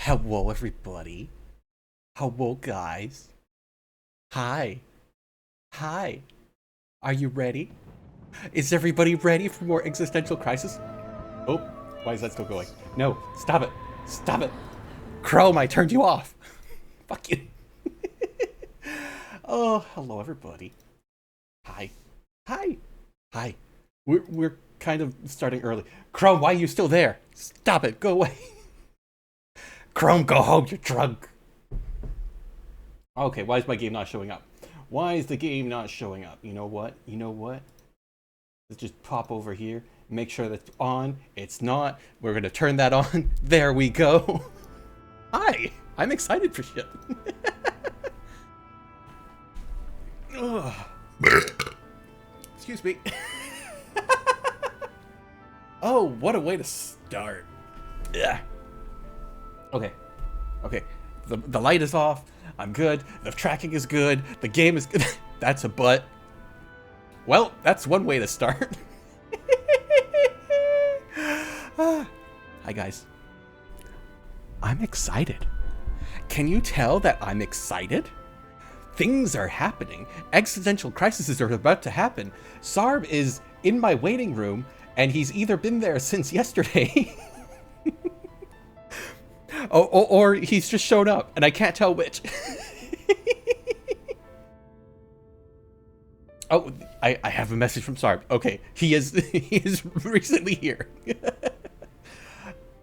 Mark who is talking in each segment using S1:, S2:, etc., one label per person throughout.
S1: Hello, everybody. Hello, guys. Hi. Hi. Are you ready? Is everybody ready for more existential crisis? Oh, why is that still going? No, stop it. Stop it. Chrome, I turned you off. Fuck you. Oh, hello, everybody. Hi. Hi. Hi. We're kind of starting early. Chrome, why are you still there? Stop it. Go away. Chrome, go home. You're drunk. Okay, why is my game not showing up? Why is the game not showing up? You know what? You know what? Let's just pop over here, make sure that's on. It's not. We're gonna turn that on. There we go. Hi, I'm excited for shit. Ugh. Excuse me. Oh, what a way to start. Yeah. Okay. Okay. The light is off. I'm good. The tracking is good. The game is good. That's a butt. Well, that's one way to start. Hi, guys. I'm excited. Can you tell that I'm excited? Things are happening. Existential crises are about to happen. Sarb is in my waiting room, and he's either been there since yesterday, or he's just shown up, and I can't tell which. Oh, I have a message from Sarb. Okay, he is recently here.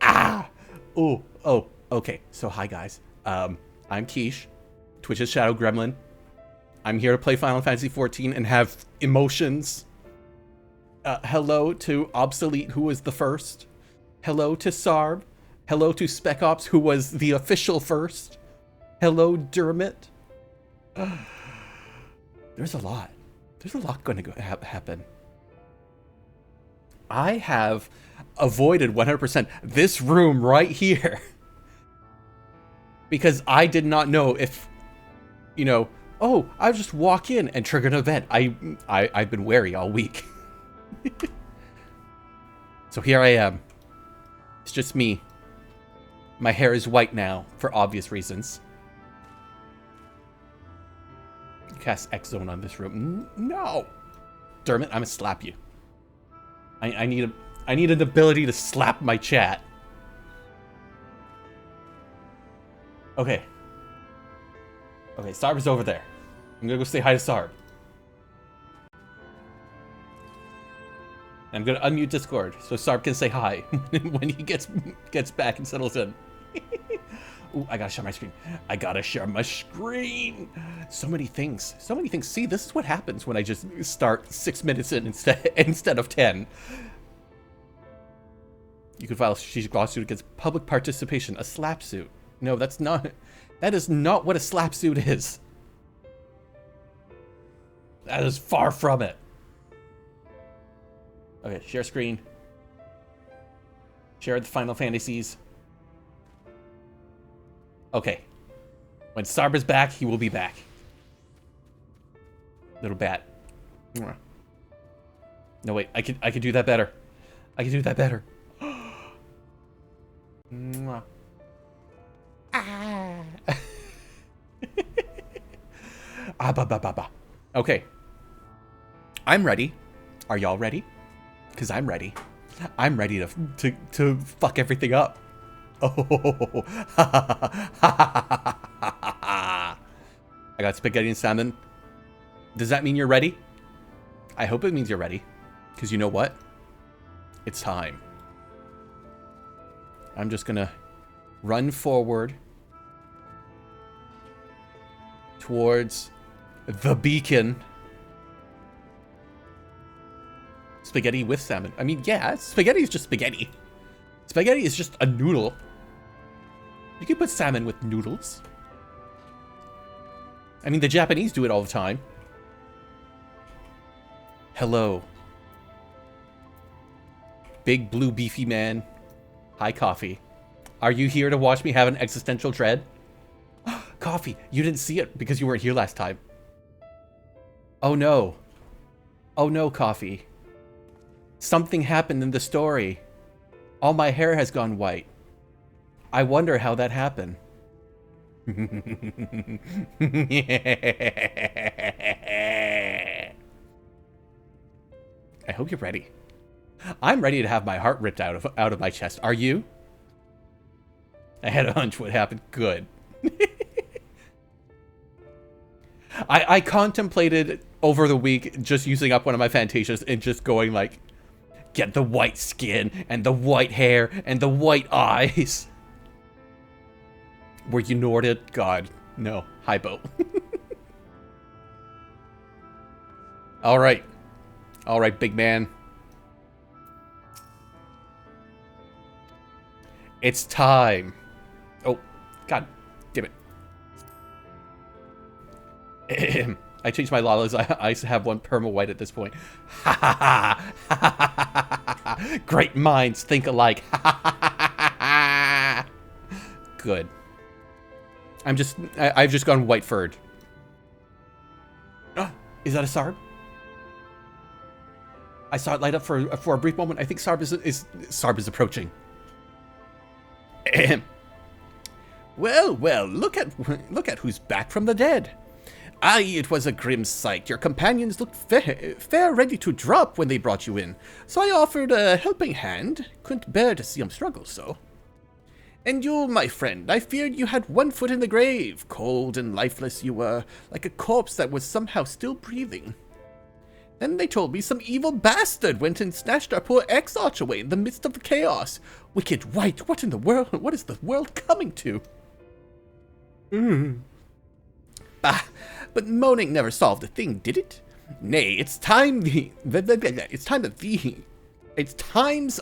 S1: Oh, okay. So hi guys. I'm Keish, Twitch's Shadow Gremlin. I'm here to play Final Fantasy XIV and have emotions. Hello to Obsolete, who was the first. Hello to Sarb. Hello to Spec Ops, who was the official first. Hello, Dermot. There's a lot. There's a lot going to happen. I have avoided 100% this room right here. Because I did not know if, you know, oh, I'll just walk in and trigger an event. I've been wary all week. So here I am. It's just me. My hair is white now, for obvious reasons. Cast X Zone on this room. No! Dermot, I'm gonna slap you. I need an ability to slap my chat. Okay. Okay, Sarb is over there. I'm gonna go say hi to Sarb. I'm gonna unmute Discord so Sarb can say hi when he gets back and settles in. Ooh, I gotta share my screen. I gotta share my screen. So many things. So many things. See, this is what happens when I just start 6 minutes in instead of 10. You could file a strategic lawsuit against public participation. A slap suit. No, that's not. That is not what a slap suit is. That is far from it. Okay, share screen. Share the Final Fantasies. Okay. When Sarb is back, he will be back. Little bat. No, wait. I could do that better. I can do that better. Okay. I'm ready. Are y'all ready? Because I'm ready. I'm ready to fuck everything up. Oh, I got spaghetti and salmon. Does that mean you're ready? I hope it means you're ready. Because you know what? It's time. I'm just gonna run forward towards the beacon. Spaghetti with salmon. I mean, yeah, spaghetti is just spaghetti. Spaghetti is just a noodle. You can put salmon with noodles. I mean, the Japanese do it all the time. Hello. Big blue beefy man. Hi, Coffee. Are you here to watch me have an existential dread? Coffee, you didn't see it because you weren't here last time. Oh no. Oh no, Coffee. Something happened in the story. All my hair has gone white. I wonder how that happened. I hope you're ready. I'm ready to have my heart ripped out of my chest. Are you? I had a hunch what happened. Good. I contemplated over the week just using up one of my Fantasias and just going like, get the white skin and the white hair and the white eyes. Were you Norded? God, no. Hypo. Alright. Alright, big man. It's time. Oh, God damn it. I changed my lalas. I have one perma white at this point. Ha ha ha! Ha ha ha! Great minds think alike. Ha ha ha ha! Good. I've just gone white furred. Is that a Sarb? I saw it light up for a brief moment. I think Sarb is approaching. Well, look at who's back from the dead. Aye, it was a grim sight. Your companions looked fair ready to drop when they brought you in, so I offered a helping hand. Couldn't bear to see 'em struggle so. And you, my friend, I feared you had one foot in the grave. Cold and lifeless you were, like a corpse that was somehow still breathing. Then they told me some evil bastard went and snatched our poor ex-arch away in the midst of the chaos. Wicked white, what in the world? What is the world coming to? Bah, but moaning never solved a thing, did it? Nay, it's times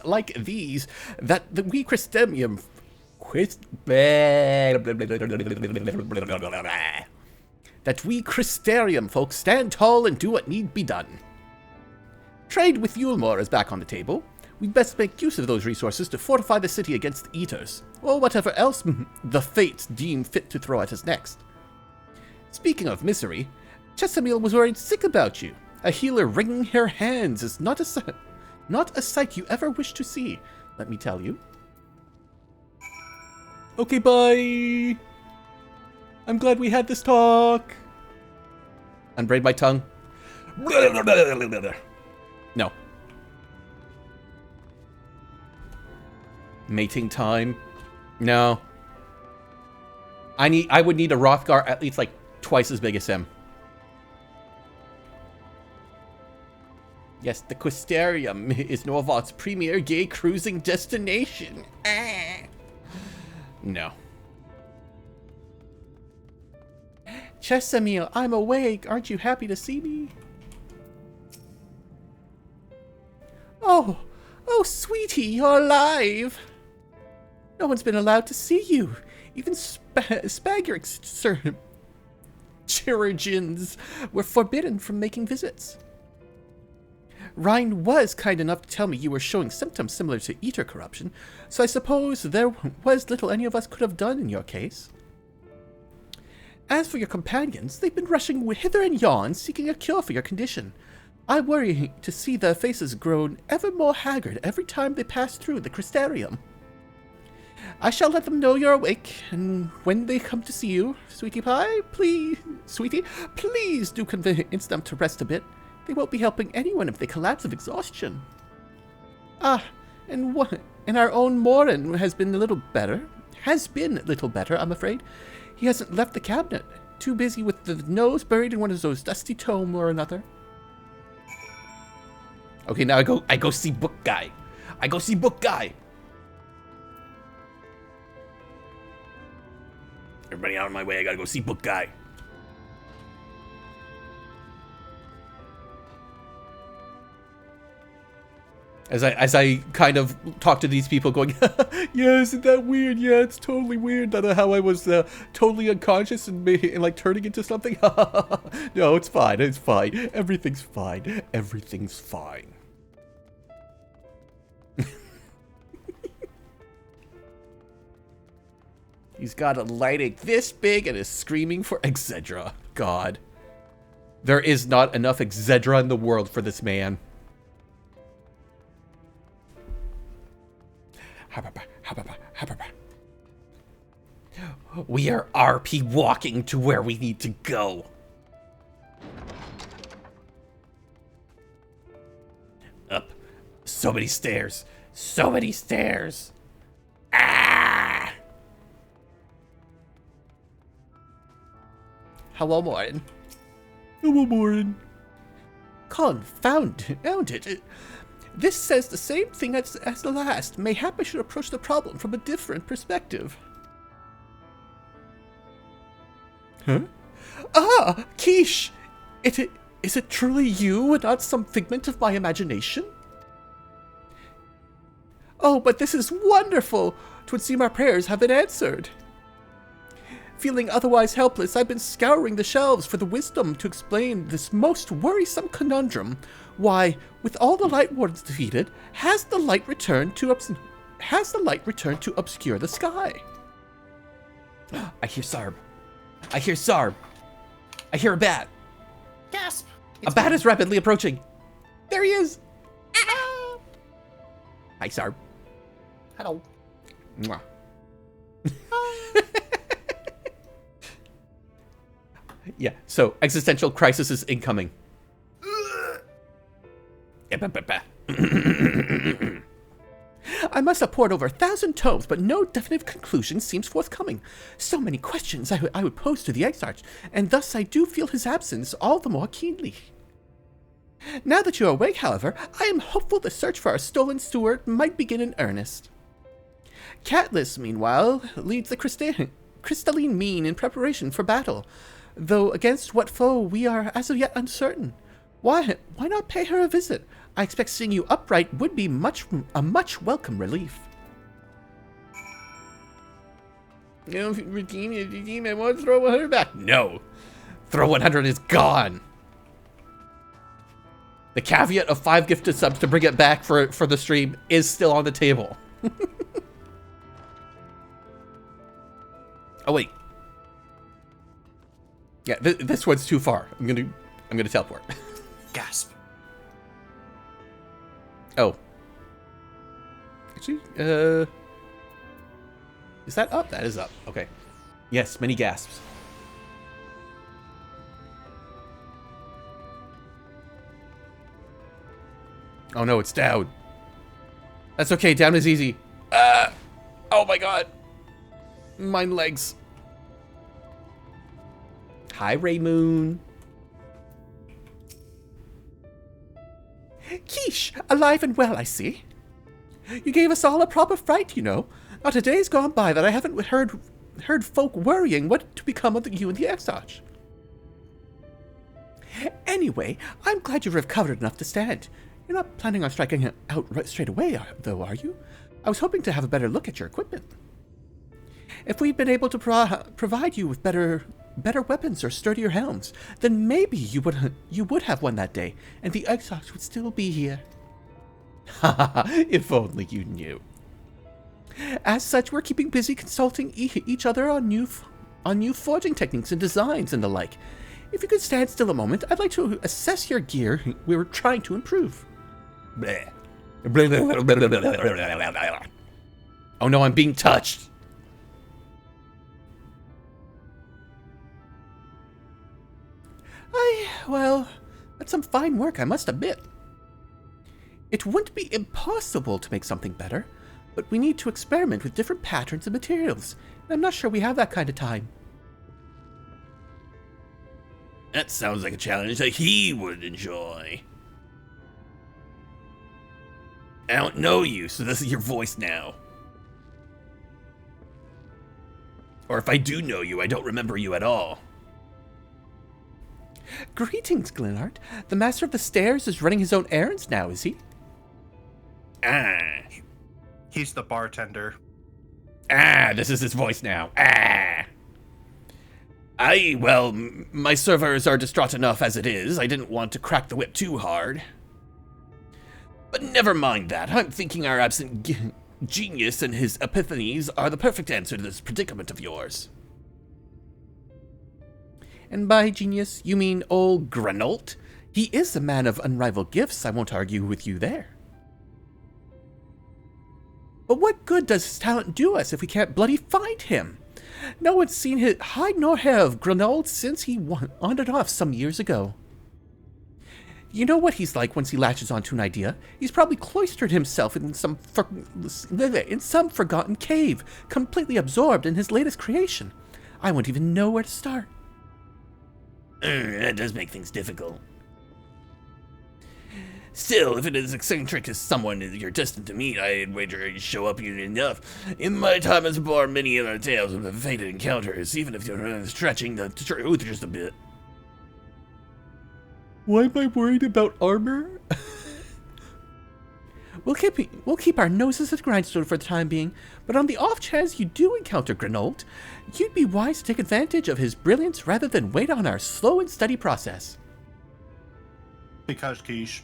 S1: like these that we Christemium folks stand tall and do what need be done. Trade with Yulmore is back on the table. We'd best make use of those resources to fortify the city against the Eaters, or whatever else the fates deem fit to throw at us next. Speaking of misery, Chesamil was worried sick about you. A healer wringing her hands is not a sight you ever wish to see, let me tell you. Okay, bye. I'm glad we had this talk. Unbraid my tongue. No. Mating time. No. I would need a Rothgar at least like twice as big as him. Yes, the Quisterium is Norvot's premier gay cruising destination. No. Chesamil, I'm awake. Aren't you happy to see me? Oh, sweetie, you're alive. No one's been allowed to see you. Even Spagyric chirurgeons were forbidden from making visits. Rhine was kind enough to tell me you were showing symptoms similar to Eater corruption, so I suppose there was little any of us could have done in your case. As for your companions, they've been rushing hither and yon, seeking a cure for your condition. I worry to see their faces grown ever more haggard every time they pass through the Crystarium. I shall let them know you're awake, and when they come to see you, sweetie, please do convince them to rest a bit. They won't be helping anyone if they collapse of exhaustion. And our own Morin has been a little better, I'm afraid. He hasn't left the cabinet, too busy with the nose buried in one of those dusty tome or another. Okay, now I go see Book Guy. Everybody out of my way, I gotta go see Book Guy. As I kind of talk to these people going, yeah, isn't that weird? Yeah, it's totally weird that how I was totally unconscious and like turning into something. No, it's fine. Everything's fine. He's got a lighting this big and is screaming for Excedra. God. There is not enough Excedra in the world for this man. We are RP walking to where we need to go. Up. So many stairs. So many stairs. Ah! Hello, Morton. Hello, Morton. Confound it. This says the same thing as the last. Mayhap I should approach the problem from a different perspective. Huh? Ah, Keish! Is it truly you and not some figment of my imagination? Oh, but this is wonderful! 'Twould seem our prayers have been answered. Feeling otherwise helpless, I've been scouring the shelves for the wisdom to explain this most worrisome conundrum. Why, with all the Light Wardens defeated, has the light returned to obscure the sky? I hear Sarb. I hear Sarb. I hear a bat.
S2: Gasp!
S1: A bat is rapidly approaching. There he is. Ah! Hi, Sarb.
S2: Hello.
S1: Mwah. Yeah, so existential crisis is incoming. I must have pored over 1,000 tomes, but no definitive conclusion seems forthcoming. So many questions I would pose to the Exarch, and thus I do feel his absence all the more keenly. Now that you are awake, however, I am hopeful the search for our stolen steward might begin in earnest. Catlis, meanwhile, leads the crystalline mean in preparation for battle, though against what foe we are as of yet uncertain. Why not pay her a visit? I expect seeing you upright would be a much welcome relief. No, redeem, I won't throw 100 back. No, throw 100 is gone. The caveat of 5 gifted subs to bring it back for the stream is still on the table. Oh wait. Yeah, this one's too far. I'm gonna teleport.
S2: Gasp.
S1: Oh. Actually, is that up? That is up. Okay. Yes, many gasps. Oh no, it's down. That's okay, down is easy. Oh my god. Mine legs. Hi, Raymoon. Keish, alive and well, I see. You gave us all a proper fright, you know. Not a day's gone by that I haven't heard folk worrying what to become of you and the Exarch. Anyway, I'm glad you've recovered enough to stand. You're not planning on striking out right straight away, though, are you? I was hoping to have a better look at your equipment. If we'd been able to provide you with better weapons or sturdier helms, then maybe you would have won that day, and the Exarch would still be here. Haha, if only you knew. As such, we're keeping busy consulting each other on new forging techniques and designs and the like. If you could stand still a moment, I'd like to assess your gear we were trying to improve. Bleh. Oh no, I'm being touched. Well, that's some fine work, I must admit. It wouldn't be impossible to make something better, but we need to experiment with different patterns and materials, and I'm not sure we have that kind of time. That sounds like a challenge that he would enjoy. I don't know you, so this is your voice now. Or if I do know you, I don't remember you at all. Greetings, Glenart. The Master of the Stairs is running his own errands now, is he? Ah.
S2: He's the bartender.
S1: Ah, this is his voice now. Ah. Well, my servers are distraught enough as it is. I didn't want to crack the whip too hard. But never mind that. I'm thinking our absent genius and his epiphanies are the perfect answer to this predicament of yours. And by genius, you mean old Grenolt? He is a man of unrivaled gifts, I won't argue with you there. But what good does his talent do us if we can't bloody find him? No one's seen his hide nor hair of Grenold since he wandered off some years ago. You know what he's like once he latches onto an idea? He's probably cloistered himself in some forgotten cave, completely absorbed in his latest creation. I won't even know where to start.
S3: That does make things difficult. Still, if it is eccentric as someone you're destined to meet, I'd wager you show up enough. In my time as a bar, many other tales of fated encounters, even if you're stretching the truth just a bit.
S1: Why am I worried about armor? We'll keep our noses at the grindstone for the time being, but on the off chance you do encounter Grenold, you'd be wise to take advantage of his brilliance rather than wait on our slow and steady process.
S2: Because, Keish,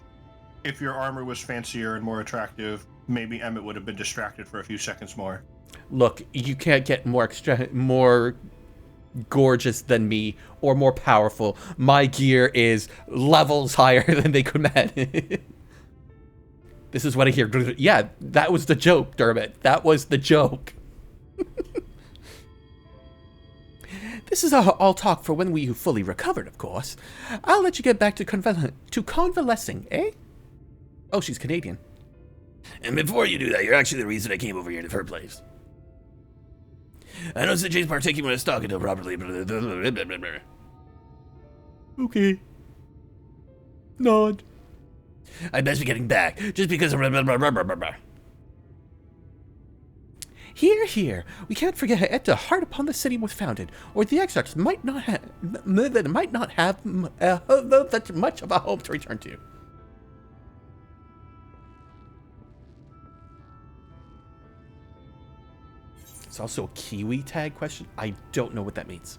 S2: if your armor was fancier and more attractive, maybe Emmett would have been distracted for a few seconds more.
S1: Look, you can't get more gorgeous than me or more powerful. My gear is levels higher than they could manage. This is what I hear. Yeah, that was the joke, Dermot. That was the joke. This is all talk for when we fully recovered, of course. I'll let you get back to convalescing, eh? Oh, she's Canadian.
S3: And before you do that, you're actually the reason I came over here in the first place. I don't suggest partaking when I stock until properly.
S1: Okay. Nod.
S3: I'd best be getting back, just because of...
S1: Here. We can't forget how at the heart upon the city was founded, or the exiles might not have that much of a home to return to. It's also a Kiwi tag question. I don't know what that means.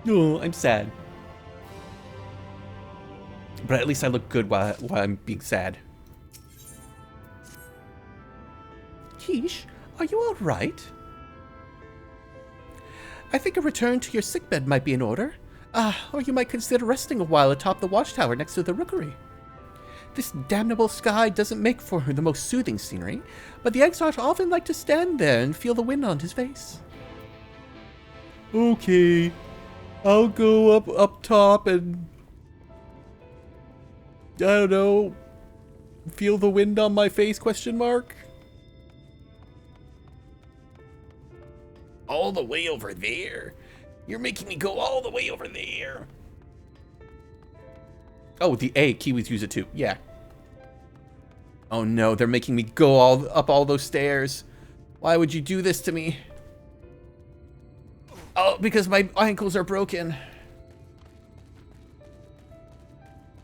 S1: No, I'm sad. But at least I look good while I'm being sad. Keish, are you all right? I think a return to your sickbed might be in order. Or you might consider resting a while atop the watchtower next to the rookery. This damnable sky doesn't make for the most soothing scenery, but the exiles often like to stand there and feel the wind on his face. Okay, I'll go up top and, I don't know, feel the wind on my face, question mark?
S3: All the way over there? You're making me go all the way over there.
S1: Oh, the A, Kiwis use it too, yeah. Oh no, they're making me go up all those stairs. Why would you do this to me? Oh, because my ankles are broken.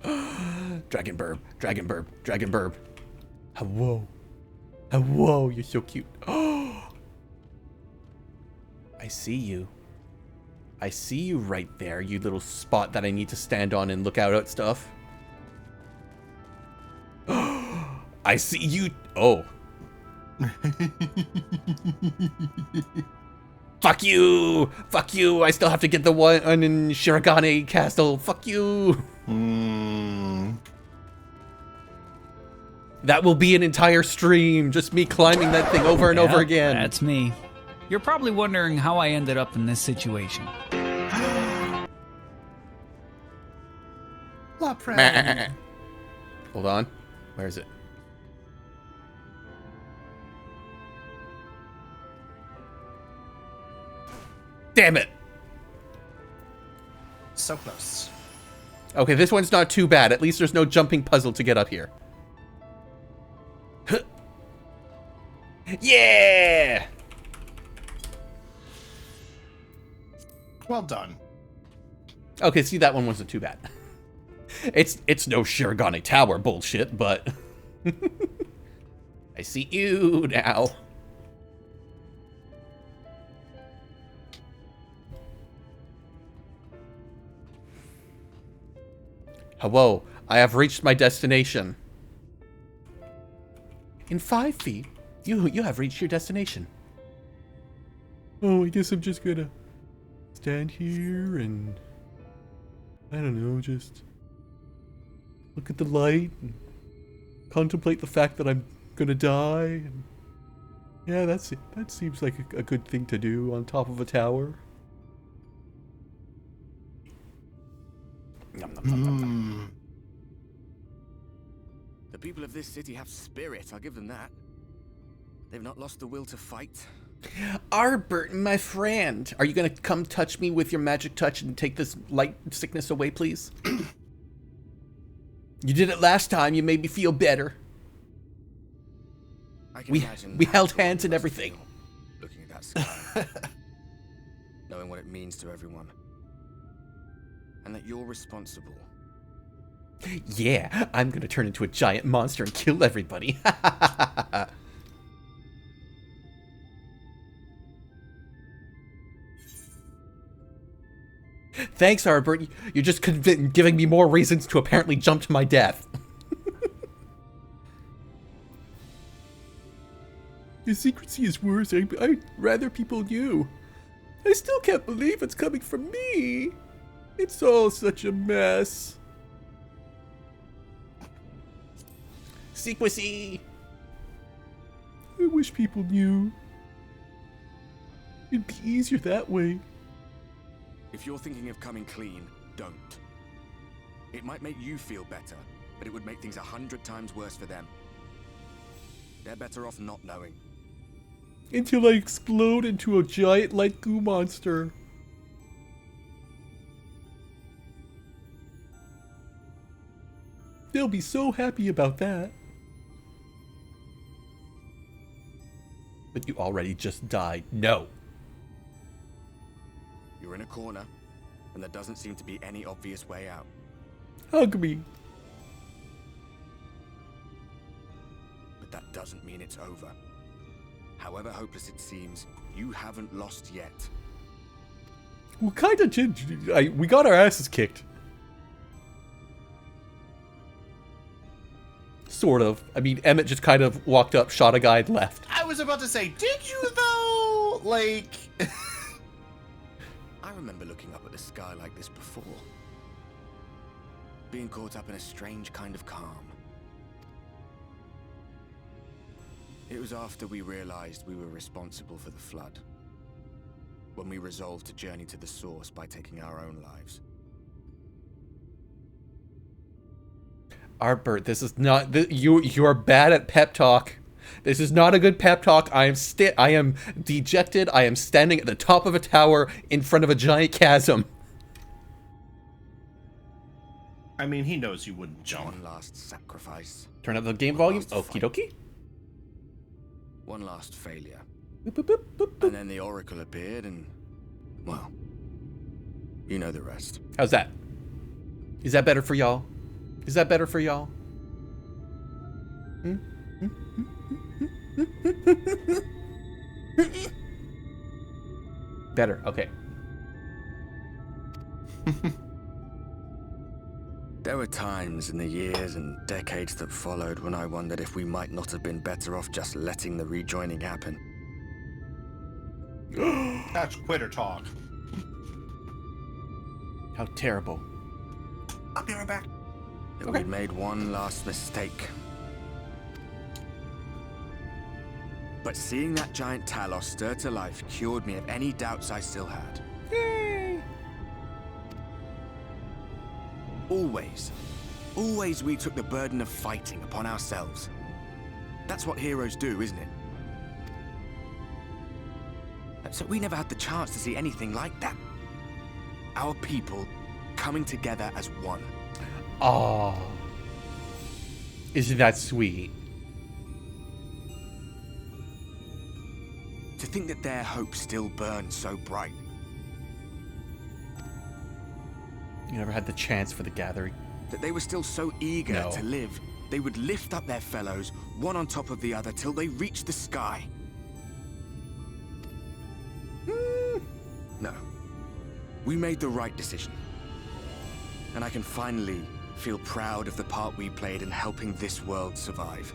S1: Dragon burb, dragon burb, dragon burb. Hello. Hello, you're so cute. Oh, I see you. I see you right there, you little spot that I need to stand on and look out at stuff. I see you. Oh. Fuck you! Fuck you! I still have to get the one in Shirogane Castle. Fuck you! That will be an entire stream, just me climbing that thing over and over again.
S4: That's me. You're probably wondering how I ended up in this situation.
S1: Hold on. Where is it? Damn it!
S2: So close.
S1: Okay, this one's not too bad. At least there's no jumping puzzle to get up here. Yeah!
S2: Well done.
S1: Okay, see, that one wasn't too bad. It's no Shirogane Tower bullshit, but I see you now. Hello, I have reached my destination. In 5 feet, you have reached your destination. Oh, I guess I'm just gonna stand here and, I don't know, just look at the light and contemplate the fact that I'm gonna die Yeah, that seems like a good thing to do on top of a tower. Nom, nom, nom, nom, nom.
S5: The people of this city have spirit, I'll give them that. They've not lost the will to fight.
S1: Arbert, my friend, are you gonna come touch me with your magic touch and take this light sickness away, please? You did it last time. You made me feel better.
S5: I can
S1: We
S5: imagine
S1: held
S5: how
S1: hands
S5: you
S1: and
S5: must
S1: everything.
S5: feel looking at that sky, knowing what it means to everyone, and that you're responsible.
S1: Yeah, I'm gonna turn into a giant monster and kill everybody. Thanks, Arbert. You're just giving me more reasons to apparently jump to my death. The secrecy is worse. I'd rather people knew. I still can't believe it's coming from me. It's all such a mess. Secrecy. I wish people knew. It'd be easier that way.
S5: If you're thinking of coming clean, don't. It might make you feel better, but it would make things 100 times worse for them. They're better off not knowing.
S1: Until I explode into a giant light goo monster. They'll be so happy about that. But you already just died. No.
S5: You're in a corner, and there doesn't seem to be any obvious way out.
S1: Hug me.
S5: But that doesn't mean it's over. However hopeless it seems, you haven't lost yet.
S1: We kind of did. We got our asses kicked. Sort of. I mean, Emmett just kind of walked up, shot a guy, and left.
S2: I was about to say, did you though? Like,
S5: I remember looking up at the sky like this before. Being caught up in a strange kind of calm. It was after we realized we were responsible for the flood. When we resolved to journey to the source by taking our own lives.
S1: Arbert, this is not you are bad at pep talk. This is not a good pep talk. I am dejected. I am standing at the top of a tower in front of a giant chasm.
S2: I mean, he knows you wouldn't jump.
S5: One last sacrifice.
S1: Turn up the game volume.
S5: Last
S1: Okie
S5: fight.
S1: dokie.
S5: One last failure.
S1: Boop, boop, boop, boop, boop.
S5: And then the Oracle appeared and... well, you know the rest.
S1: How's that? Is that better for y'all? Is that better for y'all? Better, okay.
S5: There were times in the years and decades that followed when I wondered if we might not have been better off just letting the rejoining happen.
S2: That's quitter talk.
S1: How terrible.
S2: I'll be right back.
S5: That
S1: Okay.
S5: we'd made one last mistake. But seeing that giant Talos stir to life cured me of any doubts I still had.
S1: Yay!
S5: Always we took the burden of fighting upon ourselves. That's what heroes do, isn't it? So we never had the chance to see anything like that. Our people coming together as one.
S1: Aw. Isn't that sweet?
S5: To think that their hope still burns so bright.
S1: You never had the chance for the gathering.
S5: That they were still so eager
S1: No.
S5: to live, they would lift up their fellows, one on top of the other, till they reached the sky. No. We made the right decision. And I can finally feel proud of the part we played in helping this world survive.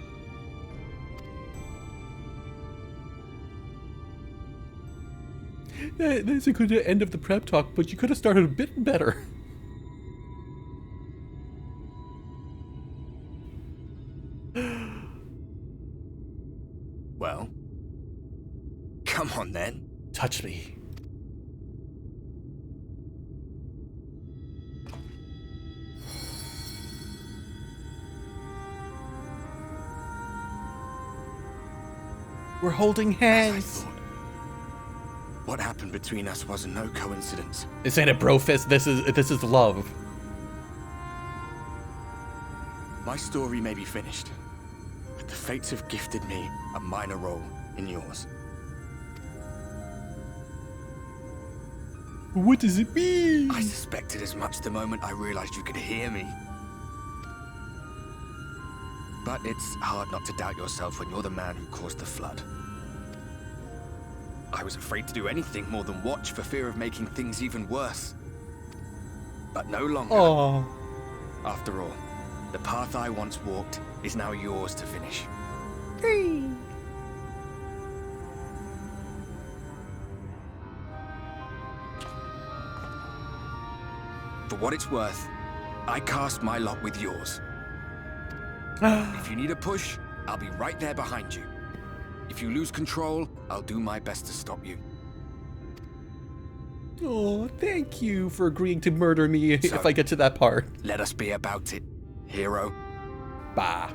S1: That's a good end of the prep talk, but you could have started a bit better.
S5: Well, Come on, then.
S1: Touch me. We're holding
S5: As I
S1: hands.
S5: thought. What happened between us was no coincidence.
S1: This ain't a bro fist. This is love.
S5: My story may be finished, but the fates have gifted me a minor role in yours.
S1: What does it mean?
S5: I suspected as much the moment I realized you could hear me. But it's hard not to doubt yourself when you're the man who caused the flood. I was afraid to do anything more than watch for fear of making things even worse. But no longer.
S1: Oh.
S5: After all, the path I once walked is now yours to finish. For what it's worth, I cast my lot with yours. If you need a push, I'll be right there behind you. If you lose control, I'll do my best to stop you.
S1: Oh, thank you for agreeing to murder me
S5: So-
S1: if I get to that part.
S5: Let us be about it, hero.
S1: Bah.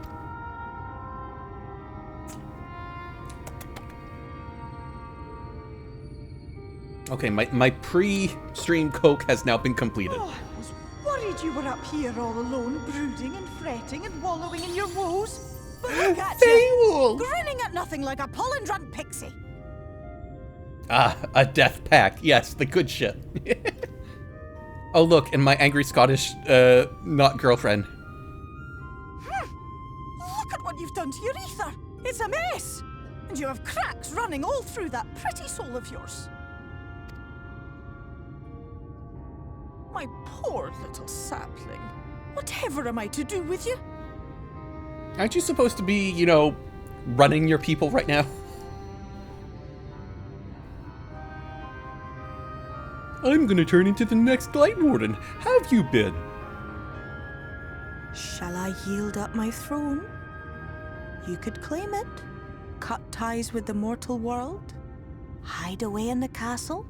S1: Okay, my pre-stream coke has now been completed.
S6: Oh, I was worried you were up here all alone, brooding and fretting and wallowing in your woes. But look at you,
S1: Fail!
S6: grinning at nothing like a pollen-drunk pixie.
S1: Ah, a death pact. Yes, the good shit. Oh, look, and my angry Scottish, not girlfriend.
S6: Look at what you've done to your ether. It's a mess. And you have cracks running all through that pretty soul of yours. My poor little sapling. Whatever am I to do with you?
S1: Aren't you supposed to be, you know, running your people right now? I'm gonna turn into the next Light Warden. How have you been?
S6: Shall I yield up my throne? You could claim it, cut ties with the mortal world, hide away in the castle.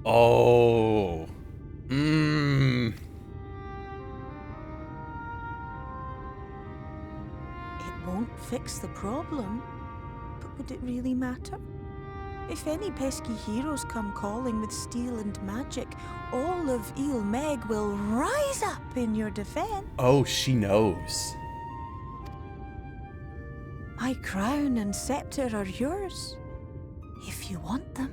S1: Oh.
S6: It won't fix the problem, but would it really matter? If any pesky heroes come calling with steel and magic, all of Il Meg will rise up in your defense.
S1: Oh, she knows.
S6: My crown and scepter are yours, if you want them.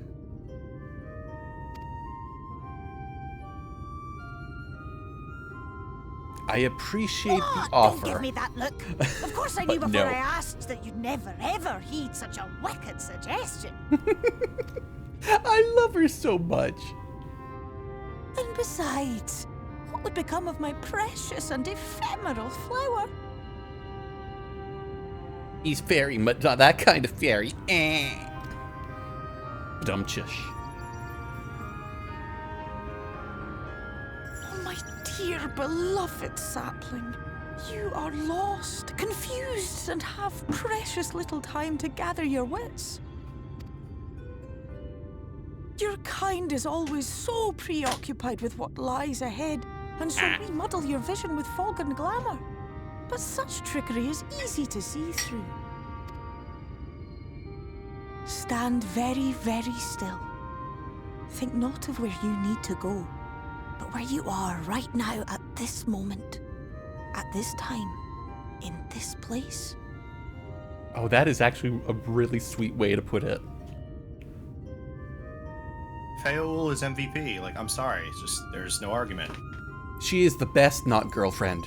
S1: I appreciate the
S6: Don't
S1: offer.
S6: give me that look. Of course I knew
S1: But
S6: before
S1: no.
S6: I asked that you'd never ever heed such a wicked suggestion.
S1: I love her so much.
S6: And besides, what would become of my precious and ephemeral flower?
S1: He's fairy, but not that kind of fairy. Dumpchish.
S6: Oh, my dear beloved sapling. You are lost, confused, and have precious little time to gather your wits. Your kind is always so preoccupied with what lies ahead, and so we muddle your vision with fog and glamour. But such trickery is easy to see through. Stand very, very still. Think not of where you need to go, but where you are right now at this moment, at this time, in this place.
S1: Oh, that is actually a really sweet way to put it.
S2: Faol is MVP. Like, I'm sorry. It's just, there's no argument.
S1: She is the best not girlfriend.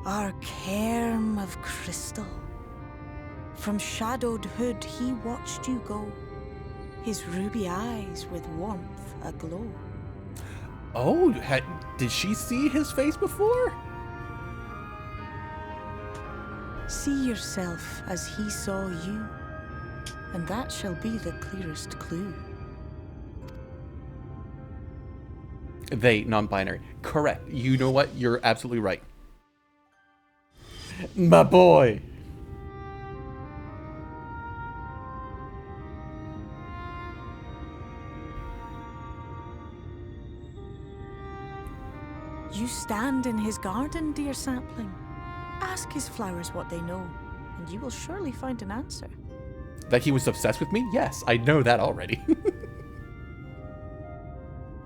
S6: Our cairn of crystal. From shadowed hood he watched you go, his ruby eyes with warmth aglow.
S1: Oh, did she see his face before?
S6: See yourself as he saw you, and that shall be the clearest clue.
S1: They, non-binary. Correct. You know what? You're absolutely right. My boy.
S6: You stand in his garden, dear sapling. Ask his flowers what they know, and you will surely find an answer.
S1: That he was obsessed with me? Yes, I know that already.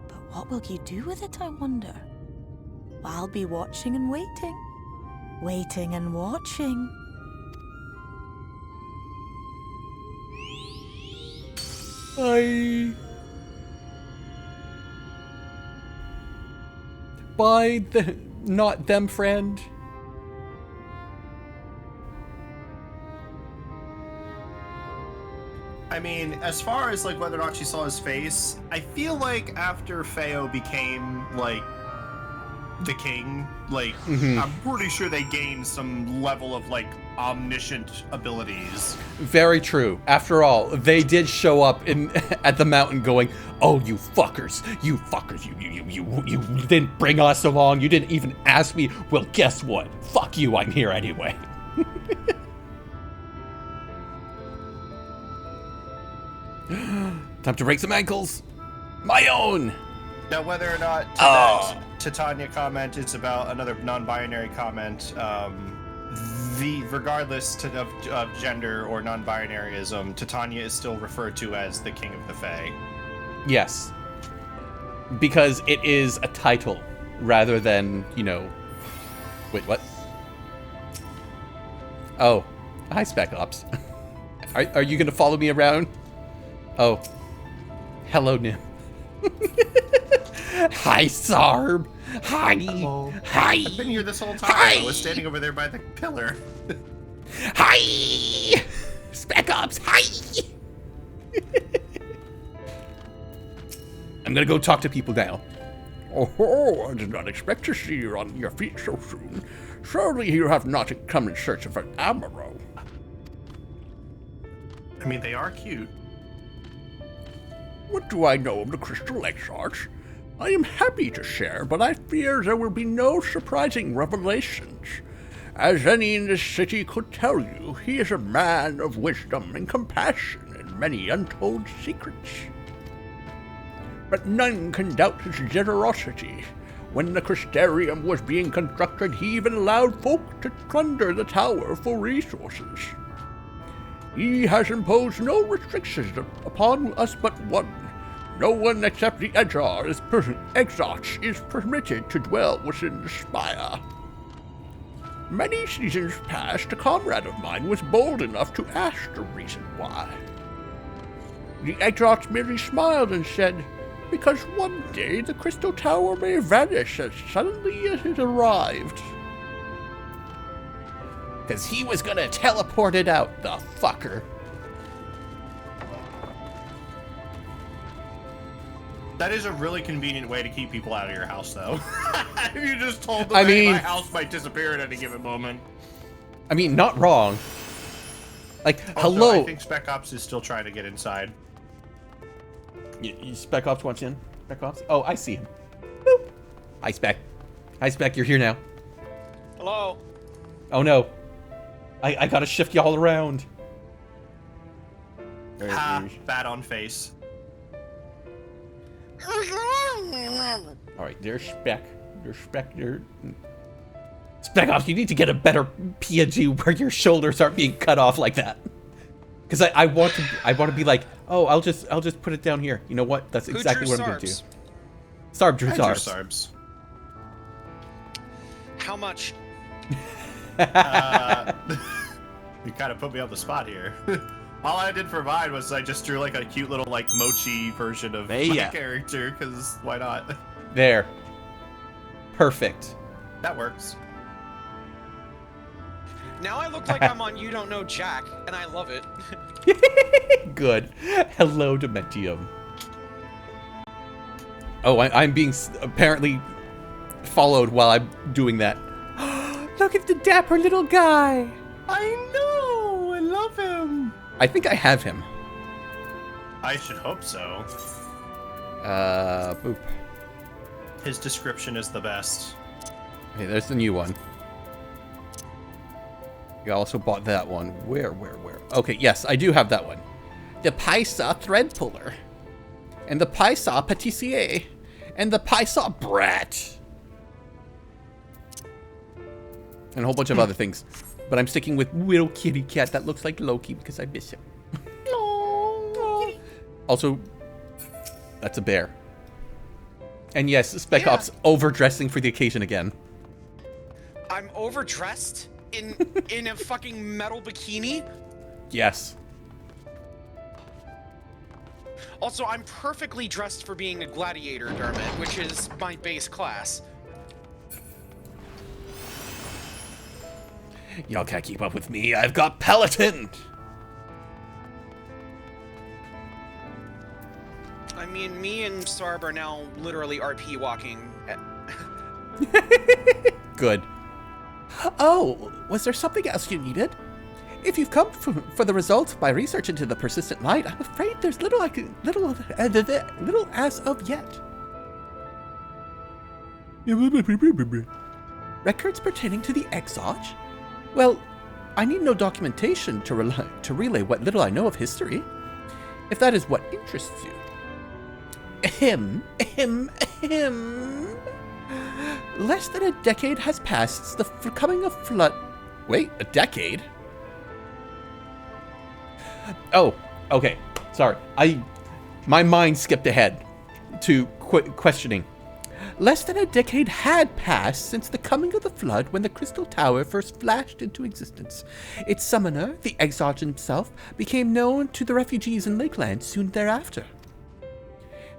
S6: But what will you do with it, I wonder? I'll be watching and waiting. Waiting and watching.
S1: By the not them friend.
S2: I mean, as far as like whether or not she saw his face, I feel like after Feo became like the king, like I'm pretty sure they gained some level of like omniscient abilities.
S1: Very true. After all, they did show up in at the mountain going, "Oh, you fuckers, you didn't bring us along. You didn't even ask me. Well, guess what? Fuck you. I'm here anyway." Time to break some ankles. My own.
S2: Now, whether or not that Titania comment is about another non-binary comment, regardless of gender or non-binaryism, Titania is still referred to as the King of the Fae.
S1: Yes. Because it is a title rather than, you know... Wait, what? Oh. Hi, Spec Ops. Are you going to follow me around? Oh. Hello, Nim. Hi, Sarb. Hi.
S2: Hello.
S1: Hi.
S2: I've been here this whole time.
S1: Hi.
S2: I was standing over there by the pillar.
S1: Hi. Spec Ops. Hi. I'm gonna go talk to people now.
S3: Oh, I did not expect to see you on your feet so soon. Surely you have not come in search of an Amaro.
S2: I mean, they are cute.
S3: What do I know of the Crystal Exarch? I am happy to share, but I fear there will be no surprising revelations. As any in this city could tell you, he is a man of wisdom and compassion and many untold secrets. But none can doubt his generosity. When the Crystarium was being constructed, he even allowed folk to plunder the tower for resources. He has imposed no restrictions upon us but one. No one except the Exarch is permitted to dwell within the spire. Many seasons past, a comrade of mine was bold enough to ask the reason why. The Exarch merely smiled and said, "Because one day the Crystal Tower may vanish as suddenly as it arrived."
S1: Because he was gonna teleport it out, the fucker.
S2: That is a really convenient way to keep people out of your house, though. You just told them,
S1: I
S2: hey,
S1: mean,
S2: my house might disappear at any given moment.
S1: I mean, not wrong. Like,
S2: Also,
S1: hello.
S2: I think Spec Ops is still trying to get inside.
S1: Spec Ops wants in. Spec Ops. Oh, I see him. Boop. Hi, Spec. Hi, Spec. You're here now.
S7: Hello.
S1: Oh no. I gotta shift y'all around.
S2: Ha! Bat on face.
S1: All right, there's Spec. There's Spec. There. Spec Ops, you need to get a better PNG where your shoulders aren't being cut off like that. Because I want to be like, oh, I'll just put it down here. You know what? That's exactly what I'm gonna do. Sarb drew Sarbs.
S2: Sarbs.
S7: How much?
S2: You kind of put me on the spot here. All I did for mine was I just drew like a cute little like mochi version of my character, because why not?
S1: There. Perfect.
S2: That works.
S7: Now I look like I'm on You Don't Know Jack, and I love it.
S1: Good. Hello, Dementium. Oh, I'm being apparently followed while I'm doing that. Look at the dapper little guy.
S2: I know. I love him.
S1: I think I have him.
S2: I should hope so.
S1: Boop.
S2: His description is the best.
S1: Okay, there's the new one. You also bought that one. Where? Okay, yes, I do have that one. The Paisa Thread Puller. And the Paisa Patissier. And the Paisa Brat. And a whole bunch of other things. But I'm sticking with little kitty cat that looks like Loki because I miss him. Also, that's a bear. And yes, Spec Ops overdressing for the occasion again.
S7: I'm overdressed in a fucking metal bikini.
S1: Yes.
S7: Also, I'm perfectly dressed for being a gladiator, Dermot, which is my base class.
S1: Y'all can't keep up with me. I've got Peloton.
S7: I mean, me and Sarb are now literally RP walking.
S1: Good. Oh, was there something else you needed? If you've come for the results of my research into the persistent light, I'm afraid there's little as of yet. Records pertaining to the Exarch? Well, I need no documentation to relay what little I know of history. If that is what interests you. Less than a decade has passed since the coming of flood. Wait, a decade? Oh, okay. Sorry. My mind skipped ahead to questioning. Less than a decade had passed since the coming of the flood when the Crystal Tower first flashed into existence. Its summoner, the Exarch himself, became known to the refugees in Lakeland soon thereafter.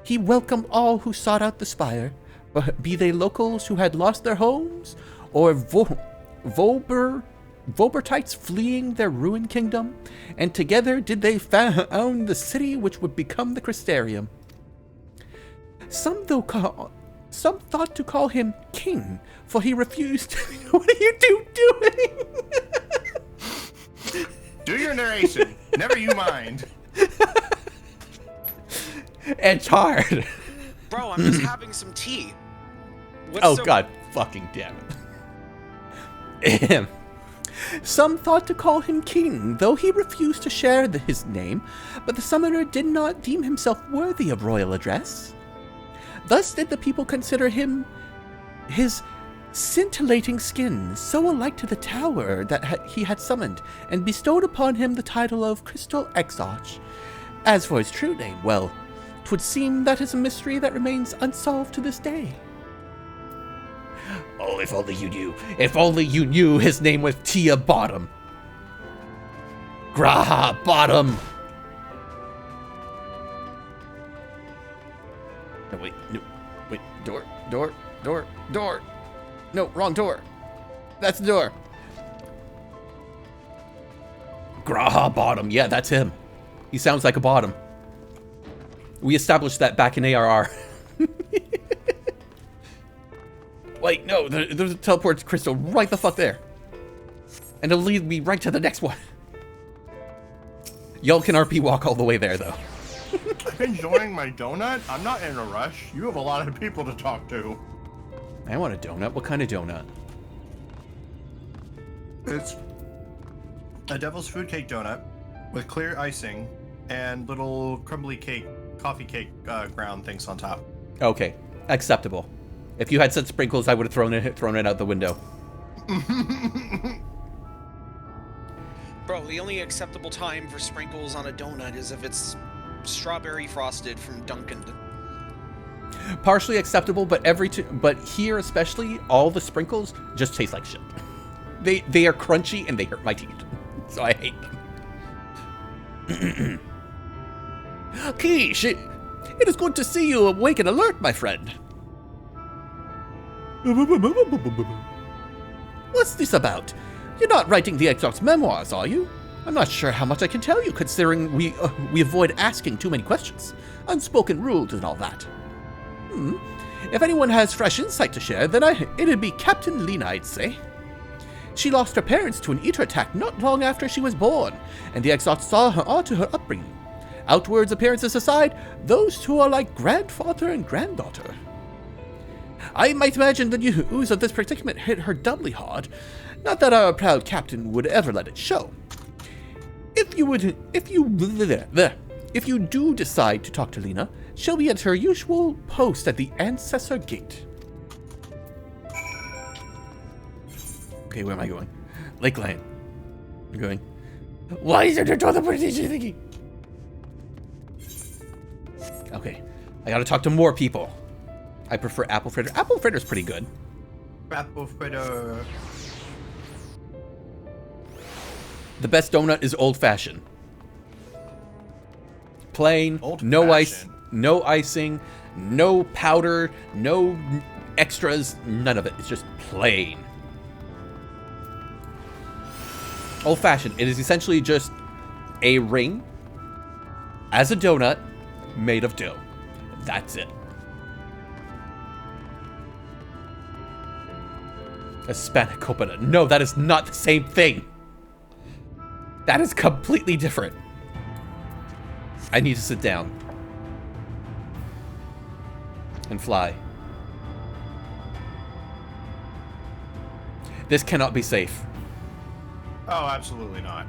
S1: He welcomed all who sought out the spire, be they locals who had lost their homes, or Volbertites fleeing their ruined kingdom, and together did they found the city which would become the Crystarium. Some thought to call him king, for he refused. What are you doing?
S2: Do your narration. Never you mind.
S1: It's hard.
S7: Bro, I'm just having some tea. What's
S1: God fucking damn it. Some thought to call him king, though he refused to share his name, but the summoner did not deem himself worthy of royal address. Thus did the people consider him his scintillating skin, so alike to the tower that he had summoned, and bestowed upon him the title of Crystal Exarch. As for his true name, well, 'twould seem that is a mystery that remains unsolved to this day. Oh, if only you knew. If only you knew his name was Tia Bottom. Graha Bottom. No, wait, door. No, wrong door. That's the door. Graha Bottom. Yeah, that's him. He sounds like a bottom. We established that back in ARR. Wait, no, there's a teleport crystal right the fuck there. And it'll lead me right to the next one. Y'all can RP walk all the way there, though.
S2: I'm enjoying my donut. I'm not in a rush. You have a lot of people to talk to.
S1: I want a donut. What kind of donut?
S2: It's a devil's food cake donut with clear icing and little crumbly cake, coffee cake ground things on top.
S1: Okay, acceptable. If you had said sprinkles, I would have thrown it out the window.
S7: Bro, the only acceptable time for sprinkles on a donut is if it's strawberry frosted from Dunkin'.
S1: Partially acceptable, but but here especially, all the sprinkles just taste like shit. They are crunchy and they hurt my teeth, so I hate them. Keish, it is good to see you awake and alert, my friend. What's this about? You're not writing the Exarch's memoirs, are you? I'm not sure how much I can tell you, considering we avoid asking too many questions. Unspoken rules and all that. If anyone has fresh insight to share, then it'd be Captain Lena, I'd say. She lost her parents to an eater attack not long after she was born, and the Exarch saw her onto her upbringing. Outwards appearances aside, those two are like grandfather and granddaughter.
S3: I might imagine the news of this predicament hit her doubly hard. Not that our proud captain would ever let it show. If you do decide to talk to Lena, she'll be at her usual post at the Ancestor Gate. Okay, where am I going? Lakeland. I'm going. Why is there all the British thinking? Okay, I gotta talk to more people. I prefer apple fritter. Apple fritter's pretty good.
S2: Apple fritter.
S3: The best donut is old-fashioned. Plain, no ice, no icing, no powder, no extras, none of it. It's just plain. Old-fashioned. It is essentially just a ring as a donut made of dough. That's it. A spanakopita. No, that is not the same thing. That is completely different. I need to sit down. And fly. This cannot be safe.
S2: Oh, absolutely not.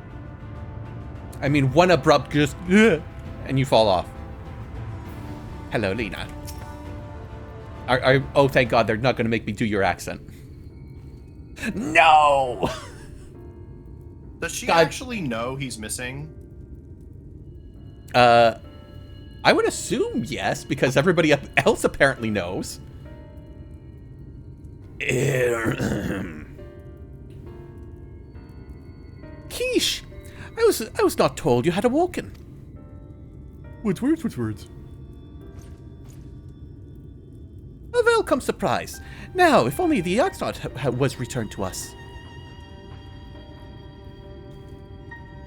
S3: I mean, one abrupt just... and you fall off. Hello, Lena. Oh, thank God, they're not going to make me do your accent. No!
S2: Does she actually know he's missing?
S3: I would assume yes, because everybody else apparently knows. Keish, I was not told you had awoken. What words? A welcome surprise. Now, if only the Oxnard was returned to us.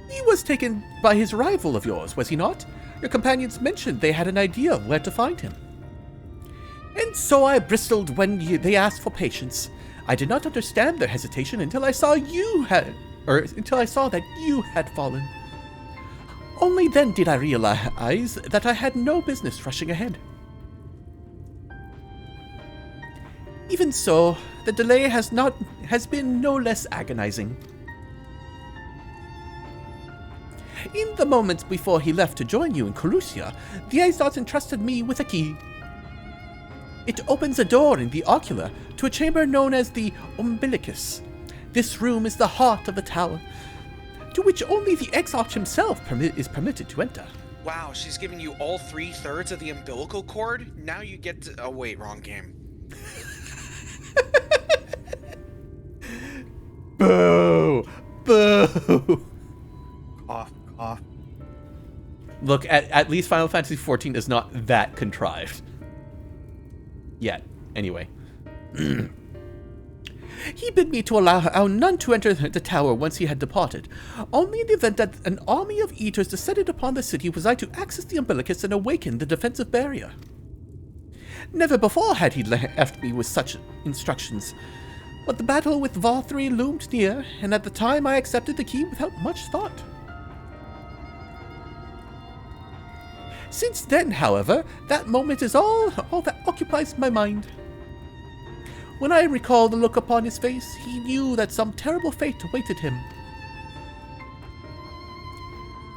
S3: He was taken by his rival of yours, was he not? Your companions mentioned they had an idea of where to find him. And so I bristled when they asked for patience. I did not understand their hesitation until I saw that you had fallen. Only then did I realize that I had no business rushing ahead. Even so, the delay has been no less agonizing. In the moments before he left to join you in Carusia, the Aesop entrusted me with a key. It opens a door in the ocular to a chamber known as the Umbilicus. This room is the heart of the tower, to which only the Exarch himself is permitted to enter.
S7: Wow, she's giving you all 3/3 of the umbilical cord? Now you get to... Oh, wait, wrong game.
S3: Boo! Boo!
S2: Cough, cough.
S3: Look, at least Final Fantasy XIV is not that contrived. Yet. Anyway. He bid me to allow none to enter the tower once he had departed. Only in the event that an army of eaters descended upon the city was I to access the umbilicus and awaken the defensive barrier. Never before had he left me with such instructions. But the battle with Valkyrie loomed near, and at the time I accepted the key without much thought. Since then, however, that moment is all that occupies my mind. When I recall the look upon his face, he knew that some terrible fate awaited him.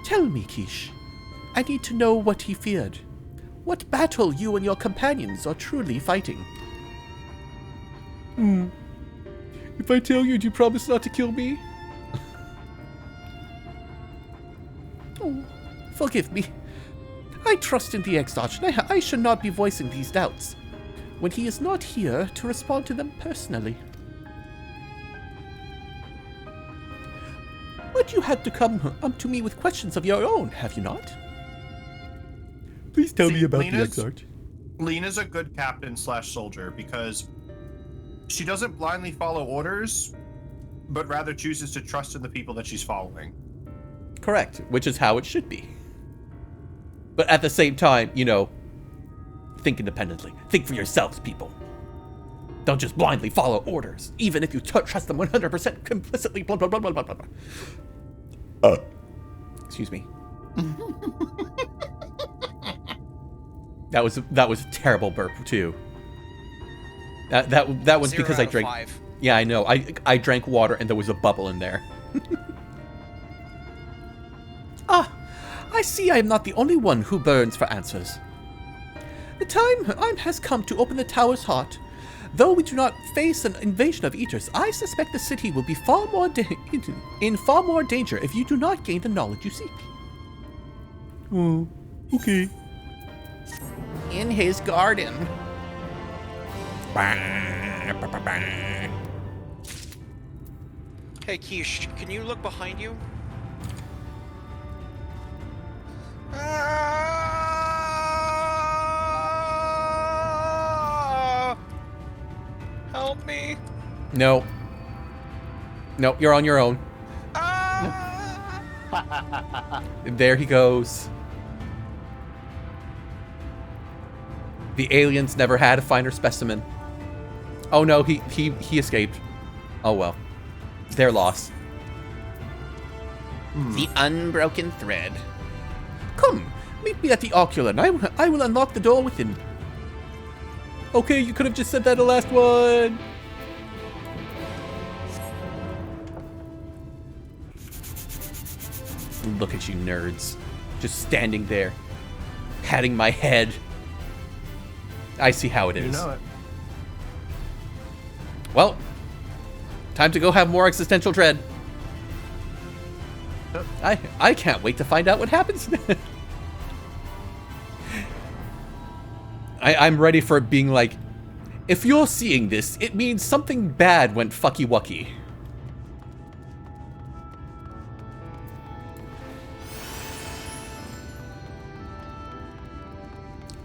S3: Tell me, Keish. I need to know what he feared. What battle you and your companions are truly fighting. If I tell you, do you promise not to kill me? Oh, forgive me. I trust in the Exarch, and I should not be voicing these doubts when he is not here to respond to them personally. But you had to come to me with questions of your own, have you not? Please tell me about the Exarch.
S2: Lena's a good captain/soldier because she doesn't blindly follow orders, but rather chooses to trust in the people that she's following.
S3: Correct, which is how it should be. But at the same time, you know, think independently. Think for yourselves, people. Don't just blindly follow orders, even if you trust them 100% complicitly, blah, blah, blah, blah, blah, blah. Excuse me. That was a terrible burp, too.
S1: That was
S7: 0
S1: because
S7: out
S1: I
S7: of
S1: drank.
S7: 5.
S1: Yeah, I know. I drank water and there was a bubble in there. Ah, I see I am not the only one who burns for answers. The time has come to open the tower's heart. Though we do not face an invasion of eaters, I suspect the city will be in far more danger if you do not gain the knowledge you seek. Oh, okay. In his garden.
S7: Hey, Keish, can you look behind you? Help me.
S1: No. No, you're on your own. There he goes. The aliens never had a finer specimen. Oh no, he escaped. Oh well. Their loss. The unbroken thread. Come, meet me at the ocular, and I will unlock the door within. Okay, you could have just said that the last one. Look at you nerds. Just standing there. Patting my head. I see how it is.
S2: You know it.
S1: Well, time to go have more existential dread. I can't wait to find out what happens. I'm ready for it being like, if you're seeing this, it means something bad went fucky wucky.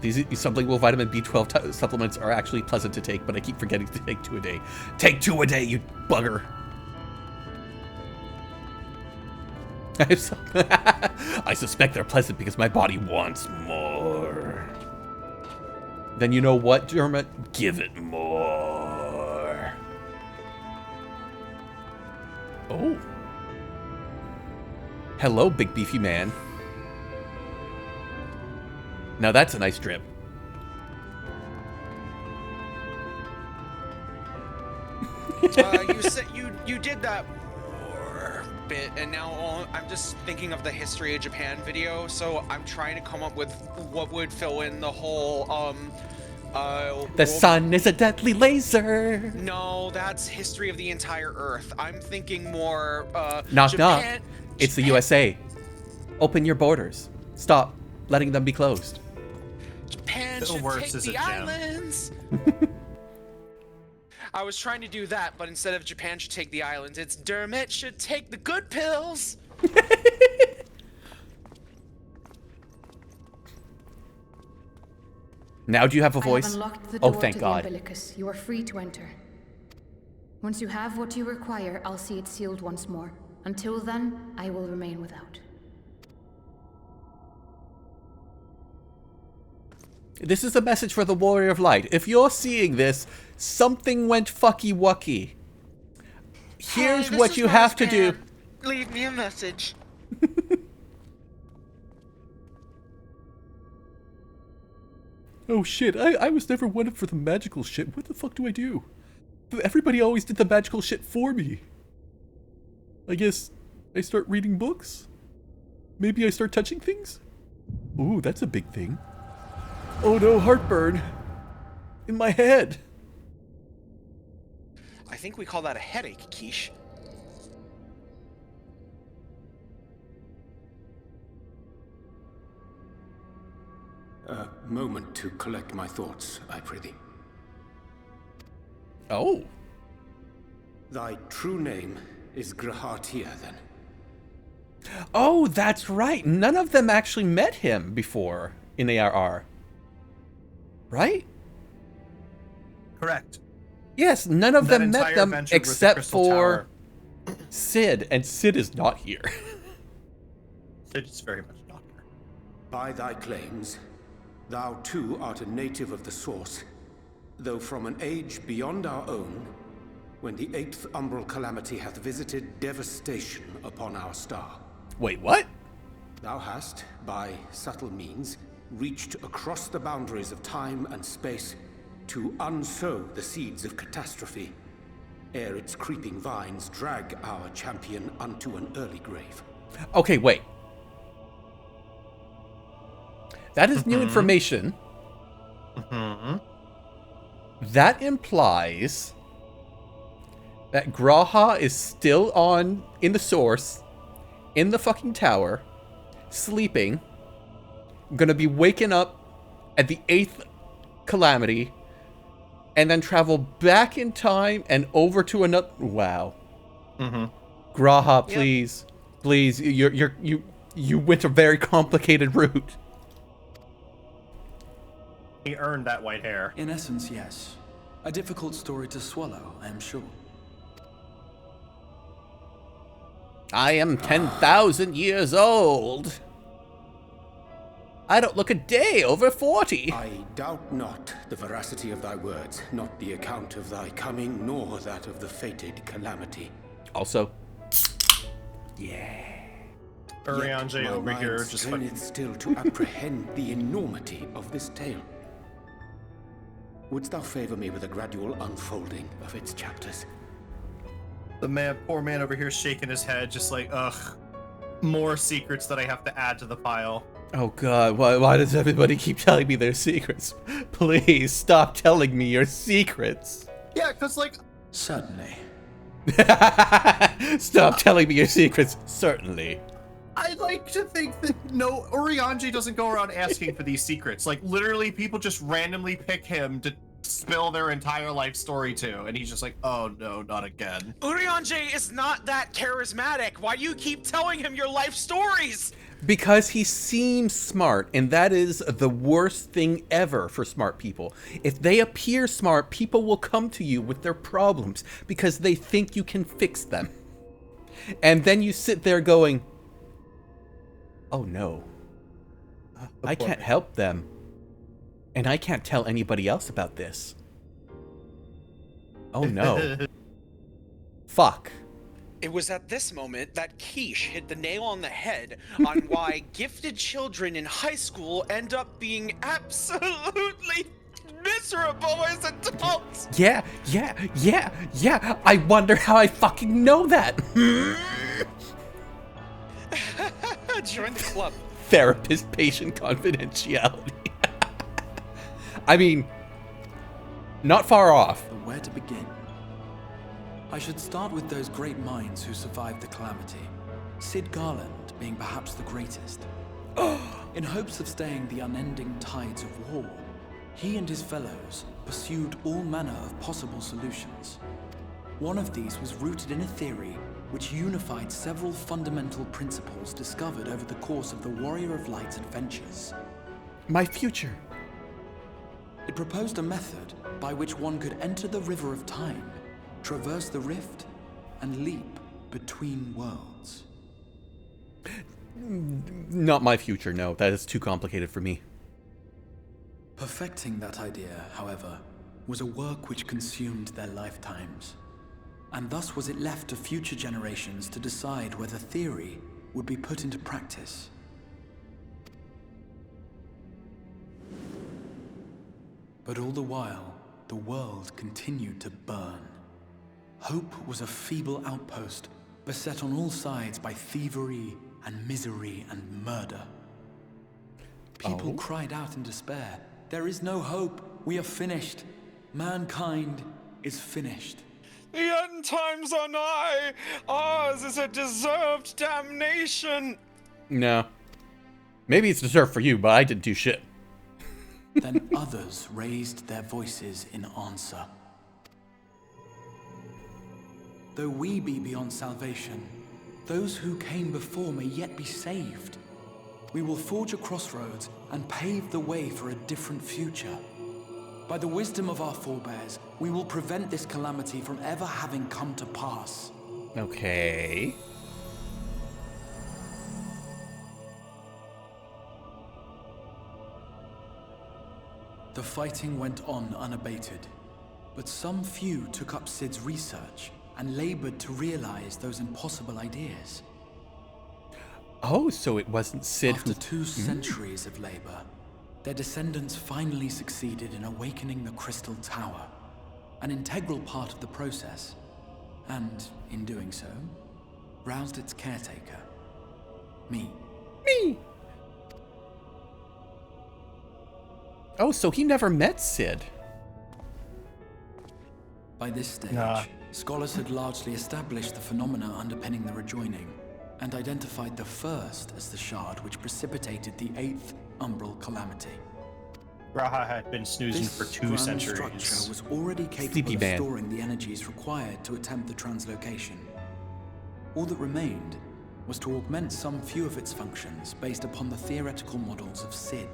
S1: These sublingual vitamin B12 supplements are actually pleasant to take, but I keep forgetting to take 2 a day. Take 2 a day, you bugger. I suspect they're pleasant because my body wants more. Then you know what, Dermot? Give it more. Oh. Hello, big beefy man. Now that's a nice drip.
S7: You said you did that bit, and now I'm just thinking of the history of Japan video. So I'm trying to come up with what would fill in the whole
S1: The sun is a deadly laser.
S7: No, that's history of the entire Earth. I'm thinking more
S1: Knock
S7: Japan,
S1: knock. It's the
S7: Japan-
S1: USA. Open your borders. Stop letting them be closed.
S7: Japan
S2: Still
S7: should
S2: worse
S7: take
S2: as a
S7: the
S2: gem.
S7: islands. I was trying to do that, but instead of Japan should take the islands, it's Dermot should take the good pills.
S1: Now do you have a
S8: I
S1: voice?
S8: have unlocked the
S1: Oh,
S8: door
S1: thank
S8: to
S1: God.
S8: the umbilicus. You are free to enter. Once you have what you require, I'll see it sealed once more. Until then, I will remain without.
S1: This is a message for the Warrior of Light. If you're seeing this, something went fucky wucky. Here's
S7: Hi,
S1: what
S7: this
S1: you
S7: is
S1: have to do.
S7: Marzipan. Leave me a message.
S1: Oh shit, I was never one for the magical shit. What the fuck do I do? Everybody always did the magical shit for me. I guess I start reading books? Maybe I start touching things? Ooh, that's a big thing. Oh no, heartburn. In my head.
S7: I think we call that a headache, Keish.
S5: A moment to collect my thoughts, I prithee.
S1: Oh.
S5: Thy true name is Grahatia, then?
S1: Oh, that's right. None of them actually met him before in ARR. Right?
S2: Correct.
S1: Yes, none of
S2: That
S1: them met
S2: entire
S1: them
S2: adventure with the
S1: except
S2: Crystal
S1: for
S2: Tower.
S1: Sid, and Sid is not here.
S2: It's very much not here.
S5: By thy claims, thou too art a native of the Source, though from an age beyond our own, when the 8th umbral calamity hath visited devastation upon our star.
S1: Wait, what?
S5: Thou hast, by subtle means, reached across the boundaries of time and space
S9: to unsow the seeds of catastrophe, ere its creeping vines drag our champion unto an early grave.
S1: Okay, wait. That is new information. That implies that Graha is still in the source, in the fucking tower, sleeping, gonna be waking up at the 8th calamity, and then travel back in time and over to another. Wow. Graha, please, please, you went a very complicated route.
S2: He earned that white hair.
S10: In essence, yes. A difficult story to swallow, I am sure.
S1: I am 10,000 years old. I don't look a day over 40.
S9: I doubt not the veracity of thy words, not the account of thy coming, nor that of the fated calamity.
S1: Also,
S2: Urianger over here just
S9: straineth still to apprehend the enormity of this tale. Wouldst thou favor me with a gradual unfolding of its chapters?
S2: The poor man over here shaking his head, just like, ugh, more secrets that I have to add to the pile.
S1: oh god, why does everybody keep telling me their secrets? Please stop telling me your secrets.
S2: Yeah, because, like...
S10: Certainly.
S1: Stop telling me your secrets. Certainly.
S2: I'd like to think that no, Urianger doesn't go around asking for these secrets. Like, literally, people just randomly pick him to spill their entire life story to, and he's just like, oh no, not again.
S7: Urianger is not that charismatic. Why do you keep telling him your life stories?
S1: Because he seems smart, and that is the worst thing ever for smart people. If they appear smart, people will come to you with their problems because they think you can fix them. And then you sit there going, oh no, I can't help them. And I can't tell anybody else about this. Oh no. Fuck.
S7: It was at this moment that Keish hit the nail on the head on why gifted children in high school end up being absolutely miserable as adults.
S1: Yeah. I wonder how I fucking know that.
S7: Join the club.
S1: Therapist-patient confidentiality. I mean, not far off.
S10: But where to begin? I should start with those great minds who survived the calamity. Sid Garland being perhaps the greatest. In hopes of staying the unending tides of war, he and his fellows pursued all manner of possible solutions. One of these was rooted in a theory which unified several fundamental principles discovered over the course of the Warrior of Light's adventures.
S1: My future.
S10: It proposed a method by which one could enter the river of time, traverse the rift, and leap between worlds.
S1: Not my future, no. That is too complicated for me.
S10: Perfecting that idea, however, was a work which consumed their lifetimes. And thus was it left to future generations to decide whether theory would be put into practice. But all the while, the world continued to burn. Hope was a feeble outpost, beset on all sides by thievery and misery and murder. People cried out in despair, "There is no hope, we are finished. Mankind is finished."
S7: The end times are nigh. Ours is a deserved damnation.
S1: No. Maybe it's deserved for you, but I didn't do shit.
S10: Then others raised their voices in answer. Though we be beyond salvation, those who came before may yet be saved. We will forge a crossroads and pave the way for a different future. By the wisdom of our forebears, we will prevent this calamity from ever having come to pass.
S1: Okay.
S10: The fighting went on unabated, but some few took up Sid's research and labored to realize those impossible ideas.
S1: Oh, so it wasn't Sid
S10: After
S1: who...
S10: 2 centuries of labor, their descendants finally succeeded in awakening the Crystal Tower, an integral part of the process, and, in doing so, roused its caretaker, me.
S1: Me! Oh, so he never met Sid.
S10: By this stage,
S11: Nah.
S10: scholars had largely established the phenomena underpinning the rejoining, and identified the first as the shard which precipitated the 8th Umbral Calamity.
S11: Raha had been snoozing
S10: This
S11: for 2
S10: grand
S11: centuries.
S10: structure was already capable
S1: Sleepy
S10: of
S1: man.
S10: storing the energies required to attempt the translocation. All that remained was to augment some few of its functions based upon the theoretical models of Sid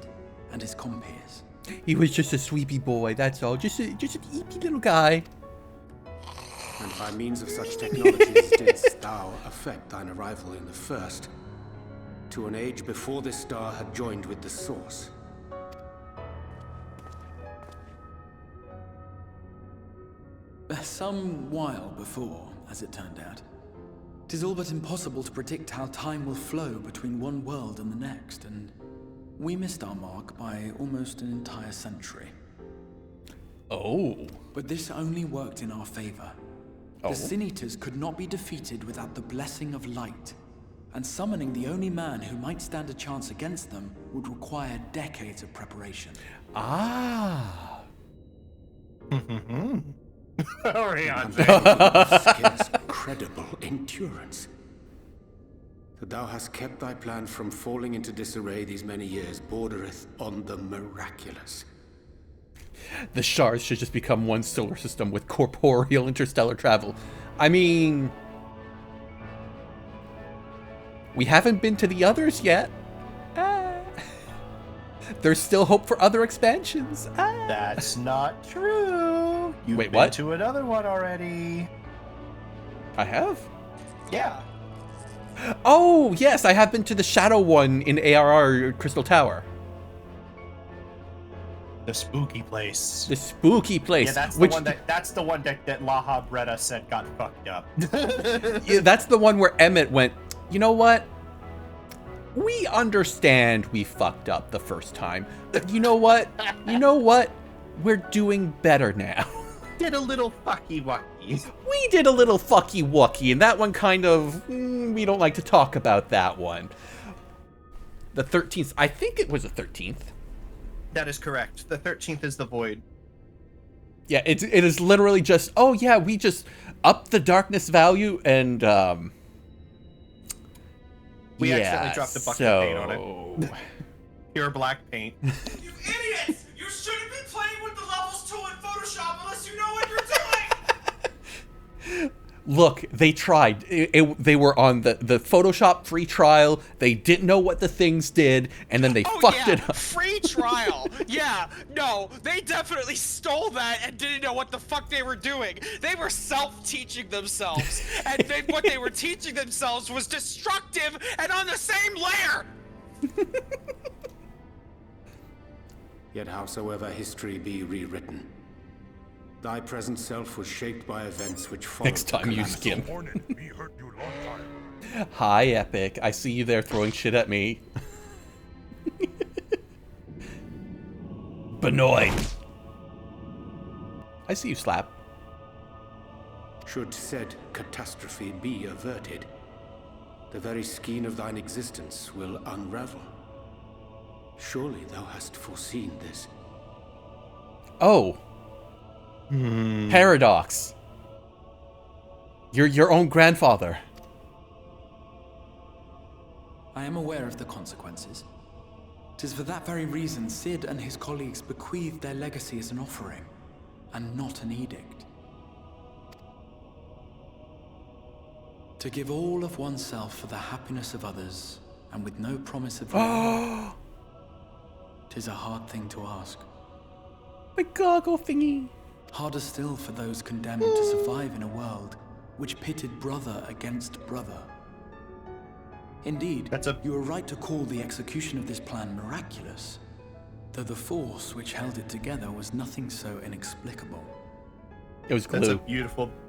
S10: and his compeers.
S1: He was just a sweepy boy, that's all. Just an eepy little guy.
S9: And by means of such technologies didst thou affect thine arrival in the first, to an age before this star had joined with the source.
S10: Some while before, as it turned out. 'Tis all but impossible to predict how time will flow between one world and the next, and we missed our mark by almost an entire century.
S1: Oh.
S10: But this only worked in our favor.
S1: Oh.
S10: The Sin Eaters could not be defeated without the blessing of light, and summoning the only man who might stand a chance against them would require decades of preparation.
S1: Ah.
S11: Hurry on.
S9: Skill's credible endurance. That thou hast kept thy plan from falling into disarray these many years bordereth on the miraculous.
S1: The shards should just become one solar system with corporeal interstellar travel. I mean, we haven't been to the others yet. There's still hope for other expansions.
S11: That's not true. You've
S1: Wait,
S11: been
S1: what?
S11: to another one already.
S1: I have?
S11: Yeah.
S1: Oh, yes, I have been to the shadow one in ARR Crystal Tower.
S11: The spooky place.
S1: The spooky place.
S11: Yeah, that's the one that Laha Bretta said got fucked up.
S1: Yeah, that's the one where Emmett went, you know what? We understand we fucked up the first time. But you know what? We're doing better now.
S11: Did a little fucky wucky.
S1: We did a little fucky wucky, and that one kind of, we don't like to talk about that one. The 13th, I think it was the 13th.
S11: That is correct. The 13th is the void.
S1: Yeah, it is literally just, oh yeah, we just upped the darkness value and,
S11: We accidentally dropped a bucket of paint on it. Pure black paint.
S12: You idiots! You shouldn't be playing with the levels tool in Photoshop unless you know what you're doing!
S1: Look, they tried. They were on the Photoshop free trial. They didn't know what the things did, and then they fucked it up.
S7: Free trial. Yeah, no, they definitely stole that and didn't know what the fuck they were doing. They were self-teaching themselves, and what they were teaching themselves was destructive and on the same layer.
S9: Yet howsoever history be rewritten, thy present self was shaped by events which followed.
S1: Next time you skim.
S12: We heard you long time.
S1: Hi, Epic. I see you there throwing shit at me. Benoit. I see you, Slap.
S9: Should said catastrophe be averted, the very skein of thine existence will unravel. Surely thou hast foreseen this.
S1: Oh. Paradox. You're your own grandfather.
S10: I am aware of the consequences. 'Tis for that very reason Sid and his colleagues bequeathed their legacy as an offering, and not an edict. To give all of oneself for the happiness of others, and with no promise of reward. 'Tis a hard thing to ask.
S1: My goggle thingy.
S10: Harder still for those condemned to survive in a world which pitted brother against brother. Indeed, you are right to call the execution of this plan miraculous, though the force which held it together was nothing so inexplicable.
S1: It was glue.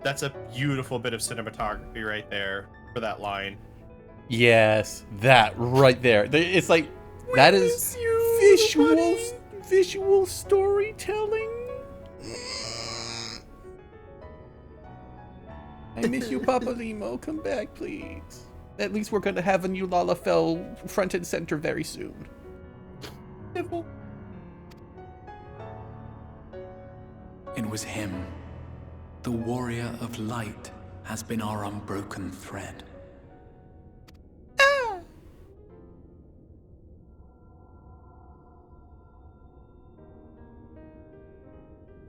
S11: That's a beautiful bit of cinematography right there for that line.
S1: Yes, that right there. It's like, that is visual storytelling. I miss you, Papa Limo. Come back, please. At least we're gonna have a new Lalafell front and center very soon.
S10: It was him. The warrior of light has been our unbroken thread.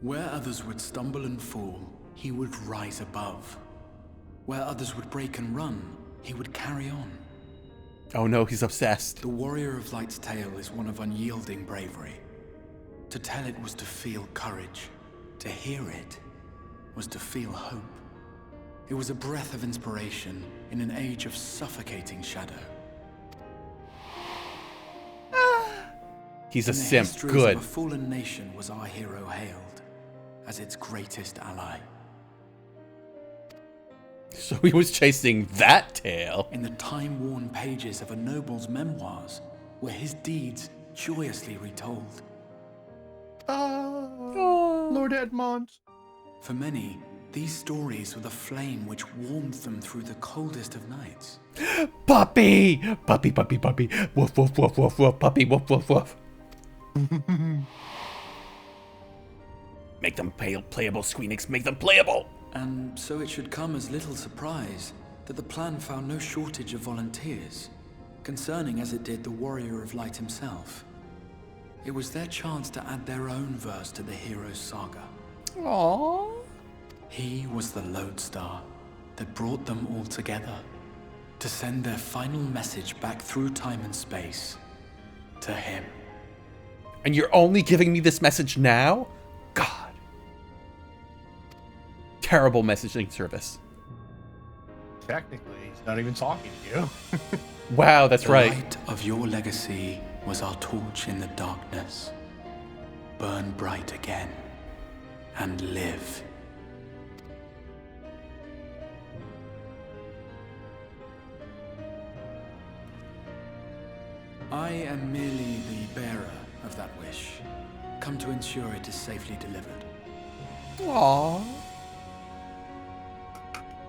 S10: Where others would stumble and fall, he would rise above. Where others would break and run, he would carry on.
S1: Oh no, he's obsessed.
S10: The warrior of light's tale is one of unyielding bravery. To tell it was to feel courage. To hear it was to feel hope. It was a breath of inspiration in an age of suffocating shadow.
S1: He's a
S10: In the
S1: simp.
S10: histories
S1: Good.
S10: of a fallen nation was our hero hailed as its greatest ally.
S1: So he was chasing that tail.
S10: In the time-worn pages of a noble's memoirs were his deeds joyously retold.
S2: Lord Edmond.
S10: For many, these stories were the flame which warmed them through the coldest of nights.
S1: Puppy! Puppy, puppy, puppy. Woof, woof, woof, woof, woof. Puppy, woof, woof, woof. Make them playable, Squeenix. Make them playable!
S10: And so it should come as little surprise that the plan found no shortage of volunteers, concerning as it did the Warrior of Light himself. It was their chance to add their own verse to the hero's saga.
S1: Aww.
S10: He was the lodestar that brought them all together to send their final message back through time and space to him.
S1: And you're only giving me this message now? God. Terrible messaging service.
S11: Technically, he's not even talking to you.
S1: Wow, that's right.
S10: The light of your legacy was our torch in the darkness. Burn bright again and live. I am merely the bearer of that wish, come to ensure it is safely delivered.
S1: Aww.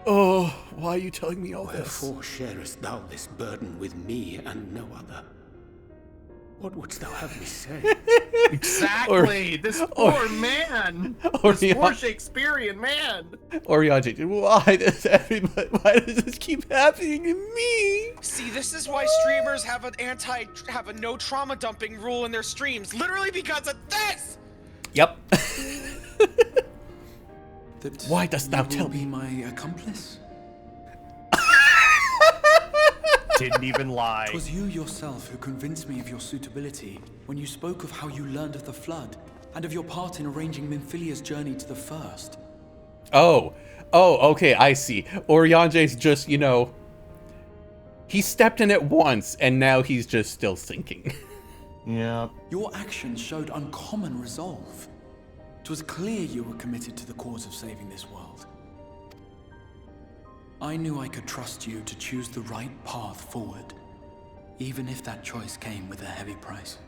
S1: Oh, why are you telling me all this?
S9: Wherefore sharest thou this burden with me and no other? What wouldst thou have me say?
S11: Exactly! This poor man! This poor Shakespearean man!
S1: Orianji, why does this keep happening to me?
S7: See, this is why streamers have a no trauma dumping rule in their streams. Literally because of this!
S1: Yep.
S10: Why
S1: dost thou tell
S10: me? My accomplice?
S11: Didn't even lie.
S10: 'Twas you yourself who convinced me of your suitability when you spoke of how you learned of the flood and of your part in arranging Minfilia's journey to the First.
S1: Oh, okay, I see. Orianji's just, he stepped in it once and now he's just still sinking.
S11: Yeah.
S10: Your actions showed uncommon resolve. 'Twas clear you were committed to the cause of saving this world. I knew I could trust you to choose the right path forward, even if that choice came with a heavy price.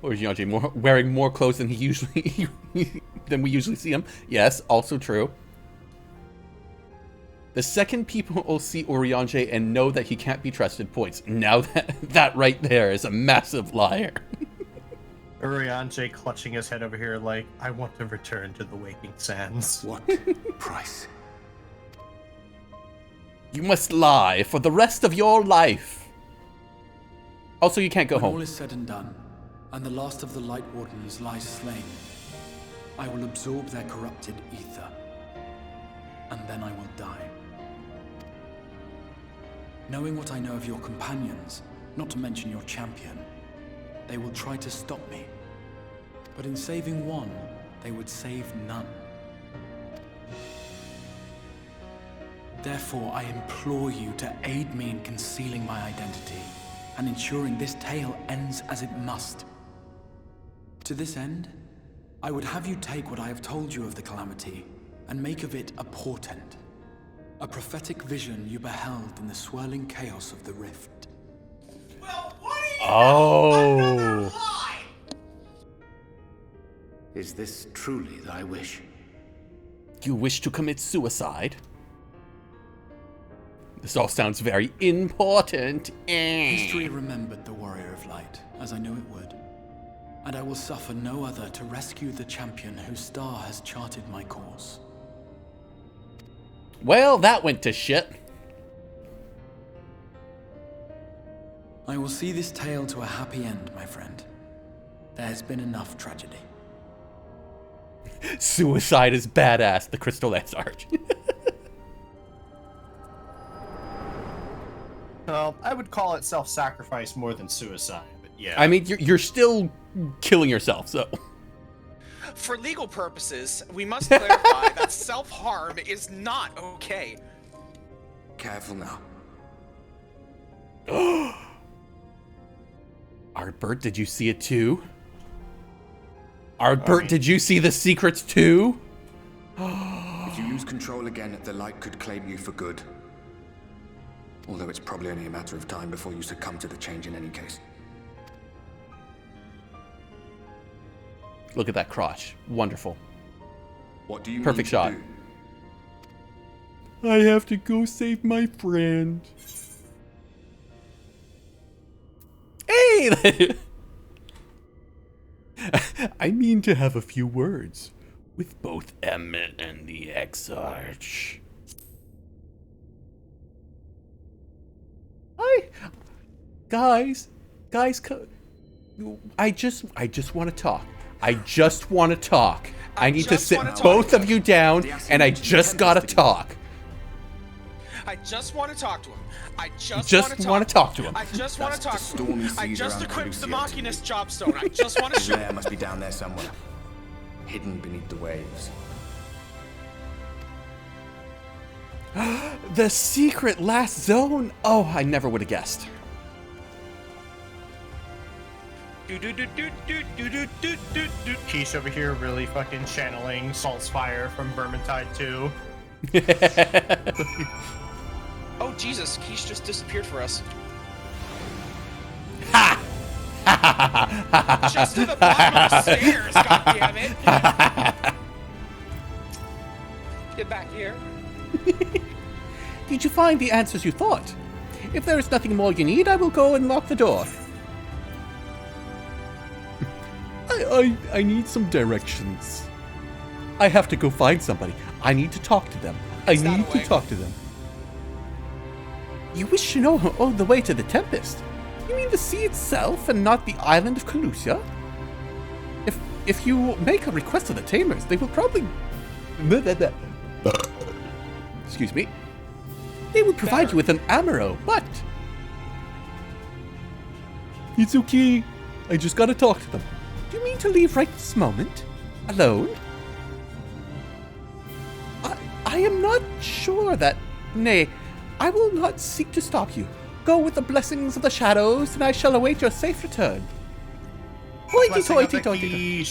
S1: Orianji wearing more clothes than we usually see him. Yes, also true. The second people will see Orianji and know that he can't be trusted points. Now that right there is a massive liar.
S11: Orianji clutching his head over here like, I want to return to the waking sands.
S9: What price?
S1: You must lie for the rest of your life. Also, you can't go
S10: when
S1: home.
S10: All is said and done, and the last of the Light Wardens lies slain, I will absorb their corrupted ether, and then I will die. Knowing what I know of your companions, not to mention your champion, they will try to stop me. But in saving one, they would save none. Therefore, I implore you to aid me in concealing my identity and ensuring this tale ends as it must. To this end, I would have you take what I have told you of the Calamity and make of it a portent. A prophetic vision you beheld in the swirling chaos of the rift.
S12: Well,
S1: Oh.
S9: Is this truly thy wish?
S1: You wish to commit suicide? This all sounds very important.
S10: History remembered the Warrior of Light, as I knew it would. And I will suffer no other to rescue the champion whose star has charted my course.
S1: Well, that went to shit.
S10: I will see this tale to a happy end, my friend. There has been enough tragedy.
S1: Suicide is badass, the Crystal Lance Arch.
S11: Well, I would call it self-sacrifice more than suicide, but yeah.
S1: I mean, you're still killing yourself, so.
S7: For legal purposes, we must clarify that self-harm is not okay.
S5: Careful now.
S1: Artbert, did you see it too? Artbert, did you see the secrets too?
S5: If you lose control again, the light could claim you for good. Although it's probably only a matter of time before you succumb to the change in any case.
S1: Look at that crotch. Wonderful.
S5: What do you
S1: Perfect shot.
S5: do?
S1: I have to go save my friend. Hey! I mean to have a few words with both Emmett and the Exarch. Guys, I just want to talk. I just want to talk. I need to sit both of you down, and I just gotta talk.
S7: I just want to talk to him. I just
S1: want to talk to him.
S7: I just want to talk to him. I just equipped the Machinist Jobstone. I just want to shoot
S5: Lair must be down there somewhere, hidden beneath the waves.
S1: The secret last zone. Oh, I never would have guessed.
S11: Keish over here really fucking channeling Salt's Fire from Vermintide 2.
S7: Oh Jesus, Keish just disappeared for us.
S1: Ha!
S7: Just to the bottom of the stairs, goddammit! Get back here.
S1: Did you find the answers you thought? If there is nothing more you need, I will go and lock the door. I need some directions. I have to go find somebody. I need to talk to them. I need to talk to them. You wish to know the way to the Tempest? You mean the sea itself and not the island of Calusia? If you make a request to the Tamers, they will probably... Excuse me. They will provide you with an ammo, but... It's okay. I just gotta talk to them. Do you mean to leave right this moment? Alone? I am not sure that... Nay, I will not seek to stop you. Go with the blessings of the shadows, and I shall await your safe return. Hoity-toity-toity.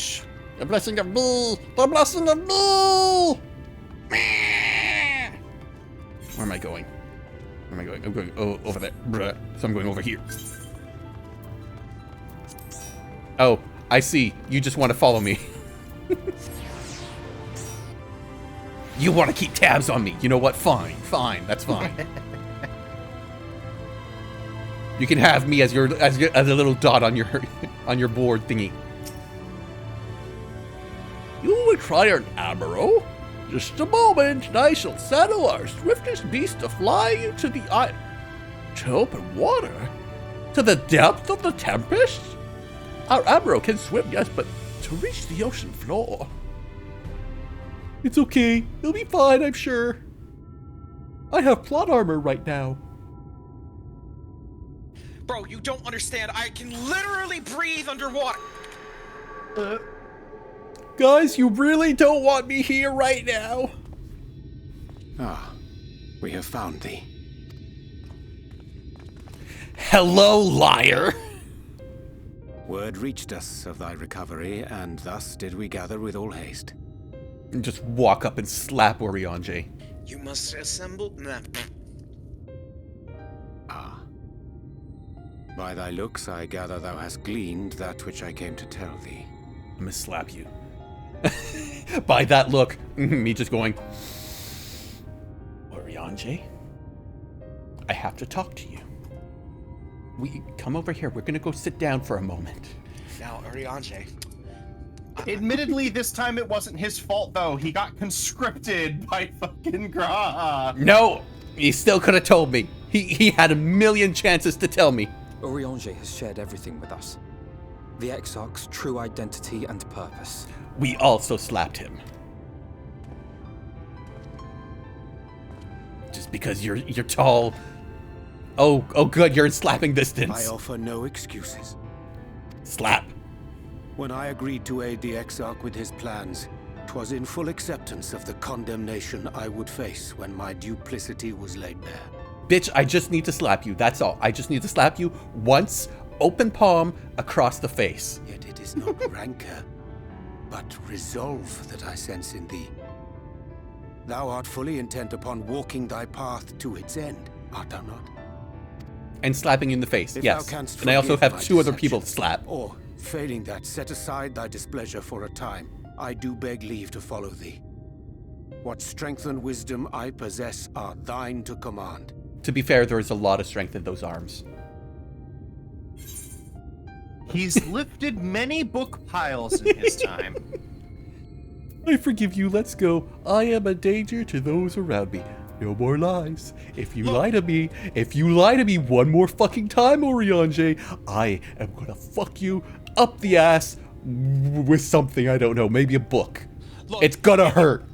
S1: The blessing of me! The blessing of me! Where am I going? Where am I going? I'm going over there. Bruh. So I'm going over here. Oh, I see. You just want to follow me. You want to keep tabs on me. You know what? Fine. Fine. That's fine. You can have me as as a little dot on your board thingy.
S3: You require an arrow? Just a moment, and I shall saddle our swiftest beast to fly into the to open water? To the depth of the Tempest? Our arrow can swim, yes, but to reach the ocean floor...
S1: It's okay. You'll be fine, I'm sure. I have plot armor right now.
S7: Bro, you don't understand. I can literally breathe underwater.
S1: Guys, you really don't want me here right now.
S9: Ah, we have found thee.
S1: Hello, liar.
S9: Word reached us of thy recovery, and thus did we gather with all haste.
S1: And just walk up and slap Orionje.
S7: You must assemble... Nah.
S9: Ah. By thy looks, I gather thou hast gleaned that which I came to tell thee.
S1: I'm gonna slap you. By that look, me just going, Oriange, I have to talk to you. We come over here. We're gonna go sit down for a moment.
S7: Now, Oriange.
S2: Admittedly, this time it wasn't his fault, though. He got conscripted by fucking Gra.
S1: No! He still could have told me. He had a million chances to tell me.
S5: Oriange has shared everything with us. The Exarch's true identity and purpose.
S1: We also slapped him. Just because you're tall. Oh good, you're in slapping distance.
S9: I offer no excuses.
S1: Slap.
S9: When I agreed to aid the Exarch with his plans, 'twas in full acceptance of the condemnation I would face when my duplicity was laid bare.
S1: Bitch, I just need to slap you, that's all. I just need to slap you once, open palm, across the face.
S9: Yet it is not rancor, but resolve that I sense in thee. Thou art fully intent upon walking thy path to its end, art thou not?
S1: And slapping you in the face,
S9: If
S1: yes.
S9: thou canst
S1: And I also
S9: forgive
S1: have
S9: my
S1: 2 other
S9: deception,
S1: people to slap.
S9: Or, failing that, set aside thy displeasure for a time. I do beg leave to follow thee. What strength and wisdom I possess are thine to command.
S1: To be fair, there is a lot of strength in those arms.
S2: He's lifted many book piles in his time.
S1: I forgive you, let's go. I am a danger to those around me. No more lies. If you lie to me one more fucking time, Oriange, I am gonna fuck you up the ass with something, I don't know, maybe a book.
S7: Look,
S1: it's gonna hurt.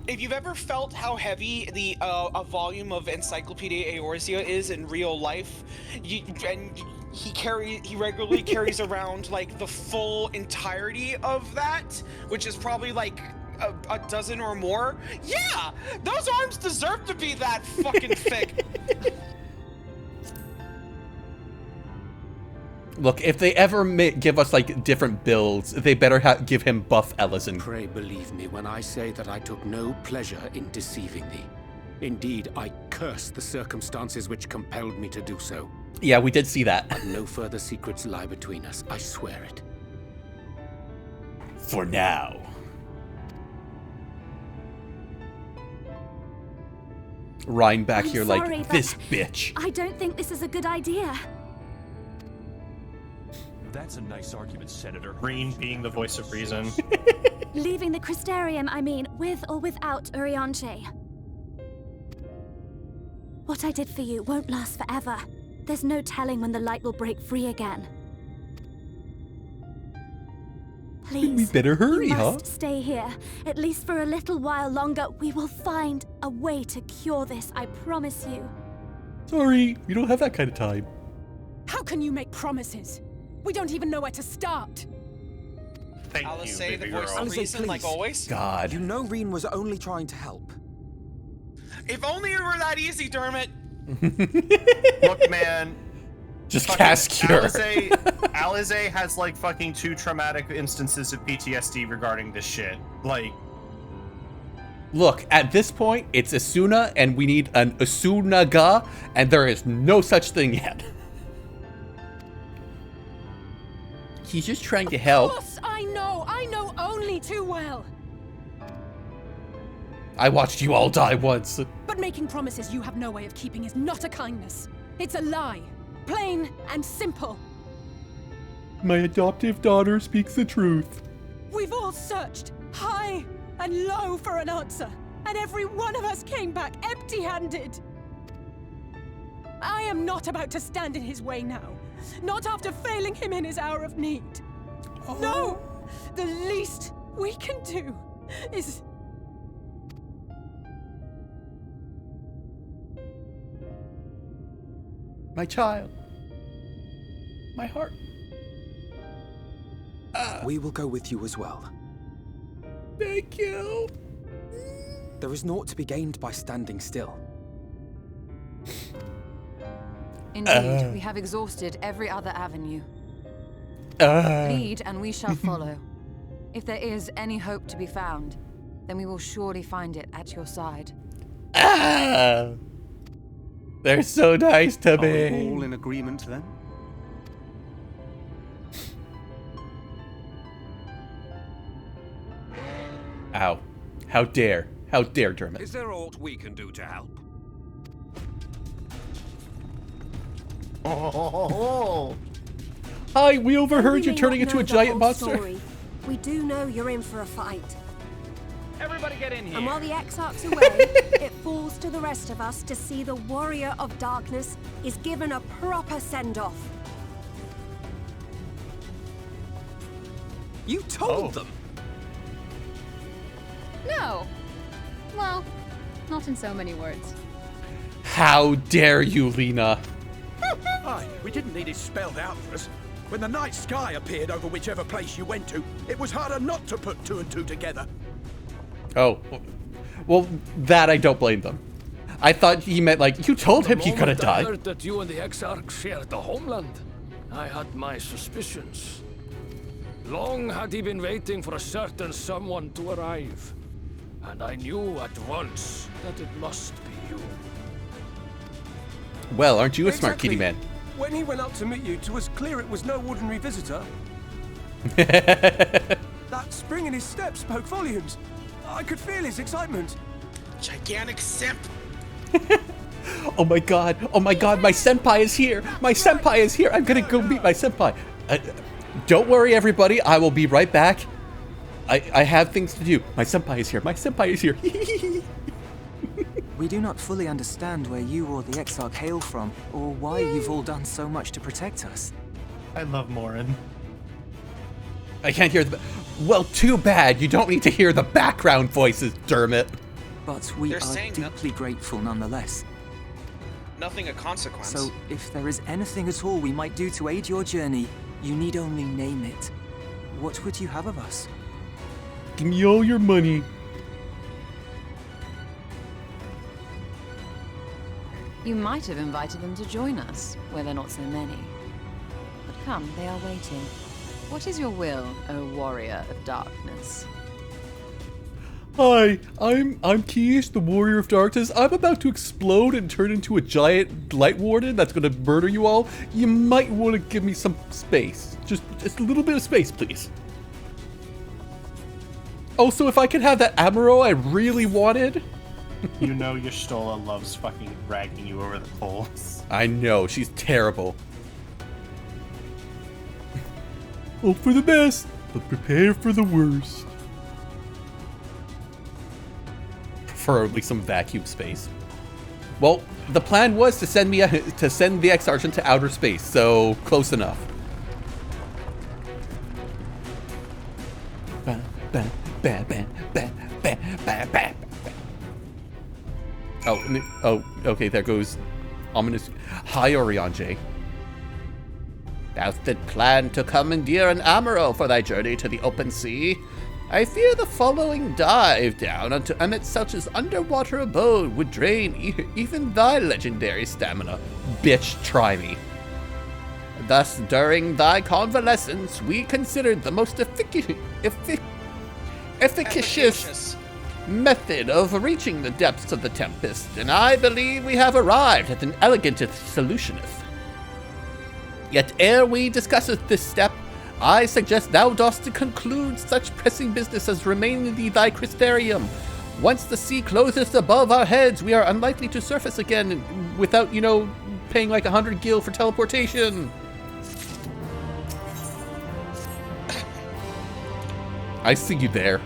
S7: If you've ever felt how heavy a volume of Encyclopedia Eorzea is in real life, he regularly carries around like the full entirety of that, which is probably like a dozen or more. Yeah, those arms deserve to be that fucking thick.
S1: Look, if they ever give us like different builds, they better give him buff Ellison.
S9: Pray believe me when I say that I took no pleasure in deceiving thee. Indeed, I curse the circumstances which compelled me to do so.
S1: Yeah, we did see that.
S9: But no further secrets lie between us, I swear it.
S1: For now. Ryan back here
S13: sorry,
S1: like, this bitch.
S13: I don't think this is a good idea.
S14: That's a nice argument, Senator.
S11: Green being the voice of reason.
S13: Leaving the Crystarium, I mean, with or without Oriange. What I did for you won't last forever. There's no telling when the light will break free again. Please,
S1: we better hurry,
S13: you
S1: huh?
S13: must stay here. At least for a little while longer. We will find a way to cure this, I promise you.
S1: Sorry, we don't have that kind of time.
S15: How can you make promises? We don't even know where to start.
S2: Thank
S7: Alice,
S2: you,
S7: say
S2: baby
S7: the voice
S2: girl.
S7: of reason, like always.
S1: God.
S5: You know Reen was only trying to help.
S7: If only it were that easy, Dermot.
S2: Look, man.
S1: Just cast cure.
S2: Alize has like fucking 2 traumatic instances of PTSD regarding this shit. Like,
S1: look, at this point, it's Asuna, and we need an Asunaga, and there is no such thing yet. He's just trying to help.
S15: Of course, I know only too well.
S1: I watched you all die once.
S15: But making promises you have no way of keeping is not a kindness. It's a lie. Plain and simple.
S1: My adoptive daughter speaks the truth.
S15: We've all searched high and low for an answer, and every one of us came back empty-handed. I am not about to stand in his way now. Not after failing him in his hour of need. Oh. No! The least we can do is...
S1: My child. My heart.
S5: We will go with you as well.
S1: Thank you.
S5: There is naught to be gained by standing still.
S16: Indeed, we have exhausted every other avenue. Lead, and we shall follow. If there is any hope to be found, then we will surely find it at your side.
S1: They're so nice to
S9: Are
S1: me.
S9: we all in agreement then?
S1: Ow. How dare. How dare, Dermot.
S17: Is there aught we can do to help?
S2: Oh.
S1: Hi, we overheard you
S18: may
S1: turning
S18: not
S1: into
S18: know
S1: a
S18: the
S1: giant
S18: whole
S1: monster.
S18: story. We do know you're in for a fight.
S4: Everybody get in here.
S18: And while the Exarch's away, it falls to the rest of us to see the Warrior of Darkness is given a proper send-off.
S17: You told them?
S19: No. Well, not in so many words.
S1: How dare you, Lena?
S17: Aye, we didn't need it spelled out for us. When the night sky appeared over whichever place you went to, it was harder not to put two and two together.
S1: Oh. Well, that I don't blame them. I thought he meant, like, you told him he could have
S20: The moment I
S1: died.
S20: heard that you and the Exarch shared the homeland, I had my suspicions. Long had he been waiting for a certain someone to arrive. And I knew at once that it must be you.
S1: Well, aren't you a smart kitty man?
S12: When he went up to meet you, it was clear it was no ordinary visitor. That spring in his step spoke volumes. I could feel his excitement.
S7: Gigantic simp.
S1: Oh my god, my senpai is here! My senpai is here! I'm gonna go meet my senpai! Don't worry, everybody, I will be right back. I have things to do. My senpai is here, my senpai is here!
S21: We do not fully understand where you or the Exarch hail from, or why you've all done so much to protect us.
S11: I love Morin.
S1: I can't hear the... Well, too bad. You don't need to hear the background voices, Dermot.
S21: But we
S7: They're
S21: are
S7: saying
S21: deeply grateful nonetheless.
S7: Nothing of consequence.
S21: So, if there is anything at all we might do to aid your journey, you need only name it. What would you have of us?
S1: Give me all your money.
S16: You might have invited them to join us, where there are not so many. But come, they are waiting. What is your will, O warrior of darkness?
S1: Hi, I'm Keish, the Warrior of Darkness. I'm about to explode and turn into a giant light warden that's gonna murder you all. You might want to give me some space. Just a little bit of space, please. Also, if I could have that Amaro I really wanted.
S11: You know your Stola loves fucking dragging you over the coals.
S1: I know, she's terrible. Hope for the best, but prepare for the worst. Preferably some vacuum space. Well, the plan was to send the Exarch into outer space, so close enough. Oh, okay, there goes ominous. Hi, Oriange. Thou didst plan to commandeer an Amaro for thy journey to the open sea. I fear the following dive down unto Emmett Such's underwater abode would drain even thy legendary stamina. Bitch, try me. Thus, during thy convalescence, we considered the most efficacious method of reaching the depths of the Tempest, and I believe we have arrived at an elegant solutioneth. Yet ere we discusseth this step, I suggest thou dost conclude such pressing business as remain in thy crystarium. Once the sea closeth above our heads, we are unlikely to surface again without, paying like 100 gil for teleportation. I see you there.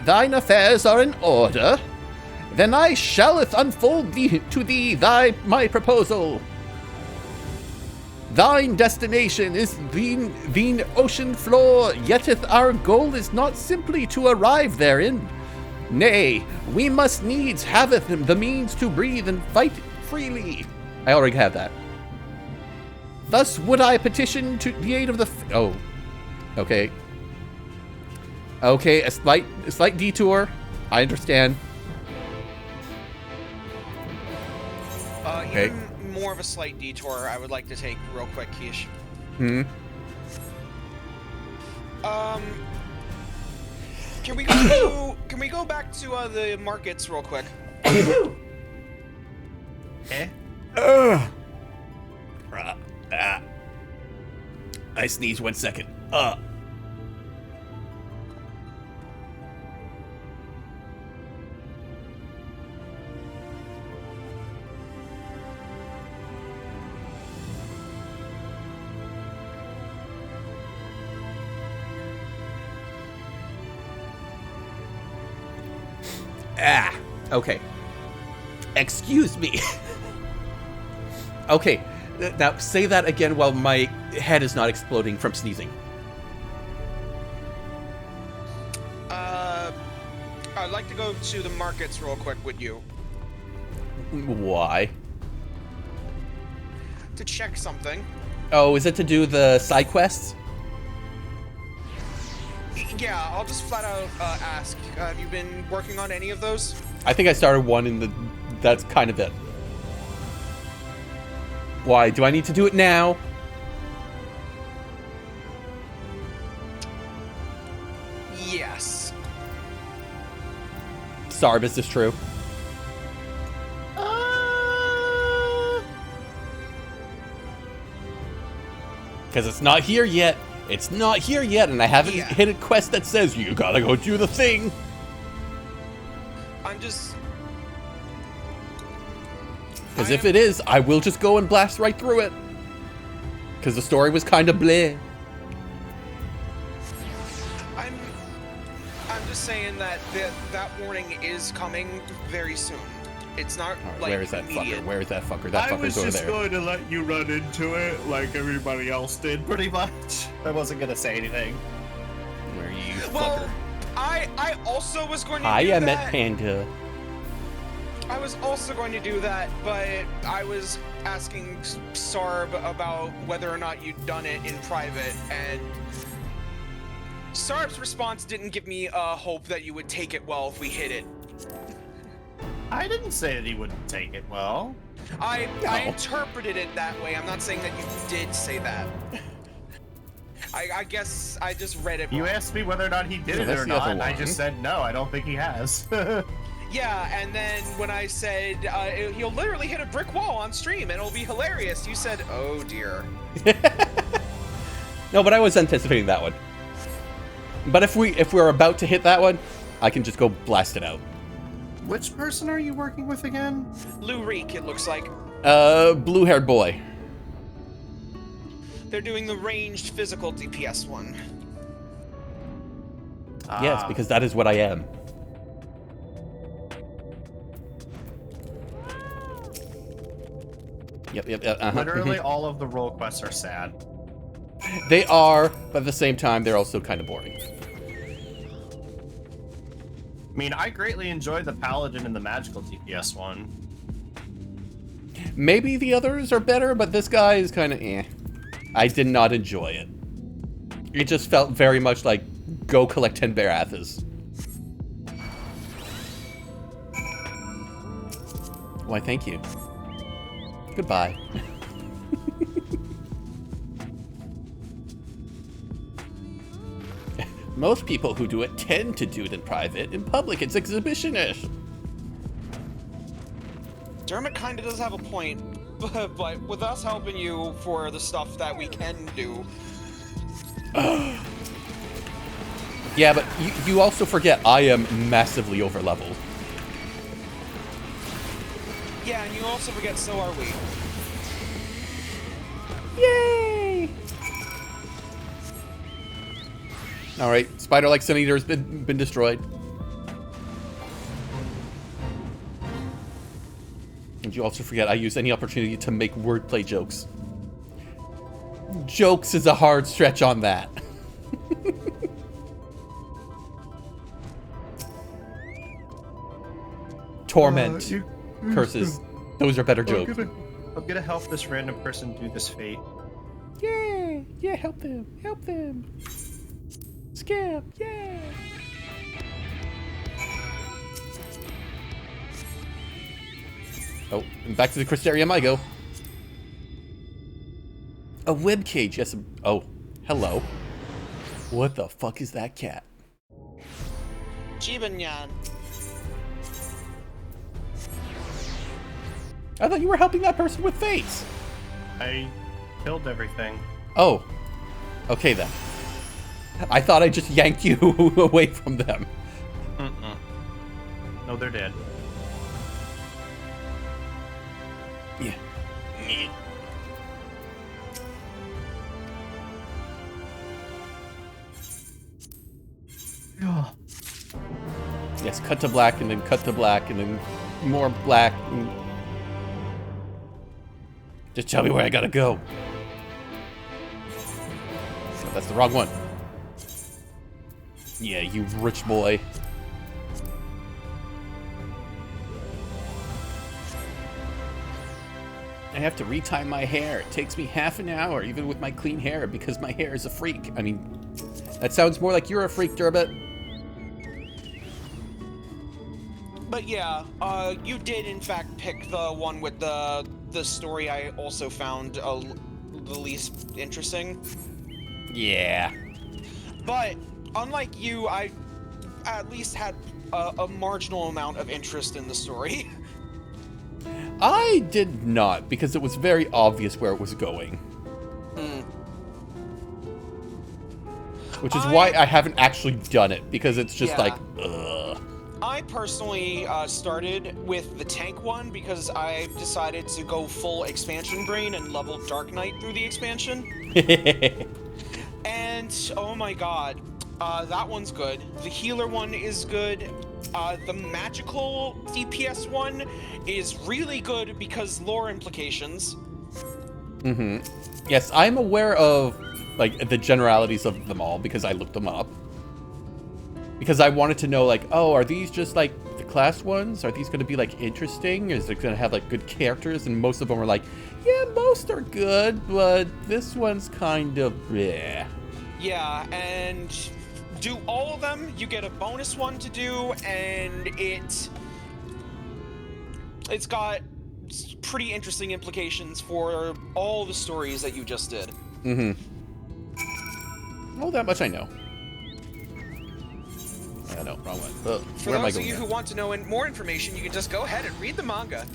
S1: Thine affairs are in order. Then I shalleth unfold to thee my proposal. Thine destination is the ocean floor, yeteth our goal is not simply to arrive therein. Nay, we must needs haveth the means to breathe and fight freely. I already have that. Thus would I petition to the aid of the... Oh, okay. Okay, a slight detour. I understand. Okay.
S7: Even more of a slight detour I would like to take real quick, Keish. Can we go back to the markets real quick?
S1: I sneeze 1 second. Okay. Excuse me. Okay, now say that again while my head is not exploding from sneezing.
S7: I'd like to go to the markets real quick with you.
S1: Why?
S7: To check something.
S1: Oh, is it to do the side quests?
S7: Yeah, I'll just flat out ask. Have you been working on any of those?
S1: I think I started one in the... That's kind of it. Why? Do I need to do it now?
S7: Yes.
S1: Sarb, is this true? Because it's not here yet. It's not here yet, and I haven't hit a quest that says you gotta go do the thing.
S7: I'm just...
S1: Because if it is, I will just go and blast right through it. Because the story was kind of bleh.
S7: I'm just saying that that warning is coming very soon. It's not like
S1: where is that
S7: immediate.
S1: fucker? Where is that fucker? That fucker's over there.
S2: I was just going to let you run into it like everybody else did, pretty much. I wasn't going to say anything.
S1: Where are you,
S7: well,
S1: fucker?
S7: I also was going to
S1: Hi,
S7: do
S1: I
S7: that.
S1: met Panda.
S7: I was also going to do that, but I was asking Sarb about whether or not you'd done it in private, and Sarb's response didn't give me hope that you would take it well if we hit it.
S2: I didn't say that he wouldn't take it well.
S7: I interpreted it that way. I'm not saying that you did say that. I guess I just read it wrong.
S2: You asked me whether or not he did it or not, and I just said no, I don't think he has.
S7: Yeah, and then when I said he'll literally hit a brick wall on stream and it'll be hilarious, you said, "Oh dear."
S1: No, but I was anticipating that one. But if we're about to hit that one, I can just go blast it out.
S2: Which person are you working with again?
S7: Lou Reek, it looks like.
S1: Blue-haired boy.
S7: They're doing the ranged physical DPS one.
S1: Yes, because that is what I am. Yep.
S2: Literally all of the role quests are sad.
S1: They are, but at the same time, they're also kind of boring.
S2: I mean, I greatly enjoyed the Paladin and the Magical DPS one.
S1: Maybe the others are better, but this guy is kind of eh. I did not enjoy it. It just felt very much like, go collect 10 Barathas. Why, thank you. Goodbye. Most people who do it tend to do it in private. In public, it's exhibitionish.
S7: Dermot kind of does have a point, but with us helping you for the stuff that we can do.
S1: Yeah, but you also forget I am massively over-leveled.
S7: Yeah, and you also forget so are we.
S1: Yay! Alright, Spider-like Sun Eater has been destroyed. And you also forget I use any opportunity to make wordplay jokes. Jokes is a hard stretch on that. Torment. Curses. Those are better jokes.
S2: I'm gonna help this random person do this fate.
S1: Yay! Yeah, help them. Help them. Skip. Yay! Oh, and back to the Crystarium I go. A web cage. Yes. Oh, hello. What the fuck is that cat?
S7: Jibanyan.
S1: I thought you were helping that person with fates.
S2: I killed everything.
S1: Oh. Okay then. I thought I just yanked you away from them.
S2: No, they're dead.
S1: Yeah. Yes, cut to black and then cut to black and then more black. Just tell me where I gotta go. No, that's the wrong one. Yeah, you rich boy. I have to retime my hair. It takes me half an hour, even with my clean hair, because my hair is a freak. I mean, that sounds more like you're a freak, Durbit.
S7: But yeah, you did in fact pick the one with the story I also found the least interesting.
S1: Yeah.
S7: But unlike you, I at least had a marginal amount of interest in the story.
S1: I did not, because it was very obvious where it was going. Which is why I haven't actually done it, because it's just like, ugh.
S7: I personally started with the tank one because I decided to go full expansion brain and level Dark Knight through the expansion. And oh my god, that one's good. The healer one is good. The magical DPS one is really good because lore implications.
S1: Yes, I'm aware of like the generalities of them all because I looked them up. Because I wanted to know, like, oh, are these just like the class ones? Are these going to be like interesting? Is it going to have like good characters? And most of them are like, yeah, most are good, but this one's kind of bleh.
S7: Yeah, and do all of them, you get a bonus one to do, and it's got pretty interesting implications for all the stories that you just did.
S1: Well, that much I know. No, wrong one.
S7: For those of you who want to know more information, you can just go ahead and read the manga.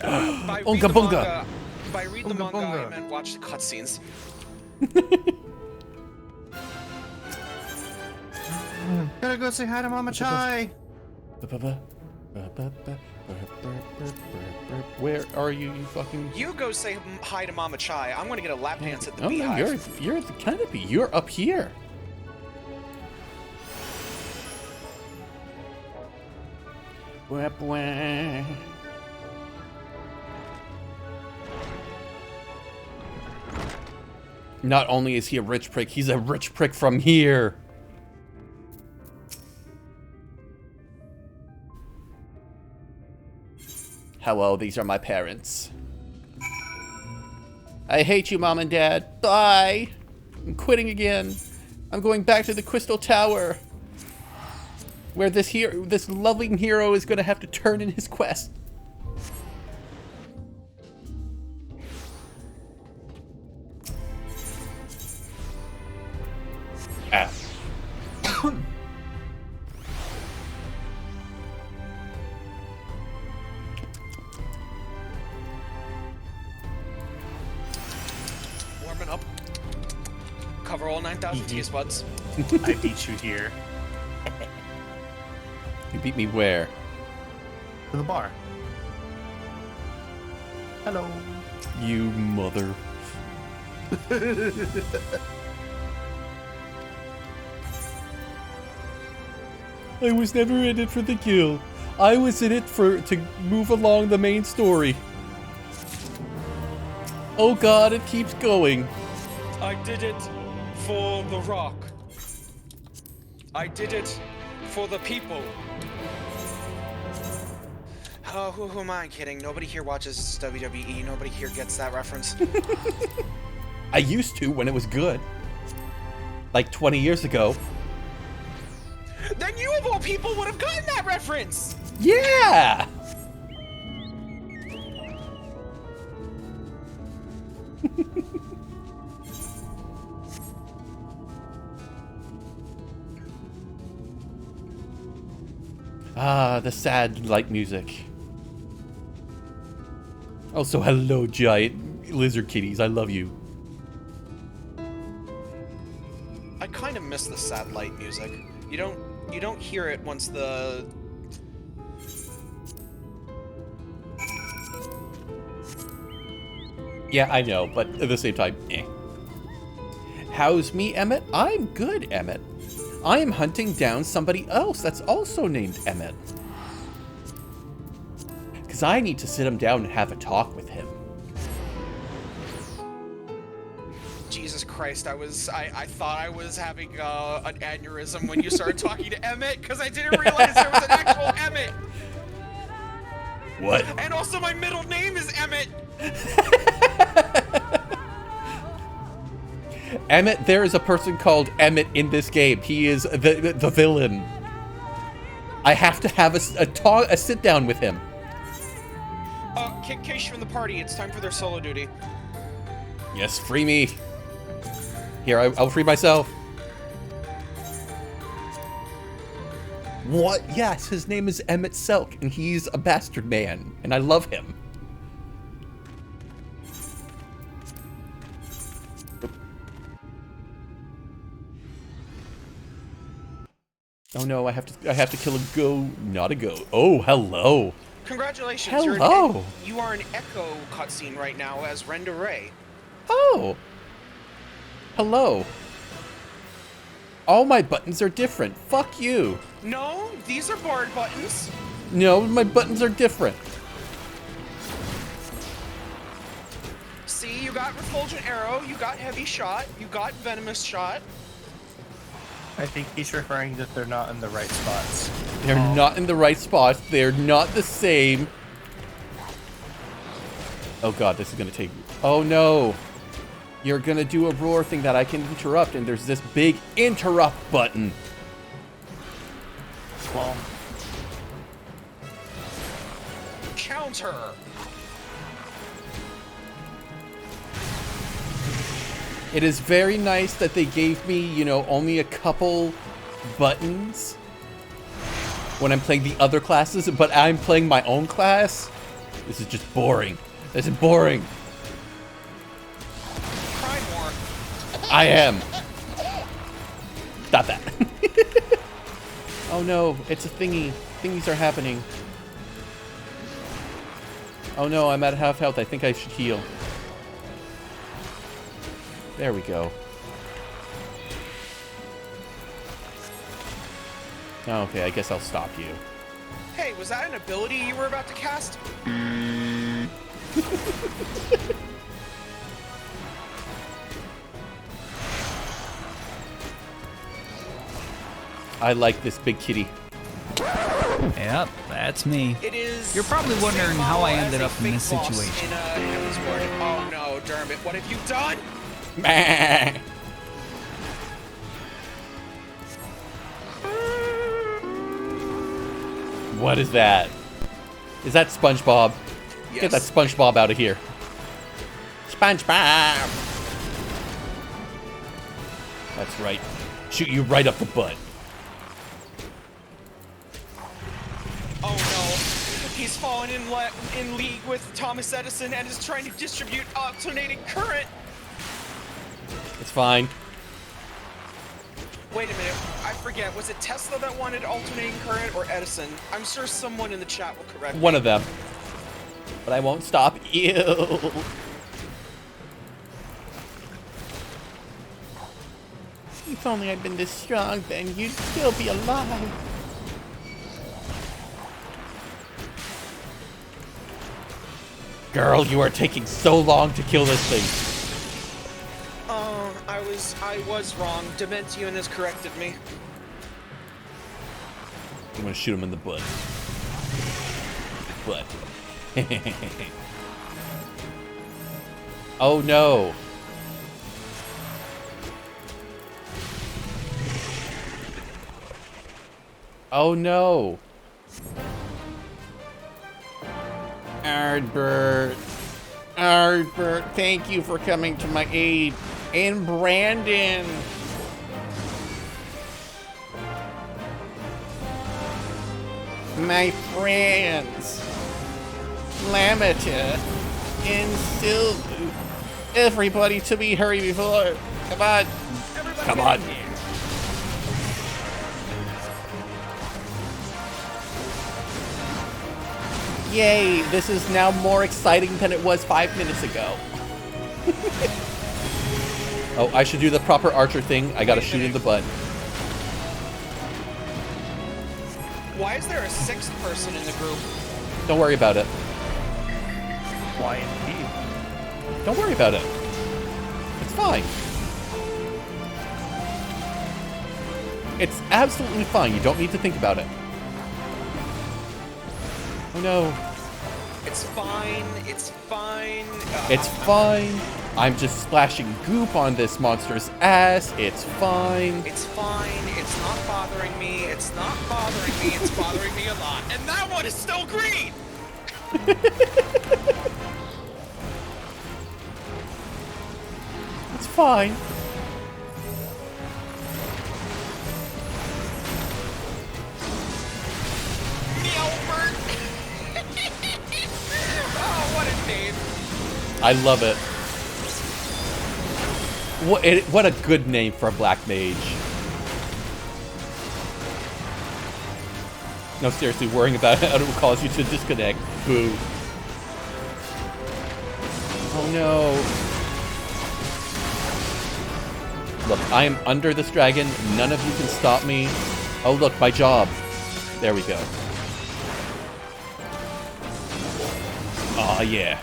S7: By read the manga, I meant watch the cutscenes.
S11: Gotta go say hi to Mama Chai.
S1: Where are you, you fucking...
S7: You go say hi to Mama Chai. I'm gonna get a lap dance at the
S1: no,
S7: beehive.
S1: You're at the canopy. You're up here. Not only is he a rich prick, he's a rich prick from here. Hello, these are my parents. I hate you, Mom and Dad. Bye. I'm quitting again. I'm going back to the Crystal Tower, where this loving hero is going to have to turn in his quest. Ah.
S7: Warming up. Cover all 9,000 taste buds.
S11: I beat you here.
S1: You beat me where?
S11: To the bar. Hello.
S1: You mother. I was never in it for the kill. I was in it to move along the main story. Oh god, it keeps going.
S7: I did it for the rock. I did it for the people. Oh, who am I kidding? Nobody here watches WWE. Nobody here gets that reference.
S1: I used to when it was good. Like 20 years ago.
S7: Then you of all people would have gotten that reference!
S1: Yeah! Ah, the sad light music. Also, hello, giant lizard kitties. I love you.
S7: I kind of miss the sad light music. You don't hear it once the...
S1: Yeah, I know, but at the same time, eh. How's me, Emmett? I'm good, Emmett. I am hunting down somebody else that's also named Emmett. Because I need to sit him down and have a talk with him.
S7: Jesus Christ, I thought I was having an aneurysm when you started talking to Emmett, because I didn't realize there was an actual Emmett.
S1: What?
S7: And also my middle name is Emmett.
S1: Emmett, there is a person called Emmett in this game. He is the villain. I have to have a sit down with him.
S7: Kick Keish from the party. It's time for their solo duty.
S1: Yes, free me. Here, I'll free myself. What? Yes, his name is Emmett Selk, and he's a bastard man, and I love him. Oh no, I have to kill a not a goat. Oh, hello.
S7: Congratulations.
S1: Hello.
S7: You are an Echo cutscene right now as Renda Ray.
S1: Oh. Hello. All my buttons are different. Fuck you.
S7: No, these are barred buttons.
S1: No, my buttons are different.
S7: See, you got Refulgent Arrow, you got Heavy Shot, you got Venomous Shot.
S11: I think he's referring that they're not in the right spots.
S1: They're not in the right spots. They're not the same. Oh god, this is gonna take... Oh no. You're gonna do a roar thing that I can interrupt, and there's this big interrupt button.
S11: Well...
S7: Counter!
S1: It is very nice that they gave me, you know, only a couple buttons when I'm playing the other classes, but I'm playing my own class. This is just boring. This is boring.
S7: Try more.
S1: I am. Stop that. Oh no, it's a thingy. Thingies are happening. Oh no, I'm at half health. I think I should heal. There we go. Okay, I guess I'll stop you.
S7: Hey, was that an ability you were about to cast?
S1: I like this big kitty.
S4: Yep, that's me.
S7: It is.
S4: You're probably wondering how I ended up in this situation.
S7: Oh no, Dermot, what have you done?
S1: What is that? Is that SpongeBob?
S7: Yes.
S1: Get that SpongeBob out of here. SpongeBob! That's right. Shoot you right up the butt.
S7: Oh no, he's fallen in league with Thomas Edison and is trying to distribute alternating current.
S1: It's fine.
S7: Wait a minute, I forget, was it Tesla that wanted alternating current or Edison? I'm sure someone in the chat will correct me.
S1: One of them. But I won't stop. Ew. If only I'd been this strong, then you'd still be alive. Girl, you are taking so long to kill this thing.
S7: I was wrong. Dementium has corrected me.
S1: I'm gonna shoot him in the butt. Butt. Oh no. Oh no. Ardbert. Ardbert, thank you for coming to my aid. And Brandon. My friends. Lamata. And Silvu. Everybody to me, hurry before. Come on. Come on. Yay, this is now more exciting than it was 5 minutes ago. Oh, I should do the proper archer thing. I gotta shoot in the butt.
S7: Why is there a 6th person in the group?
S1: Don't worry about it.
S11: Why indeed?
S1: Don't worry about it. It's fine. It's absolutely fine. You don't need to think about it. Oh no.
S7: It's fine. It's fine.
S1: It's fine. I'm just splashing goop on this monster's ass. It's fine.
S7: It's fine. It's not bothering me. It's not bothering me. It's bothering me a lot. And that one is still green!
S1: It's fine.
S7: Oh, what a name.
S1: I love it. What a good name for a black mage. No, seriously, worrying about it will cause you to disconnect. Boo. Oh no. Look, I am under this dragon. None of you can stop me. Oh look, my job. There we go. Aw, yeah.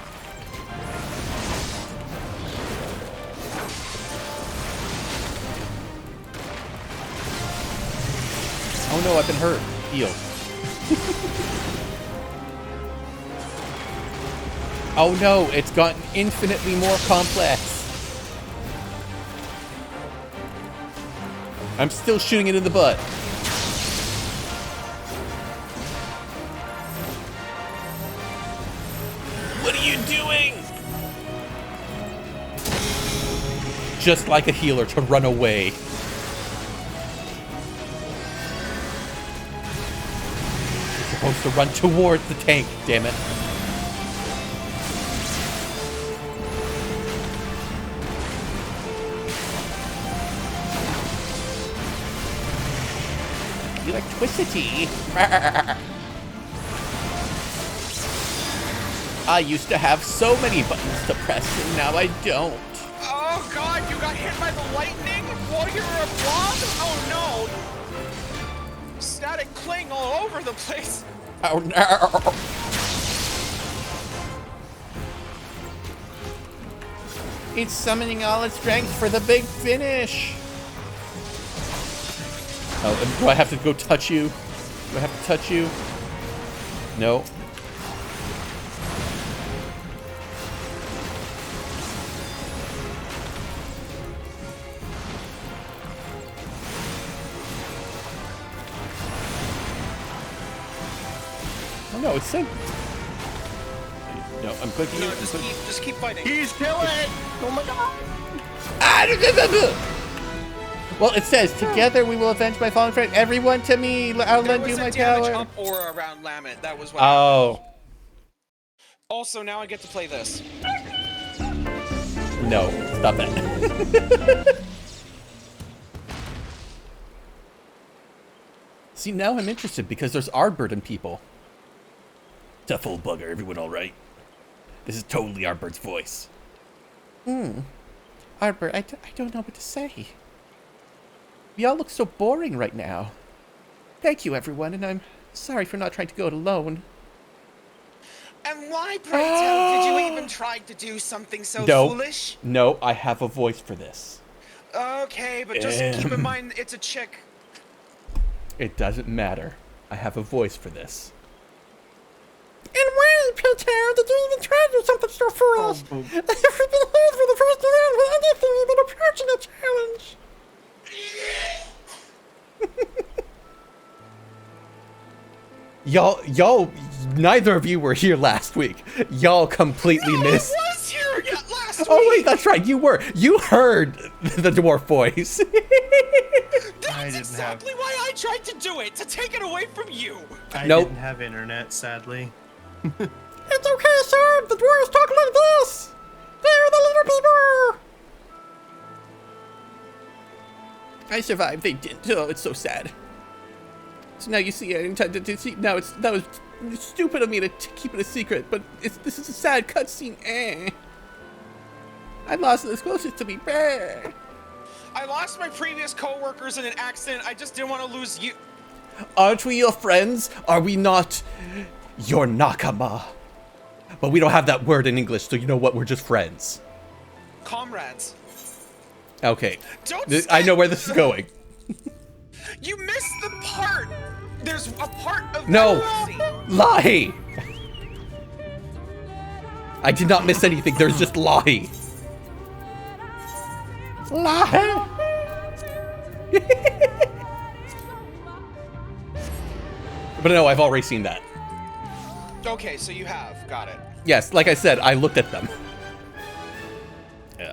S1: Oh no, I've been hurt. Heal. Oh no, it's gotten infinitely more complex. I'm still shooting it in the butt. What are you doing? Just like a healer to run away. You're supposed to run towards the tank, damn it. Electricity. I used to have so many buttons to press, and now I don't.
S7: Oh god, you got hit by the lightning while you were a blob? Oh no! Static cling all over the place.
S1: Oh no! It's summoning all its strength for the big finish. Oh, do I have to go touch you? Do I have to touch you? No. Oh no, it's sent. No, I'm clicking.
S7: No, just keep fighting.
S11: He's killing it! Oh my god!
S1: Well, it says, together we will avenge my fallen friend. Everyone to me, I'll lend you my
S7: There was a damage
S1: power.
S7: up aura around Lamet. That was what
S1: Oh.
S7: Also, now I get to play this.
S1: No, stop that. See, now I'm interested because there's Ardbird people. Tough old bugger, everyone all right? This is totally Ardbird's voice. Ardbird, I don't know what to say. We all look so boring right now. Thank you, everyone, and I'm sorry for not trying to go it alone.
S7: And why, pray tell, did you even try to do something so foolish?
S1: No, I have a voice for this.
S7: Okay, but just keep in mind it's a chick.
S1: It doesn't matter. I have a voice for this. And why, Peter, did you even try to do something so foolish? I've been here for the first time with anything even approaching a challenge. Y'all, neither of you were here last week. Y'all completely missed.
S7: I was here last week.
S1: Oh wait, that's right. You were. You heard the dwarf voice.
S7: That's exactly why I tried to do it, to take it away from you.
S11: I didn't have internet, sadly.
S1: It's okay, sir. The dwarves talk like this. They're the little people. I survived. They didn't. Oh, it's so sad. So now you see, I intended to see. Now that was stupid of me to keep it a secret, but this is a sad cutscene. I lost this closest to me.
S7: I lost my previous co-workers in an accident. I just didn't want to lose you.
S1: Aren't we your friends? Are we not your nakama? But we don't have that word in English, so you know what? We're just friends.
S7: Comrades.
S1: Okay.
S7: Don't
S1: I know where this is going.
S7: You missed the part. There's a part of
S1: No!
S7: that scene.
S1: Lie! I did not miss anything. There's just lie. Lie! But no, I've already seen that.
S7: Okay, so you have. Got it.
S1: Yes, like I said, I looked at them.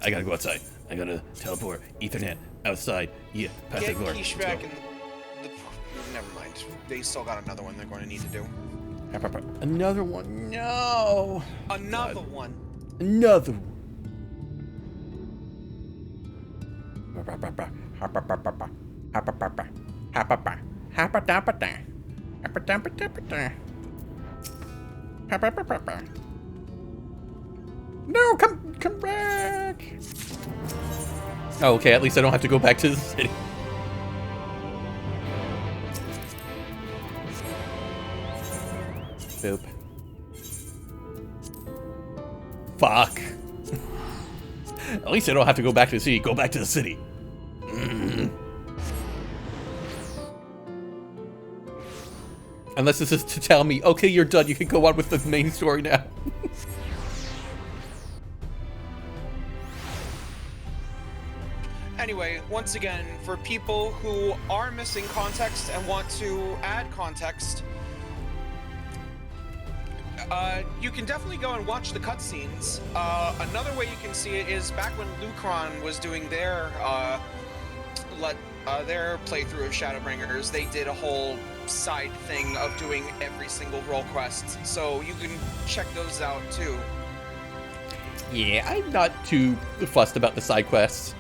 S1: I gotta go outside. I gotta teleport Ethernet outside. Yeah, past
S7: Get
S1: the door.
S7: Keish back in the... Never mind. They still got another one they're going to need to do.
S1: Another one. No.
S7: Another one.
S1: Another one. No, come back. Oh, okay, at least I don't have to go back to the city. Boop. Fuck. At least I don't have to go back to the city. Go back to the city. Unless this is to tell me, okay, you're done. You can go on with the main story now.
S7: Anyway, once again, for people who are missing context and want to add context, you can definitely go and watch the cutscenes. Another way you can see it is back when Lucron was doing their playthrough of Shadowbringers, they did a whole side thing of doing every single role quest, so you can check those out too.
S1: Yeah, I'm not too fussed about the side quests.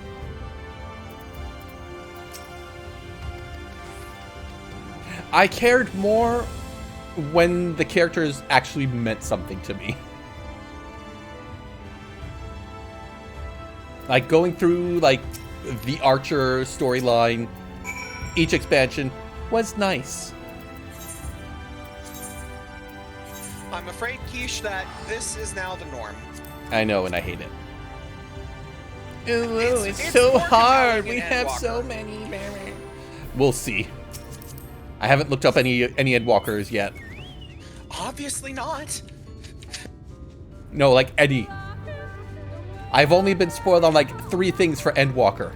S1: I cared more when the characters actually meant something to me. Like going through like the Archer storyline, each expansion was nice.
S7: I'm afraid, Keish, that this is now the norm.
S1: I know, and I hate it. Ooh, it's so hard. We have so many. We'll see. I haven't looked up any Endwalkers yet.
S7: Obviously not.
S1: No, like any. I've only been spoiled on like 3 things for Endwalker.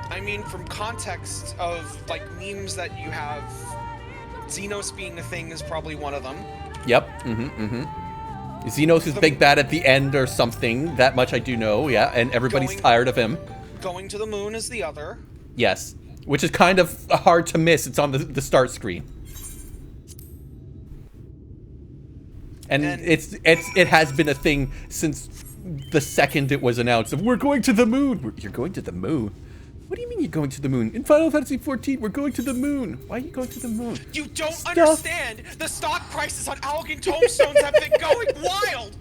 S7: I mean, from context of like memes that you have, Xenos being a thing is probably one of them.
S1: Yep. Xenos is big bad at the end or something. That much I do know, yeah. And everybody's tired of him.
S7: Going to the moon is the other.
S1: Yes. Which is kind of hard to miss. It's on the start screen. And it has been a thing since the second it was announced. We're going to the moon. You're going to the moon? What do you mean you're going to the moon? In Final Fantasy XIV, we're going to the moon. Why are you going to the moon?
S7: You don't understand! The stock prices on Algan tomestones have been going wild!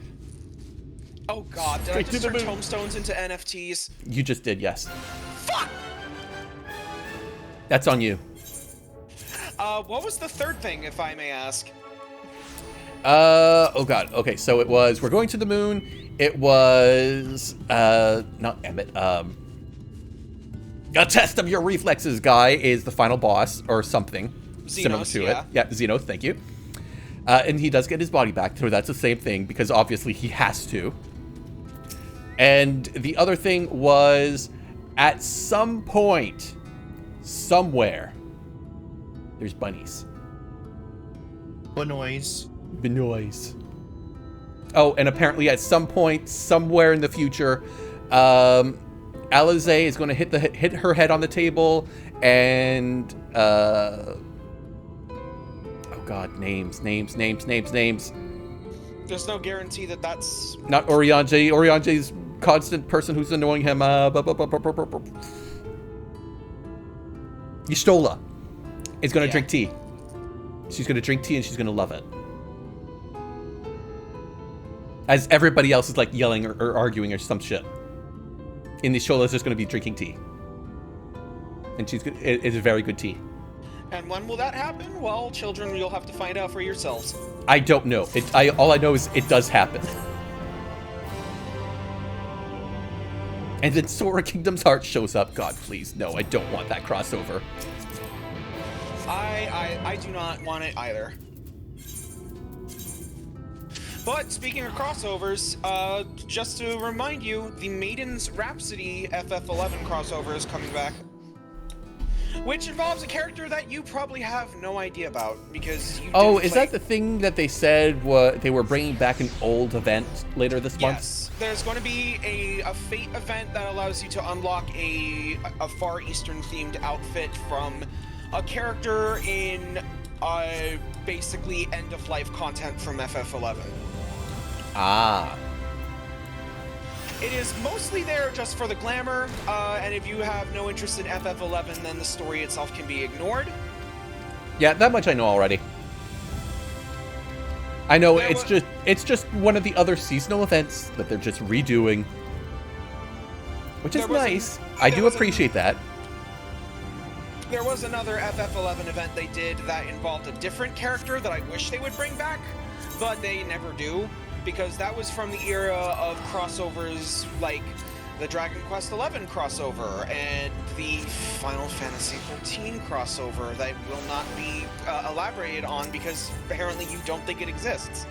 S7: Oh god, did I just turn tomestones into NFTs?
S1: You just did, yes.
S7: Fuck!
S1: That's on you.
S7: What was the third thing, if I may ask?
S1: Oh god, okay, so it was, we're going to the moon. It was, not Emmett, a test of your reflexes guy is the final boss, or something similar to it. Yeah, Xenos, thank you. And he does get his body back, so that's the same thing, because obviously he has to. And the other thing was, at some point, somewhere, there's bunnies.
S11: Benoise.
S1: Oh, and apparently at some point, somewhere in the future, Alize is going to hit her head on the table, and oh god, names.
S7: There's no guarantee that that's
S1: not Oriange. Oriange's constant person who's annoying him. Y'shtola is going to drink tea. She's going to drink tea and she's going to love it. As everybody else is like yelling or arguing or some shit. in the show, is just going to be drinking tea. And it's a very good tea.
S7: And when will that happen? Well, children, you'll have to find out for yourselves.
S1: I don't know. All I know is it does happen. And then Sora Kingdom's Heart shows up. God, please, no, I don't want that crossover.
S7: I do not want it either. But speaking of crossovers, just to remind you, the Maiden's Rhapsody FF11 crossover is coming back. Which involves a character that you probably have no idea about, because you
S1: is that the thing that they said they were bringing back an old event later this month?
S7: Yes, there's going to be a Fate event that allows you to unlock a Far Eastern themed outfit from a character in basically end-of-life content from FF11.
S1: Ah.
S7: It is mostly there just for the glamour, and if you have no interest in FF11, then the story itself can be ignored.
S1: Yeah, that much I know already. I know it's just one of the other seasonal events that they're just redoing, which is nice. I do appreciate that.
S7: There was another FF11 event they did that involved a different character that I wish they would bring back, but they never do. Because that was from the era of crossovers like the Dragon Quest XI crossover and the Final Fantasy XIV crossover that will not be elaborated on because apparently you don't think it exists.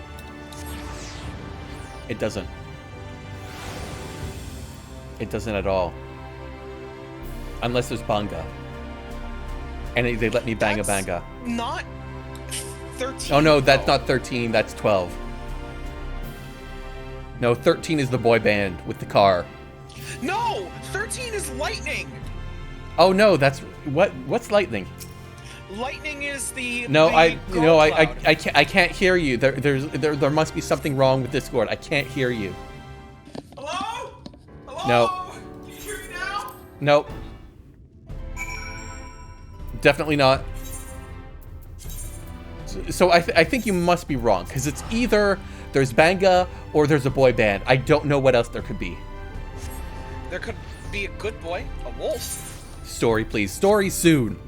S1: It doesn't. It doesn't at all. Unless there's Banga. And they let me bang a Banga.
S7: Not 13.
S1: Oh no, that's not 13, that's 12. No, 13 is the boy band with the car.
S7: No! 13 is Lightning!
S1: Oh no, that's what's Lightning?
S7: Lightning is the
S1: I can't hear you. There must be something wrong with Discord. I can't hear you.
S12: Hello? Hello?
S1: No.
S12: Can you hear me now?
S1: Nope. Definitely not. So I think you must be wrong, because it's either there's Banga or there's a boy band. I don't know what else there could be.
S7: There could be a good boy, a wolf.
S1: Story, please. Story soon.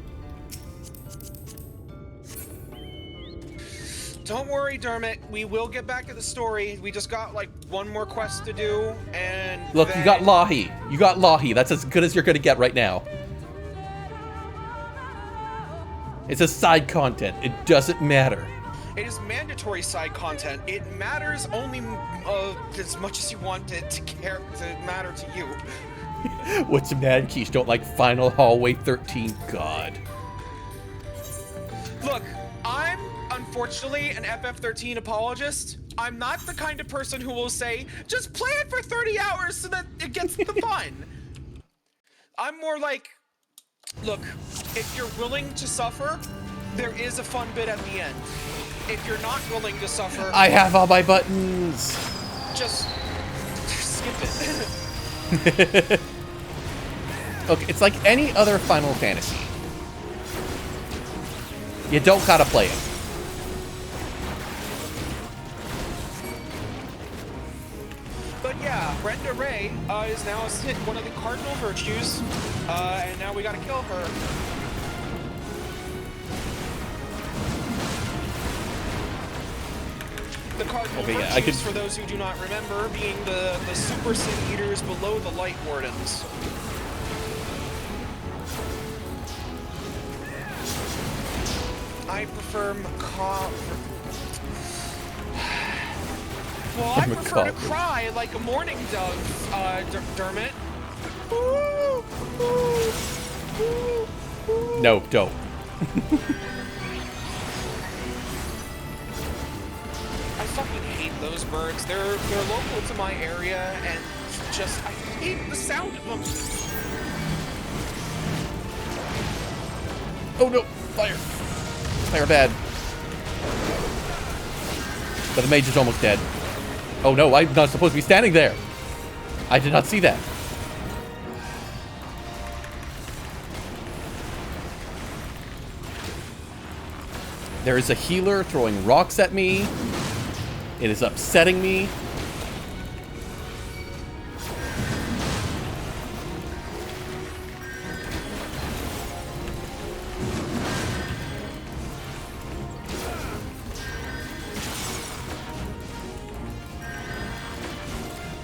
S7: Don't worry, Dermot. We will get back to the story. We just got like one more quest to do, and
S1: look, you got Lahi. You got Lahi. That's as good as you're gonna get right now. It's a side content. It doesn't matter.
S7: It is mandatory side content. It matters only as much as you want it to matter to you.
S1: What's mad, Keish? Don't like Final Hallway 13? God.
S7: Look, I'm unfortunately an FF13 apologist. I'm not the kind of person who will say, just play it for 30 hours so that it gets the fun. I'm more like, look, if you're willing to suffer, there is a fun bit at the end. If you're not willing to suffer...
S1: I have all my buttons!
S7: Just skip it.
S1: Okay, it's like any other Final Fantasy. You don't gotta play it.
S7: But yeah, Brenda Ray is now one of the cardinal virtues, and now we gotta kill her. The cardinal virtues, for those who do not remember, being the Super Sin Eaters below the Light Wardens. I prefer macabre. Well, I prefer to cry like a mourning dove, Dermot.
S1: No, don't.
S7: I fucking hate those birds. They're local to my area, and just I hate the sound of them.
S1: Oh no, fire! Fire bad. But the mage is almost dead. Oh no, I'm not supposed to be standing there. I did not see that. There is a healer throwing rocks at me. It is upsetting me.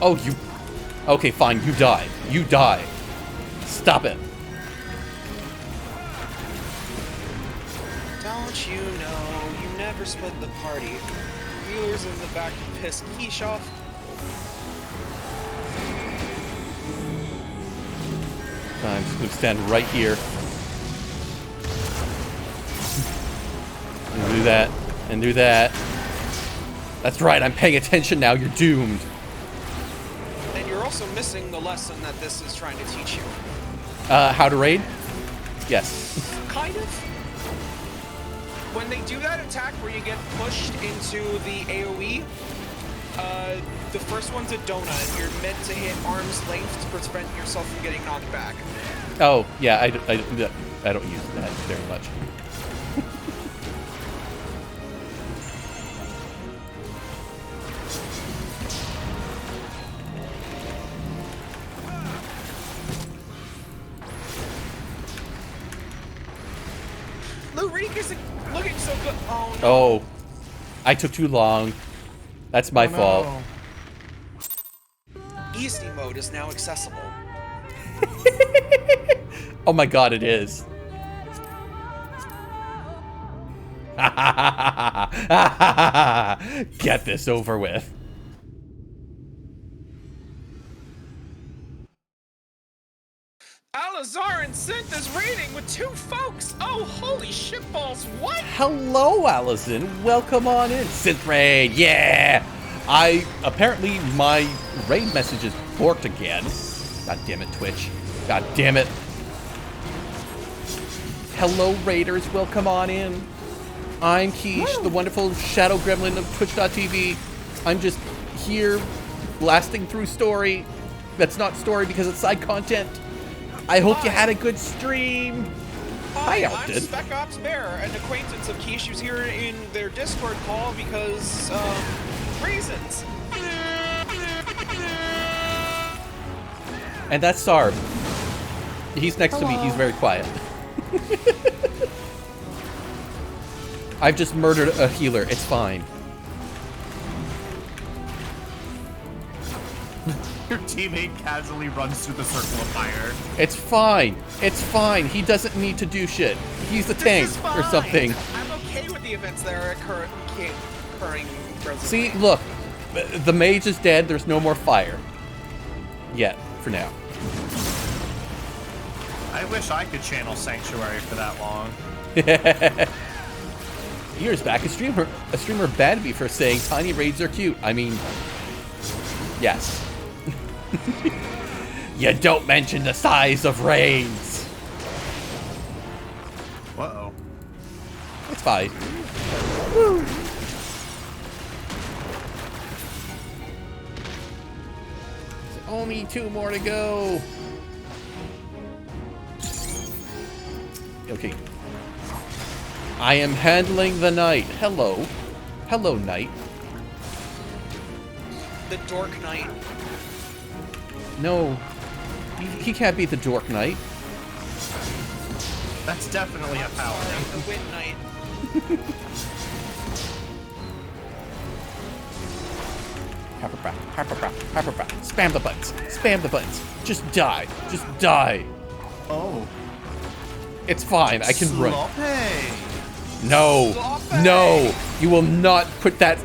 S1: Oh, you... Okay, fine, you die. You die. Stop it.
S7: Don't you know, you never split the party. Healers in the back to piss Keish off.
S1: I'm just gonna stand right here. And do that. And do that. That's right, I'm paying attention now. You're doomed.
S7: And you're also missing the lesson that this is trying to teach you.
S1: How to raid? Yes.
S7: Kind of. When they do that attack where you get pushed into the AoE, the first one's a donut, and you're meant to hit arm's length to prevent yourself from getting knocked back.
S1: Oh, yeah, I don't use that very much.
S7: Lurik isn't looking so good. Oh, no.
S1: Oh, I took too long. That's my fault.
S7: Easy mode is now accessible.
S1: Oh my god, it is. Get this over with.
S7: Alazarin Synth is raiding with 2 folks! Oh, holy shitballs, what?
S1: Hello, Allison. Welcome on in. Synth raid, yeah! Apparently my raid message is borked again. God damn it, Twitch. God damn it. Hello, raiders. Welcome on in. I'm Keish, the wonderful shadow gremlin of Twitch.tv. I'm just here blasting through story. That's not story because it's side content. I hope you had a good stream.
S7: Hi,
S1: I
S7: I'm
S1: did.
S7: Spec Ops Bear, an acquaintance of Keish who's here in their Discord call because, reasons.
S1: And that's Sarb. He's next to me. He's very quiet. I've just murdered a healer. It's fine.
S2: Your teammate casually runs through the circle of fire.
S1: It's fine. It's fine. He doesn't need to do shit. He's a tank or something.
S7: I'm okay with the events that are occurring presently.
S1: See, look. The mage is dead. There's no more fire. Yet, for now.
S2: I wish I could channel Sanctuary for that long.
S1: Years back, a streamer banned me for saying tiny raids are cute. I mean, yes. You don't mention the size of raids.
S2: Uh-oh.
S1: It's fine.
S2: Woo.
S1: There's only 2 more to go. Okay. I am handling the knight. Hello. Hello, knight.
S7: The Dork Knight.
S1: No. He can't be the Dork Knight.
S2: That's definitely a paladin.
S7: The Wit Knight.
S1: Hyper. Spam the buttons. Spam the buttons. Just die. Just die.
S2: Oh.
S1: It's fine. I can run.
S2: Sloppy.
S1: No.
S2: Sloppy.
S1: No. You will not put that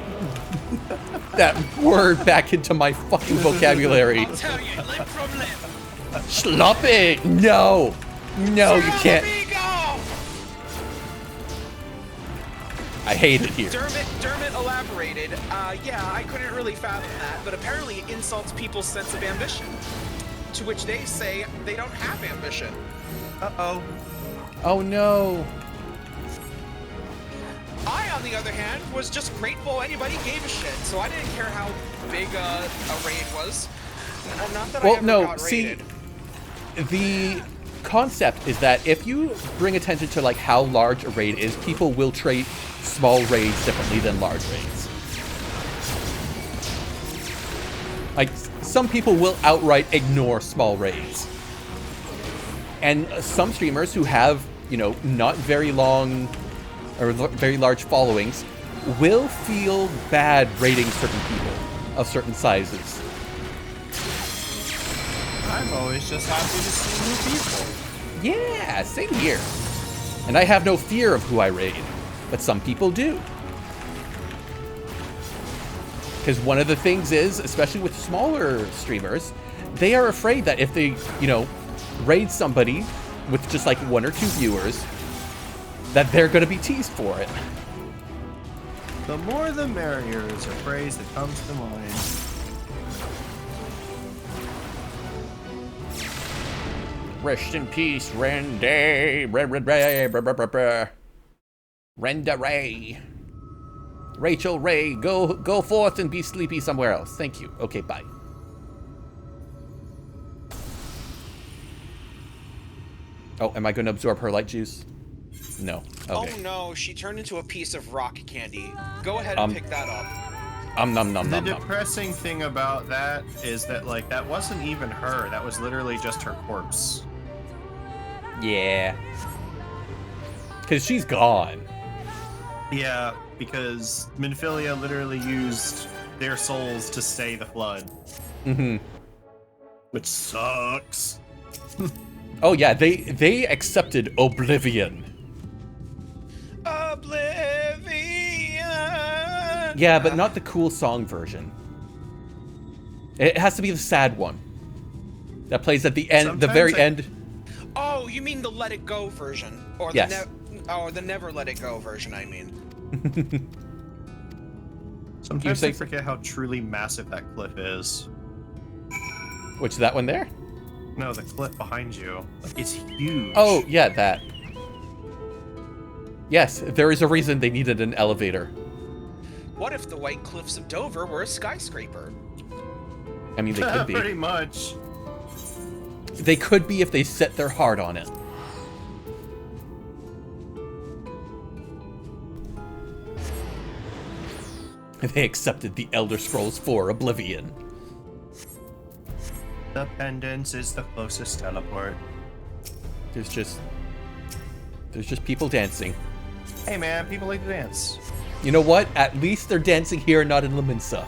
S1: word back into my fucking vocabulary.
S7: I'll tell you, lip from lip.
S1: Sloppy. No. No, you can't. I hate it here.
S7: Dermot elaborated, yeah, I couldn't really fathom that, but apparently it insults people's sense of ambition. To which they say they don't have ambition.
S2: Uh-oh.
S1: Oh no.
S7: I, on the other hand, was just grateful anybody gave a shit, so I didn't care how big a raid was. Not that I ever got raided.
S1: The concept is that if you bring attention to like how large a raid is, people will treat small raids differently than large raids. Like, some people will outright ignore small raids. And some streamers who have, you know, not very long or very large followings will feel bad raiding certain people of certain sizes.
S11: I'm always just happy to see new people.
S1: Yeah, same here. And I have no fear of who I raid, but some people do. Because one of the things is, especially with smaller streamers, they are afraid that if they, you know, raid somebody with just like 1 or 2 viewers, that they're going to be teased for it.
S11: The more the merrier is a phrase that comes to mind.
S1: Rest in peace, Renda Ray. Rachel Ray, go forth and be sleepy somewhere else. Thank you. Okay, bye. Oh, am I going to absorb her light juice? No. Okay.
S7: Oh no, she turned into a piece of rock candy. Go ahead and pick that up.
S11: The depressing thing about that is that, like, that wasn't even her. That was literally just her corpse.
S1: Yeah. Because she's gone.
S11: Yeah, because Minfilia literally used their souls to stay the flood.
S1: Mm-hmm.
S11: Which sucks.
S1: Oh yeah, they accepted Oblivion. Yeah, but not the cool song version. It has to be the sad one. That plays at the end, the very end.
S7: Oh, you mean the Let It Go version, or
S1: yes.
S7: the Never Let It Go version? I mean.
S11: Sometimes I forget how truly massive that cliff is.
S1: Which, that one there?
S11: No, the cliff behind you. Like, it's huge.
S1: Oh, yeah, that. Yes, there is a reason they needed an elevator.
S7: What if the White Cliffs of Dover were a skyscraper?
S1: I mean, they could be.
S11: Pretty much.
S1: They could be if they set their heart on it. They accepted the Elder Scrolls 4 Oblivion.
S11: The pendants is the closest teleport.
S1: There's just people dancing.
S11: Hey man, people like to dance.
S1: You know what? At least they're dancing here and not in Laminsa.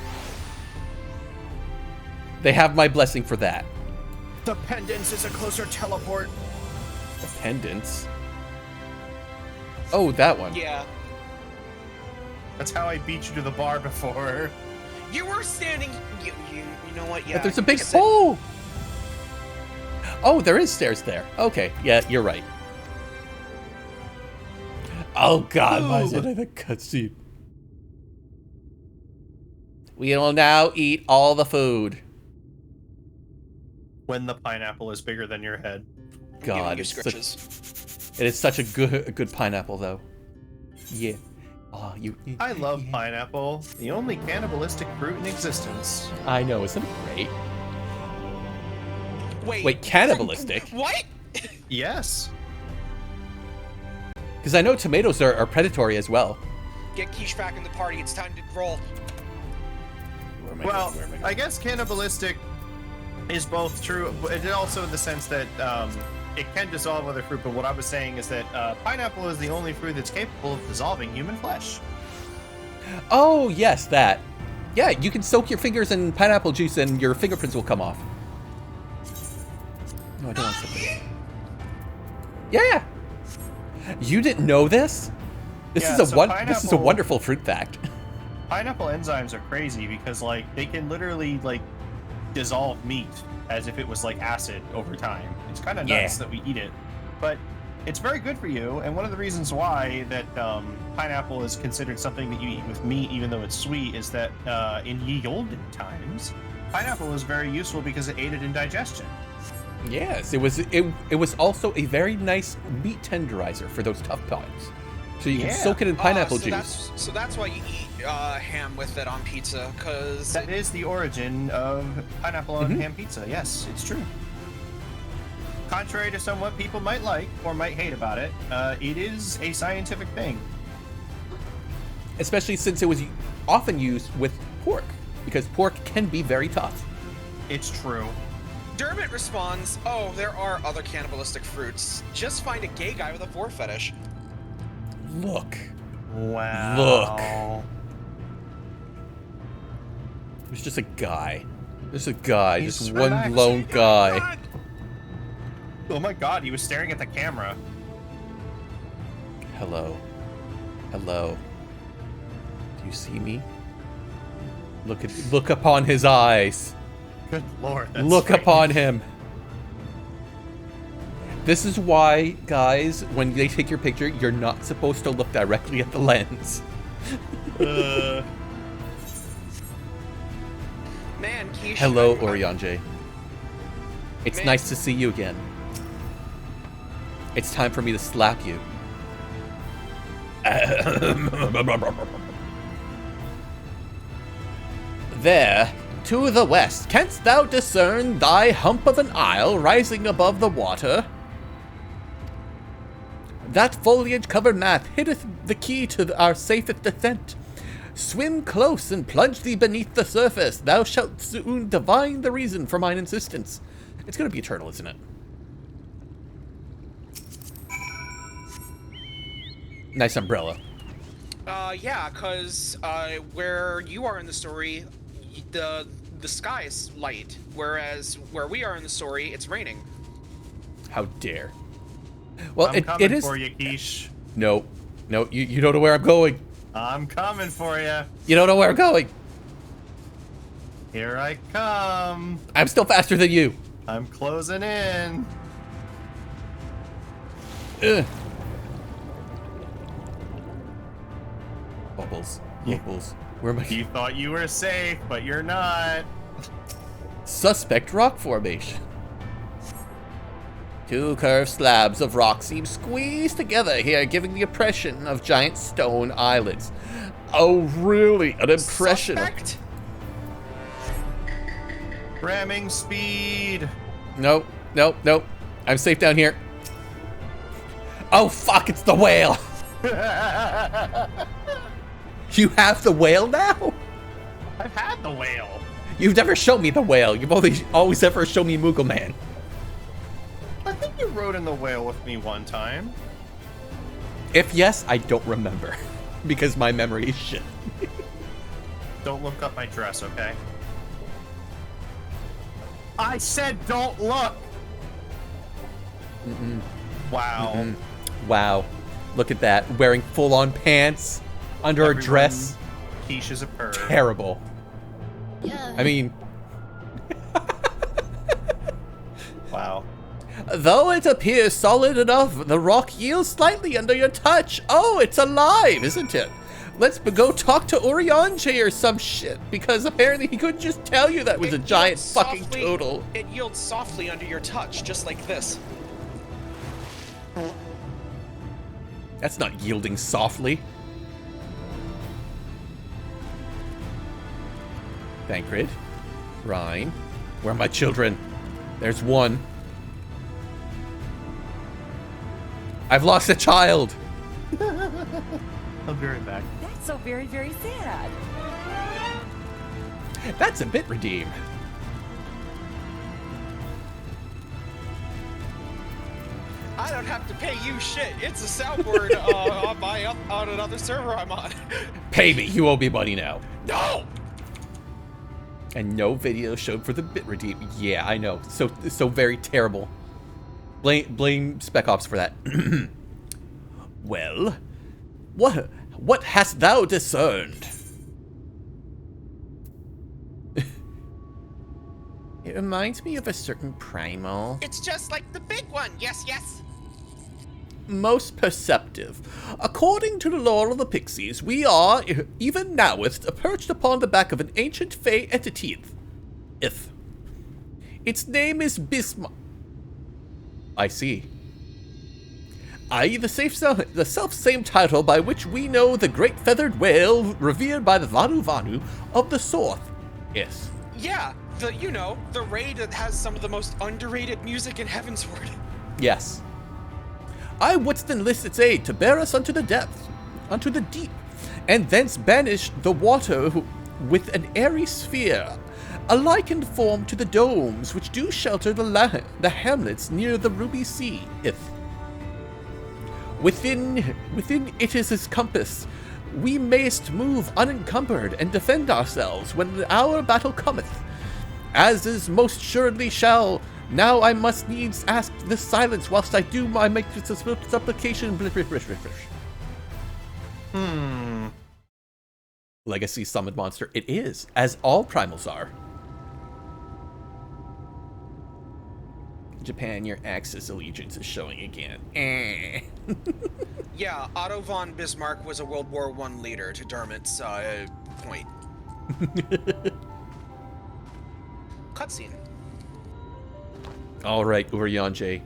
S1: They have my blessing for that.
S2: The pendants is a closer teleport.
S1: The pendants? Oh, that one.
S7: Yeah.
S11: That's how I beat you to the bar before.
S7: You were standing. You know what? Yeah.
S1: But there's a big hole. Oh, there is stairs there. Okay, yeah, you're right. Oh God, why is it in a cutscene? We will now eat all the food.
S11: When the pineapple is bigger than your head.
S1: God, it is such a good pineapple, though. Yeah. Oh,
S11: I love pineapple. The only cannibalistic fruit in existence.
S1: I know, isn't it great? Wait, cannibalistic?
S7: What?
S11: Yes.
S1: Because I know tomatoes are predatory as well.
S7: Get Keish back in the party. It's time to roll.
S11: Well, I guess cannibalistic is both true, but it also in the sense that it can dissolve other fruit. But what I was saying is that pineapple is the only fruit that's capable of dissolving human flesh.
S1: Oh, yes, that. Yeah, you can soak your fingers in pineapple juice and your fingerprints will come off. No, I don't want something. Yeah. You didn't know this? This is a wonderful fruit fact.
S11: Pineapple enzymes are crazy because, like, they can literally, like, dissolve meat as if it was like acid over time. It's kind of nuts that we eat it, but it's very good for you. And one of the reasons why that pineapple is considered something that you eat with meat, even though it's sweet, is that in ye olden times, pineapple was very useful because it aided in digestion.
S1: Yes, it was also a very nice meat tenderizer for those tough times. So you can soak it in pineapple juice.
S7: So that's why you eat ham with it on pizza, because
S11: that is the origin of pineapple on ham pizza. Yes, it's true. Contrary to what people might like or might hate about it, it is a scientific thing.
S1: Especially since it was often used with pork, because pork can be very tough.
S11: It's true.
S7: Dermot responds, "Oh, there are other cannibalistic fruits. Just find a gay guy with a vor fetish."
S1: Look.
S11: Wow.
S1: Look. It was just a guy. Just a guy. Just one lone guy.
S11: Oh my god, he was staring at the camera.
S1: Hello. Hello. Do you see me? Look upon his eyes.
S11: Good lord. That's
S1: Look
S11: strange.
S1: upon him. This is why, guys, when they take your picture, you're not supposed to look directly at the lens.
S7: Man, Keish.
S1: Hello, Oriange. It's nice to see you again. It's time for me to slap you. There, to the west, canst thou discern thy hump of an isle rising above the water? That foliage-covered mat hitteth the key to our safest descent. Swim close and plunge thee beneath the surface. Thou shalt soon divine the reason for mine insistence. It's gonna be eternal, isn't it? Nice umbrella.
S7: Yeah, because where you are in the story, the sky is light, whereas where we are in the story, it's raining.
S1: How dare. Well,
S11: I'm
S1: it
S11: coming
S1: is...
S11: for you, Keish.
S1: No, you don't know where I'm going.
S11: I'm coming for you.
S1: You don't know where I'm going.
S11: Here I come.
S1: I'm still faster than you.
S11: I'm closing in.
S1: Ugh. Bubbles. Bubbles. Where am I?
S11: You thought you were safe, but you're not.
S1: Suspect rock formation. Two curved slabs of rock seem squeezed together here, giving the impression of giant stone islands. Oh, really? An impression
S7: Suspect?
S11: Ramming speed.
S1: Nope. I'm safe down here. Oh, fuck, it's the whale. You have the whale now?
S11: I've had the whale.
S1: You've never shown me the whale. You've always ever shown me Moogle Man.
S11: I think you rode in the whale with me one time.
S1: If yes, I don't remember. Because my memory is shit.
S11: Don't look up my dress, okay? I said don't look! Wow.
S1: Wow. Look at that. Wearing full-on pants under a dress.
S11: Keish is a perv.
S1: Terrible.
S8: Yeah.
S1: I mean...
S11: Wow.
S1: Though it appears solid enough, the rock yields slightly under your touch. Oh, it's alive, isn't it? Let's go talk to Oriange or some shit, because apparently he couldn't just tell you that was a giant fucking turtle.
S7: It yields softly under your touch, just like this.
S1: That's not yielding softly. Thancred. Rhine. Where are my children? There's one. I've lost a child.
S11: I'll be right back.
S6: That's so very, very sad.
S1: That's a bit redeemed.
S7: I don't have to pay you shit. It's a soundboard on another server I'm on.
S1: Pay me. You owe me money now.
S7: No!
S1: And no video showed for the bit redeem. Yeah, I know. So very terrible. Blame Spec Ops for that. Well, what hast thou discerned? It reminds me of a certain primal.
S7: It's just like the big one. Yes, yes.
S1: Most perceptive. According to the lore of the Pixies, we are, even nowist, perched upon the back of an ancient fey entity. Its name is Bismarck. I see. I.e. the self-same title by which we know the great feathered whale revered by the Vanu Vanu of the South. Yes.
S7: Yeah, the raid that has some of the most underrated music in Heavensward.
S1: Yes. I wouldst enlist its aid to bear us unto the depths, unto the deep, and thence banish the water with an airy sphere, a likened form to the domes which do shelter the hamlets near the Ruby Sea, Within it is his compass. We mayst move unencumbered and defend ourselves when our battle cometh, as is most assuredly shall Now I must needs ask this silence whilst I do my make supplication. Legacy summoned monster. It is, as all primals are. Japan, your Axis allegiance is showing again.
S7: Yeah, Otto von Bismarck was a World War I leader, to Dermot's point. Cutscene.
S1: All right, Urianger.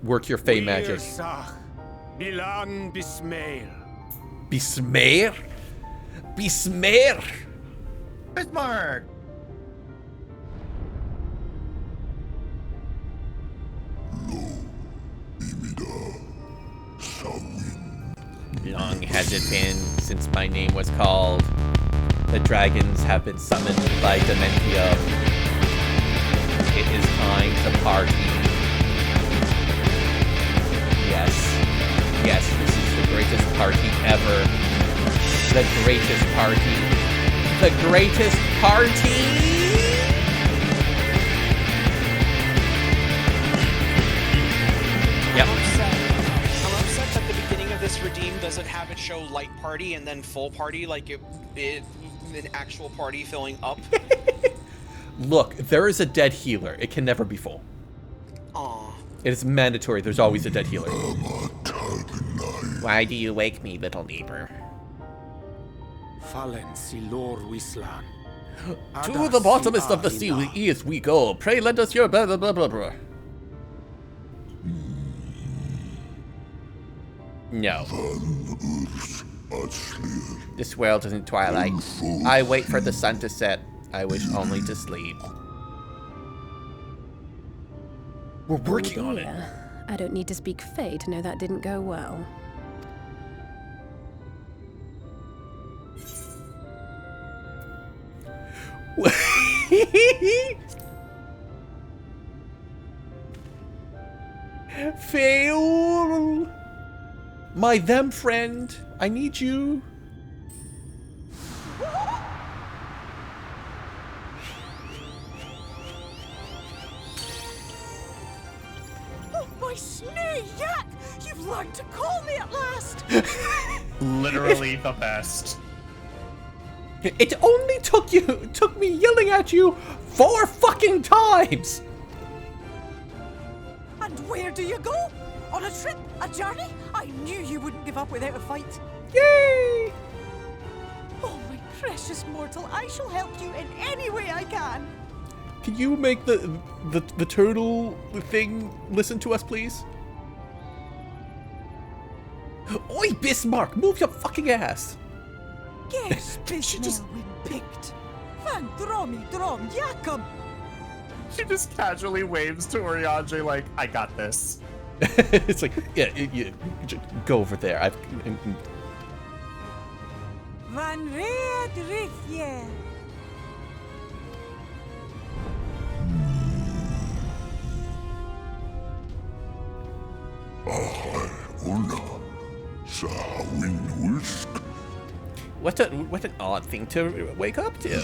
S1: Work your Fey magic.
S9: Bilang Bismail.
S1: Bismail? Bismail!
S11: Bismarck!
S1: Long has it been since my name was called. The dragons have been summoned by Dementio. It is time to party. Yes. Yes, this is the greatest party ever. The greatest party. The greatest party! Yep.
S7: I'm upset that the beginning of this redeem doesn't have it show light party and then full party, like it an actual party filling up.
S1: Look, there is a dead healer. It can never be full.
S7: Aww.
S1: It is mandatory. There's always a dead healer. Why do you wake me, little neighbor?
S9: Fallen Silor Wislan.
S1: To the bottomest of the sea as we go. Pray lend us your blah blah blah blah blah. No. This world isn't twilight. I wait for the sun to set. I wish only to sleep. We're working on it.
S10: I don't need to speak Fey to know that didn't go well.
S1: Fail! My them friend, I need you.
S15: Oh, my snake yak! You've learned to call me at last!
S11: Literally the best.
S1: It only took me yelling at you 4 fucking times!
S15: And where do you go? On a trip? A journey? I knew you wouldn't give up without a fight.
S1: Yay!
S15: Oh, my precious mortal, I shall help you in any way I can.
S1: Can you make the turtle thing listen to us, please? Oi, Bismarck, move your fucking ass!
S15: Yes, Bismarck picked. Van Dromi Drom Yakum.
S11: She just casually waves to Urianger like, I got this.
S1: It's like, yeah, go over there.
S15: Van Red Rithje.
S1: What an odd thing to wake up to.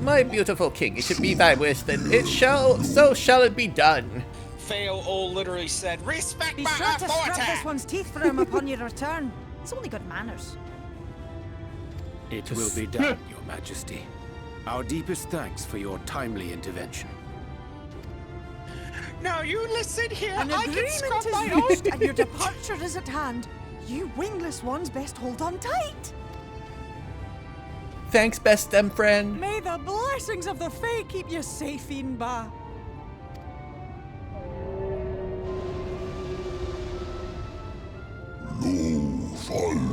S1: My beautiful king, it should be thy wish, then so shall it be done.
S7: Feo literally said, respect
S18: Be
S7: my
S18: sure to
S7: authority!
S18: scrub this one's teeth for him upon your return. It's only good manners.
S9: It will be done, Your Majesty. Our deepest thanks for your timely intervention.
S7: Now you listen here,
S15: An
S7: I can
S15: agreement
S7: scrub
S15: is
S7: my
S15: reached and your departure is at hand. You wingless ones best hold on tight.
S1: Thanks, best them friend.
S15: May the blessings of the Fae keep you safe, Inba.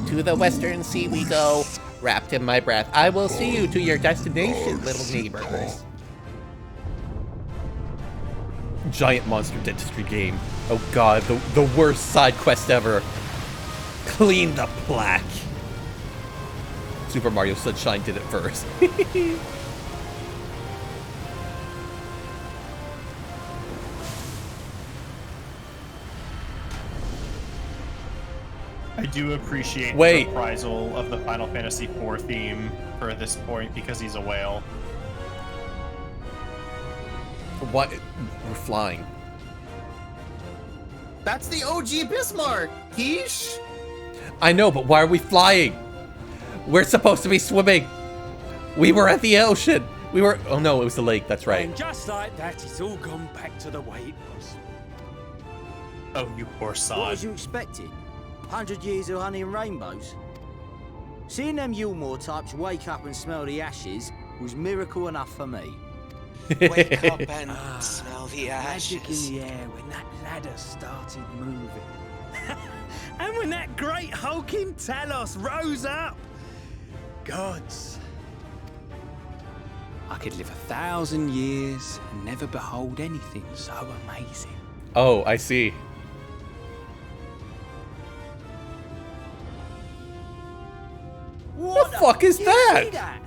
S1: To the western sea we go, wrapped in my breath. I will see you to your destination, little neighbors. Giant monster dentistry game. Oh god, the worst side quest ever. Clean the plaque. Super Mario Sunshine did it first.
S11: I do appreciate the reprisal of the Final Fantasy IV theme for this point because he's a whale.
S1: What? We're flying.
S2: That's the OG Bismarck, Keish.
S1: I know, but why are we flying? We're supposed to be swimming. We were at the ocean. We were. Oh no, it was the lake. That's right.
S14: And just like that, it's all gone back to the way it was.
S2: Oh, you poor sod.
S3: What was you expecting? 100 years of honey and rainbows? Seeing them Yulmore types wake up and smell the ashes was miracle enough for me.
S7: Wake up and smell the
S3: Magic
S7: ashes.
S3: in the air when that ladder started moving.
S12: And when that great hulking Talos rose up. Gods.
S3: I could live 1,000 years and never behold anything so amazing.
S1: Oh, I see.
S3: What
S1: the fuck is
S3: Did you see
S1: that?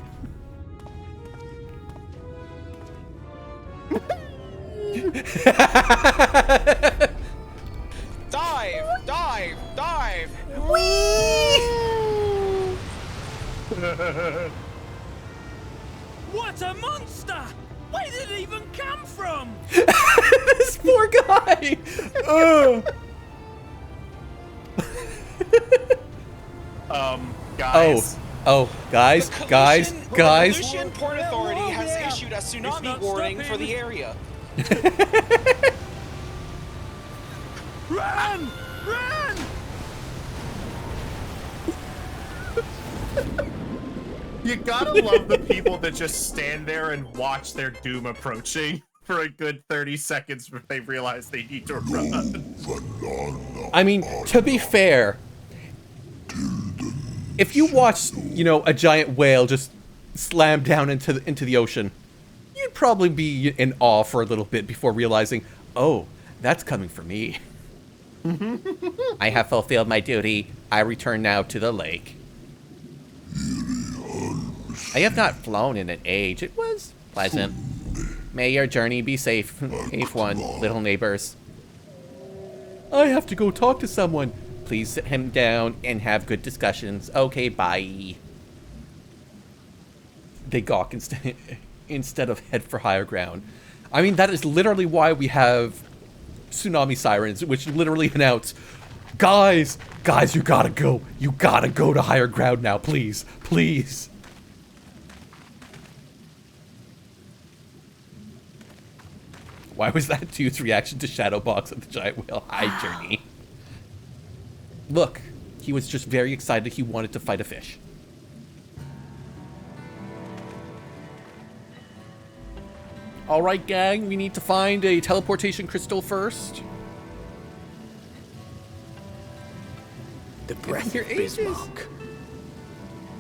S7: Dive! Dive! Dive!
S12: What a monster! Where did it even come from?
S1: This poor guy.
S2: Guys.
S1: Guys.
S7: The Pollution Port Authority has issued a tsunami warning for the area.
S12: Run! Run!
S2: You gotta love the people that just stand there and watch their doom approaching for a good 30 seconds before they realize they need to run.
S1: I mean, to be fair, if you watch, you know, a giant whale just slam down into the ocean, you'd probably be in awe for a little bit before realizing, oh, that's coming for me. I have fulfilled my duty. I return now to the lake. I have not flown in an age. It was pleasant. May your journey be safe, one, little neighbors. I have to go talk to someone. Please sit him down and have good discussions. Okay, bye. They gawk instead of head for higher ground. I mean, that is literally why we have tsunami sirens, which literally announce, guys, you gotta go. You gotta go to higher ground now, please, please. Why was that dude's reaction to Shadowbox of the giant whale high journey? Look, he was just very excited. He wanted to fight a fish. Alright, gang, we need to find a teleportation crystal first.
S22: The breath of Bismarck.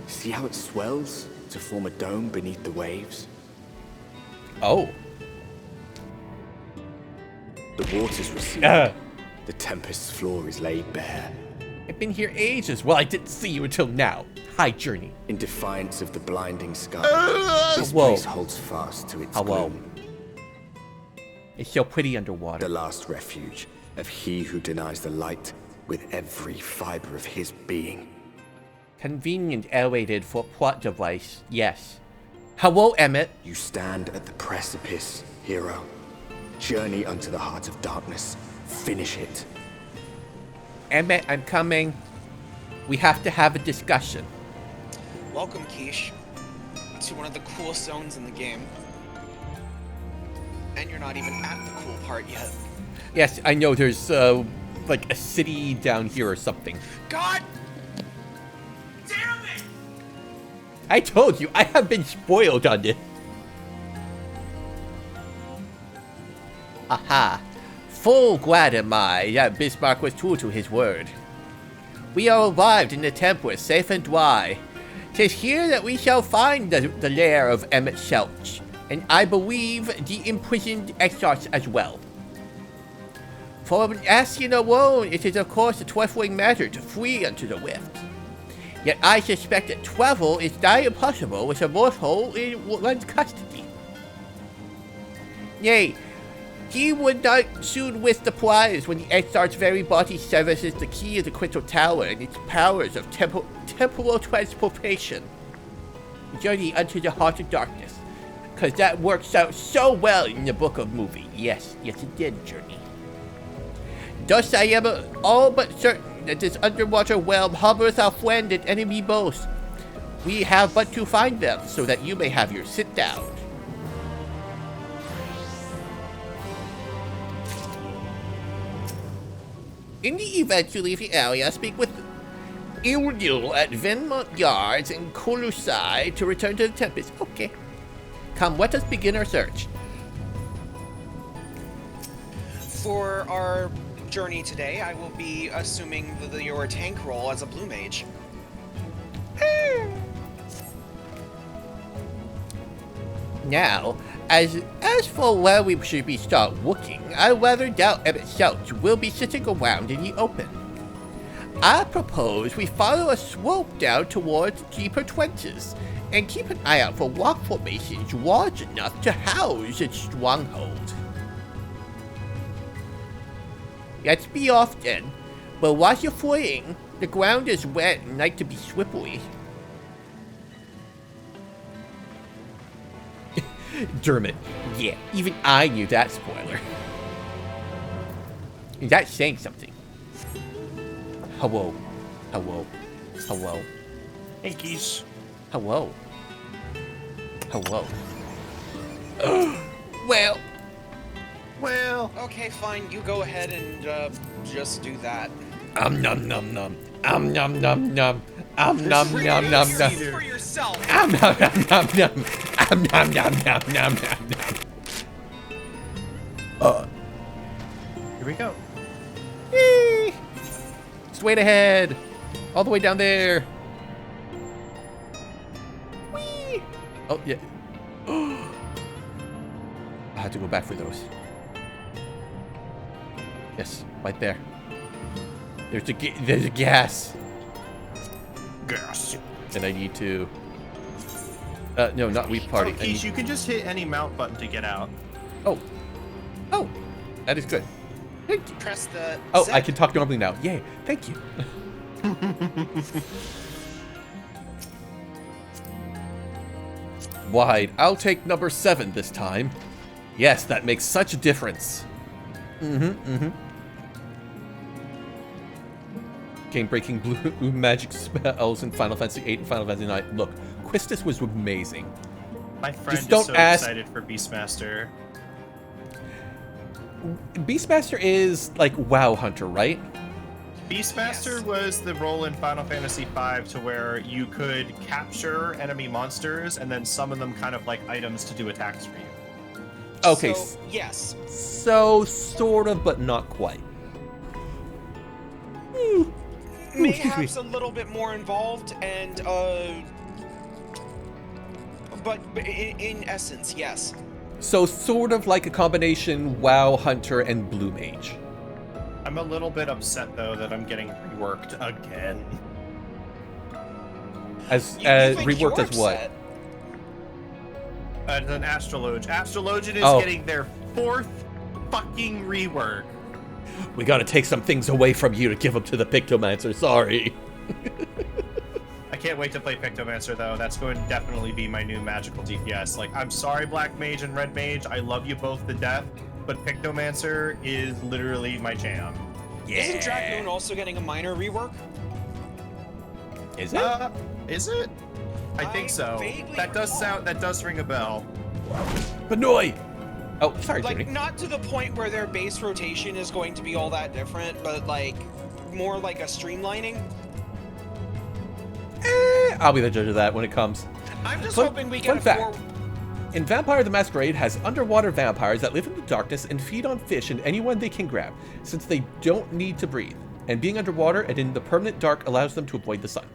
S22: See how it swells to form a dome beneath the waves?
S1: Oh.
S22: The waters recede. The tempest's floor is laid bare.
S1: I've been here ages. Well, I didn't see you until now. High journey.
S22: In defiance of the blinding sky, this place holds fast to its gloom.
S1: It's so pretty underwater.
S22: The last refuge of he who denies the light with every fiber of his being.
S1: Convenient elevated for plot device, yes. Hello, Emmett.
S22: You stand at the precipice, hero. Journey unto the heart of darkness. Finish it.
S1: Emmett, I'm coming. We have to have a discussion.
S7: Welcome, Keish, to one of the coolest zones in the game. And you're not even at the cool part yet.
S1: Yes, I know there's, like a city down here or something.
S7: God!
S12: Damn it!
S1: I told you, I have been spoiled on this. Aha. Full glad am I that Bismarck was true to his word. We are arrived in the Tempest, safe and dry. 'Tis here that we shall find the lair of Emmett Shelch, and I believe the imprisoned exarchs as well. For an Ascian alone, it is of course a trifling matter to flee unto the rift. Yet I suspect that travel is nigh impossible with a mortal in one's custody. Nay, he would not soon wish the prize when the exarch's very body services the key of the Crystal Tower and its powers of temporal transportation. Journey unto the heart of darkness. Because that works out so well in the book of movie. Yes, it did, Journey. Thus I am all but certain that this underwater realm hovers our friend and enemy both. We have but to find them, so that you may have your sit down. In the event you leave the area, speak with Ildil at Venmont Yards in Kolusai to return to the Tempest. Okay. Come, let us begin our search.
S7: For our journey today, I will be assuming your tank role as a blue mage.
S1: Now, as for where we should be start looking, I rather doubt Emmett Selch will be sitting around in the open. I propose we follow a slope down towards deeper trenches, and keep an eye out for rock formations large enough to house its stronghold. Let's be off then, but watch your footing. The ground is wet and like to be slippery. Dermot. Yeah, even I knew that spoiler. Is that saying something? Hello. Hello. Hello.
S11: Hey, Keish.
S1: Hello. Hello. Well.
S7: Okay, fine. You go ahead and just do that.
S1: Num num num. Num num num. Num num num num.
S7: For yourself.
S1: Num num num num. Num num num num.
S11: Here we go.
S1: Yee! Straight ahead. All the way down there. Whee! Oh, yeah. I have to go back for those. Yes, right there. There's a gas.
S11: Gas.
S1: And I need to... no, not Weep Party.
S11: Oh, Keish, you can just hit any mount button to get out.
S1: Oh. Oh, that is good. Thank you.
S7: Press the...
S1: Oh,
S7: Z.
S1: I can talk normally now. Yay, thank you. Wide. I'll take number 7 this time. Yes, that makes such a difference. Game-breaking blue magic spells in Final Fantasy 8 and Final Fantasy 9. Look, Quistis was amazing.
S11: My friend
S1: Just don't
S11: is so
S1: ask...
S11: excited for Beastmaster.
S1: Beastmaster is like WoW Hunter, right?
S11: Beastmaster was the role in Final Fantasy V to where you could capture enemy monsters and then summon them kind of like items to do attacks for you.
S1: Okay.
S7: So, yes.
S1: So, sort of, but not quite.
S7: Mayhaps a little bit more involved, and but in essence, yes.
S1: So, sort of like a combination WoW Hunter and Blue Mage.
S11: I'm a little bit upset though that I'm getting reworked again.
S1: As
S7: think
S1: reworked
S7: you're
S1: as what?
S7: upset?
S11: As an Astrologian. Astrologian is getting their 4th fucking rework.
S1: We gotta take some things away from you to give them to the Pictomancer, sorry.
S11: I can't wait to play Pictomancer though. That's going to definitely be my new magical DPS. Like, I'm sorry Black Mage and Red Mage, I love you both to death, but Pictomancer is literally my jam.
S1: Yeah.
S7: Isn't Dragoon also getting a minor rework?
S1: Is it?
S11: Is it? I think so. That does ring a bell.
S1: Benoy! Oh, sorry,
S7: Like,
S1: Jimmy.
S7: not to the point where their base rotation is going to be all that different, but like, more like a streamlining.
S1: I'll be the judge of that when it comes.
S7: I'm just hoping we get a
S1: fact. In Vampire the Masquerade has underwater vampires that live in the darkness and feed on fish and anyone they can grab, since they don't need to breathe. And being underwater and in the permanent dark allows them to avoid the sun.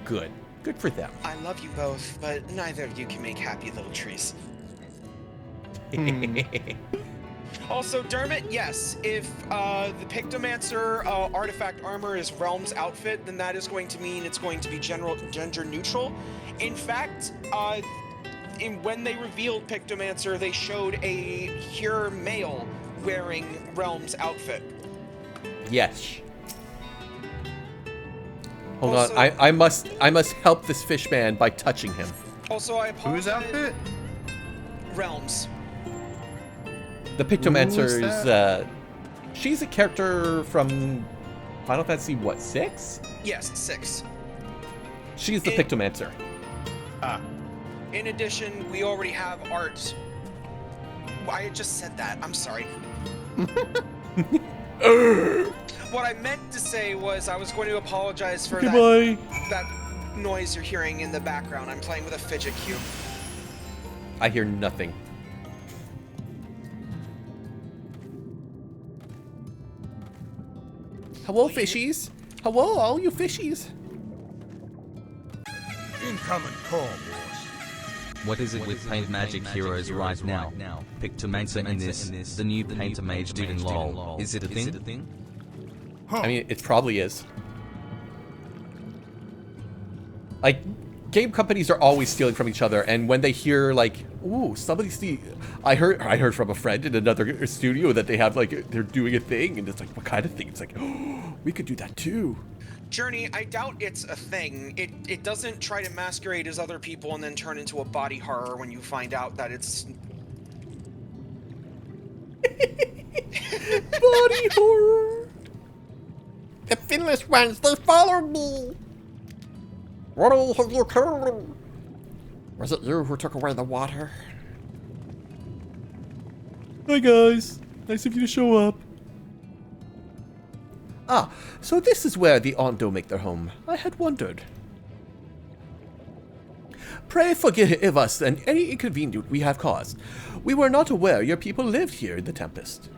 S1: Good. Good for them.
S7: I love you both, but neither of you can make happy little trees. Also, Dermot, yes, if the Pictomancer artifact armor is Realm's outfit, then that is going to mean it's going to be gender neutral. In fact, when they revealed Pictomancer, they showed a pure male wearing Realm's outfit.
S1: Yes. Hold
S7: Also-
S1: on, I must help this fish man by touching him.
S7: Also, I apologize.
S11: Whose outfit?
S7: realms.
S1: The Pictomancer is, she's a character from Final Fantasy, what, 6?
S7: Yes, 6.
S1: She's the Pictomancer.
S7: In addition, we already have art. I just said that. I'm sorry. What I meant to say was I was going to apologize for that noise you're hearing in the background. I'm playing with a fidget cube.
S1: I hear nothing. Hello, fishies. Hello, all you fishies.
S5: Incoming call, boss.
S13: What is it with Paint Magic Heroes right now? Pictomancer in this, the new Painter Mage dude in LOL. Is it a thing?
S1: I mean, it probably is. Like, game companies are always stealing from each other, and when they hear, like, ooh, somebody's I heard from a friend in another studio that they have, like, they're doing a thing, and it's like, what kind of thing? It's like, oh, we could do that too.
S7: Journey, I doubt it's a thing. It doesn't try to masquerade as other people and then turn into a body horror when you find out that it's...
S1: Body horror! The finless ones, they followed me! What all have you come? Was it you who took away the water? Hi guys, nice of you to show up. Ah, so this is where the Ondo make their home. I had wondered. Pray forgive us and any inconvenience we have caused. We were not aware your people lived here in the Tempest.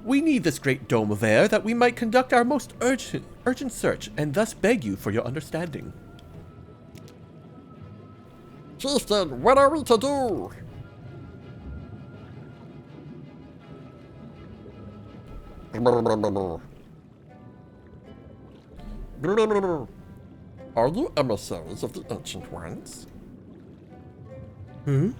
S1: We need this great dome of air that we might conduct our most urgent search, and thus beg you for your understanding. Chieftain, what are we to do? Are you emissaries of the Ancient Ones? Hmm?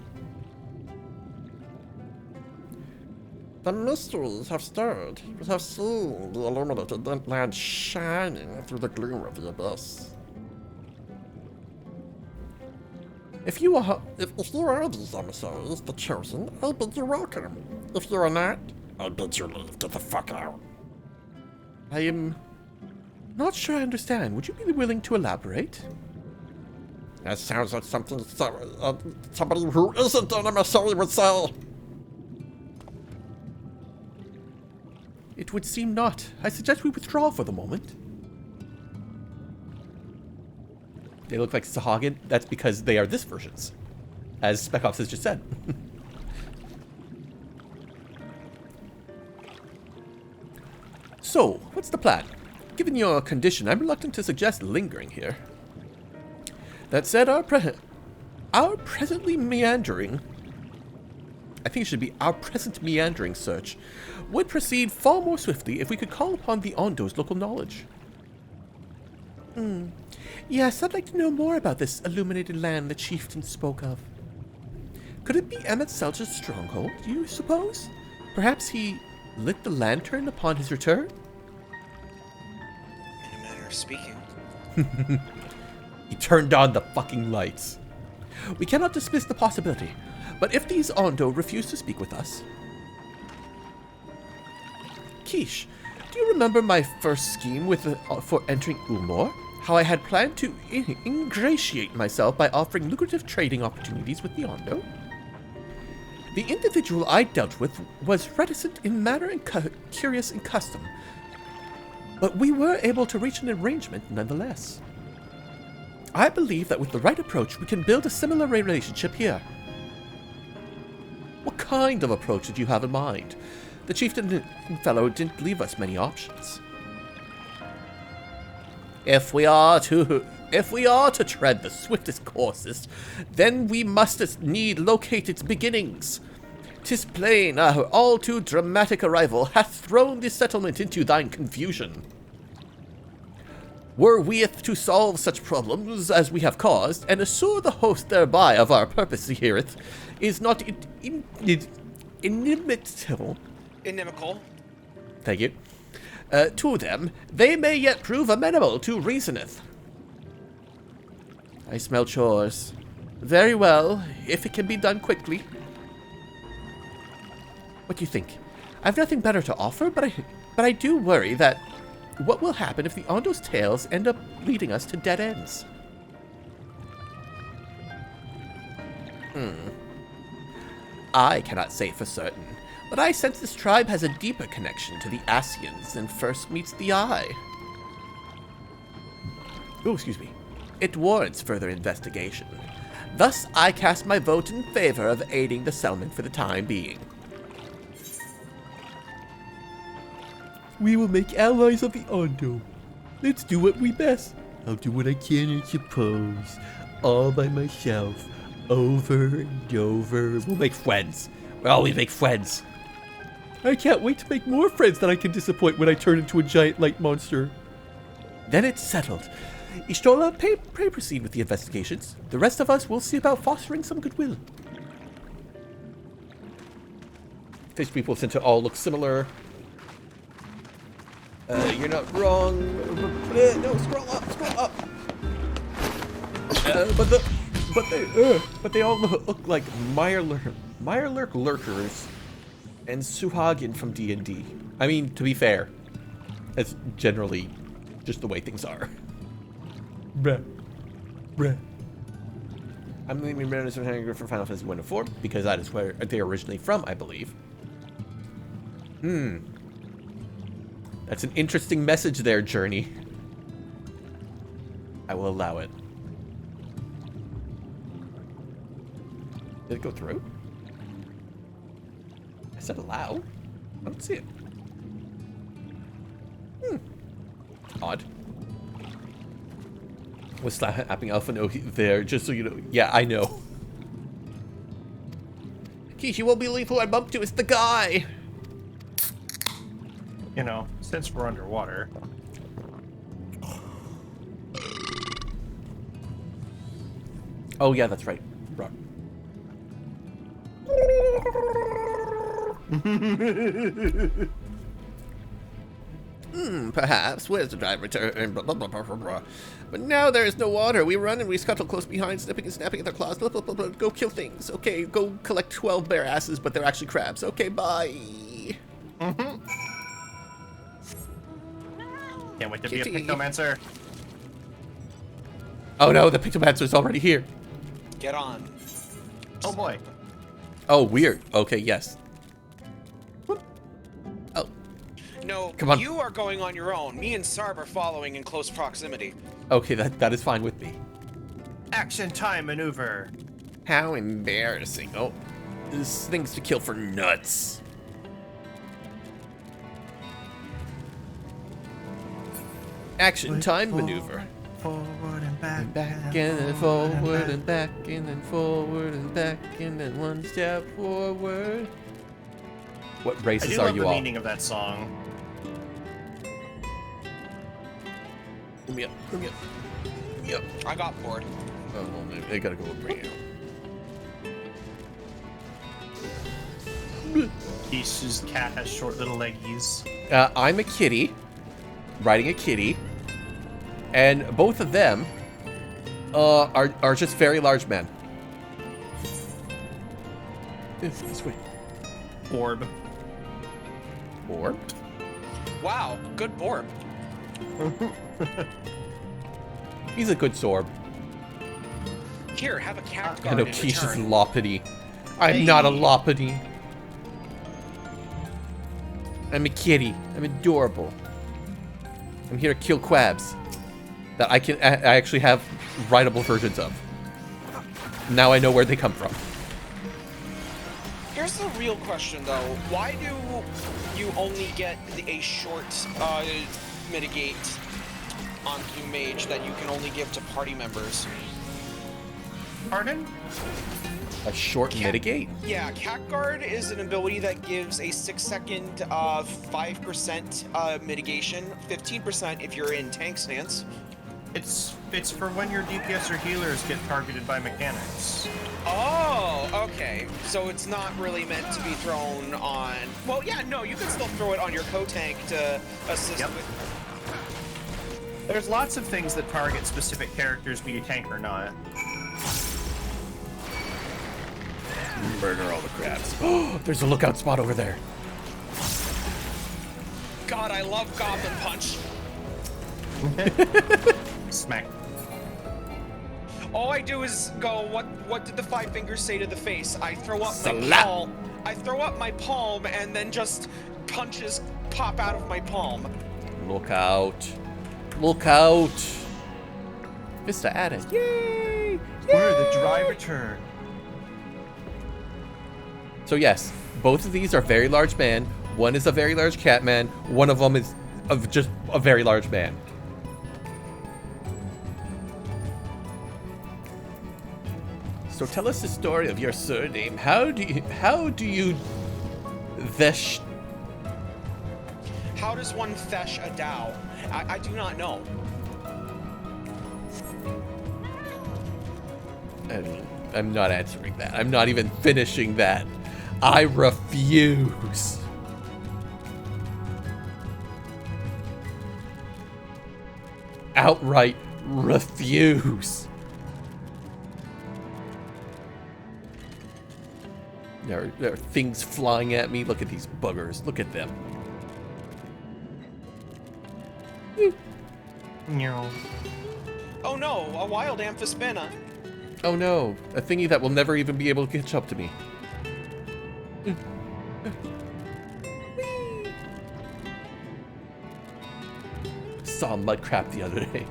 S1: The mysteries have stirred. We have seen the illuminated land shining through the gloom of the abyss. If you are these emissaries, the chosen, I bid you welcome. If you are not, I bid you leave. Get the fuck out. I am not sure I understand. Would you be willing to elaborate? That sounds like something somebody who isn't an emissary would say. It would seem not. I suggest we withdraw for the moment. They look like Sahagin. That's because they are this version's, as Spec Ops has just said. So, what's the plan? Given your condition, I'm reluctant to suggest lingering here. That said, our presently meandering... I think it should be our present meandering search would proceed far more swiftly if we could call upon the Ondo's local knowledge. Yes, I'd like to know more about this illuminated land the chieftain spoke of. Could it be Emmett Selch's stronghold, do you suppose? Perhaps he lit the lantern upon his return?
S7: In a manner of speaking.
S1: He turned on the fucking lights. We cannot dismiss the possibility, but if these Ondo refuse to speak with us... Keish, do you remember my first scheme for entering Ulmor? How I had planned to ingratiate myself by offering lucrative trading opportunities with the Ondo? The individual I dealt with was reticent in manner and curious in custom, but we were able to reach an arrangement nonetheless. I believe that with the right approach, we can build a similar relationship here. What kind of approach did you have in mind? The chieftain fellow didn't leave us many options. If we are to tread the swiftest courses, then we must need locate its beginnings. 'Tis plain our all too dramatic arrival hath thrown this settlement into thine confusion. Were we to solve such problems as we have caused, and assure the host thereby of our purpose here, it is not inimitable.
S7: Inimical.
S1: Thank you. To them, they may yet prove amenable to reasoneth. I smell chores. Very well, if it can be done quickly. What do you think? I have nothing better to offer, but I do worry that what will happen if the Ondo's tales end up leading us to dead ends? I cannot say for certain, but I sense this tribe has a deeper connection to the Asians than first meets the eye. Oh, excuse me. It warrants further investigation. Thus, I cast my vote in favor of aiding the settlement for the time being. We will make allies of the Ondo. Let's do what we best. I'll do what I can, I suppose. All by myself. Over and over. We'll make friends. We'll always make friends. I can't wait to make more friends that I can disappoint when I turn into a giant light monster. Then it's settled. Ishtola, pray proceed with the investigations. The rest of us will see about fostering some goodwill. Fish people tend to all look similar. You're not wrong. No, scroll up. But they all look like Mirelurk lurkers and Suhagin from D&D. I mean, to be fair, that's generally just the way things are. Bruh. I'm leaving Mariners of Hanger for Final Fantasy 1 to 4 because that is where they're originally from, I believe. That's an interesting message there, Journey. I will allow it. Did it go through? I said allow. I don't see it. Odd. Was slapping Alpha No there, just so you know. Yeah, I know. Keesh, you won't believe who I bumped to. It's the guy.
S11: You know, since we're underwater.
S1: Oh yeah, that's right. Rock. Perhaps. Where's the drive return? Blah, blah, blah, blah, blah, blah. But now there is no water. We run and we scuttle close behind, snipping and snapping at their claws. Blah, blah, blah, blah. Go kill things. Okay, go collect 12 bear asses, but they're actually crabs. Okay, bye.
S11: Can't wait to be a Pictomancer.
S1: Oh no, the Pictomancer's already here.
S7: Get on.
S11: Oh boy.
S1: Oh, weird. Okay, yes. Oh.
S7: No,
S1: come on.
S7: You are going on your own. Me and Sarb are following in close proximity.
S1: Okay, that is fine with me.
S11: Action time maneuver.
S1: How embarrassing. Oh, this thing's to kill for nuts. Action time maneuver.
S11: Forward and back.
S1: And back and then forward and back and then forward and back and then one step forward. What races are you
S11: the
S1: all?
S11: meaning of that song.
S1: Let me up. Yep.
S7: I got bored.
S1: Oh, well, they gotta go with me now.
S11: Keish's cat has short little leggies.
S1: I'm a kitty, riding a kitty, and both of them are just very large men. This way.
S11: Orb.
S7: Wow, good Borb.
S1: He's a good Sorb.
S7: Here, have a cat guard.
S1: I know Keish is loppity. I'm not a loppity. I'm a kitty. I'm adorable. I'm here to kill crabs that I actually have rideable versions of. Now I know where they come from.
S7: Here's the real question, though. Why do you only get a short mitigate onto mage that you can only give to party members?
S11: Pardon?
S1: A short mitigate?
S7: Yeah, Cat Guard is an ability that gives a 6-second 5% mitigation, 15% if you're in tank stance.
S11: It's for when your DPS or healers get targeted by mechanics.
S7: Oh, okay. So it's not really meant to be thrown on... Well, yeah, no, you can still throw it on your co-tank to assist with...
S11: There's lots of things that target specific characters, be you tank or not.
S1: Murder all the crabs. Oh, there's a lookout spot over there.
S7: God, I love Goblin Punch.
S11: Smack.
S7: All I do is go, what did the five fingers say to the face? I throw up my
S1: Slap.
S7: palm. I throw up my palm and then just punches pop out of my palm.
S1: Look out. Look out. Vista added. Yay!
S11: Where the drive return.
S1: So yes, both of these are very large man. One is a very large cat man. One of them is of just a very large man. So tell us the story of your surname. How do you vesh?
S7: How does one fesh a Dao? I do not know.
S1: I'm not answering that. I'm not even finishing that. I refuse. Outright refuse. There are things flying at me. Look at these buggers. Look at them.
S11: No.
S7: Oh no, a wild amphispina.
S1: Oh no, a thingy that will never even be able to catch up to me. Saw a mud crab the other day.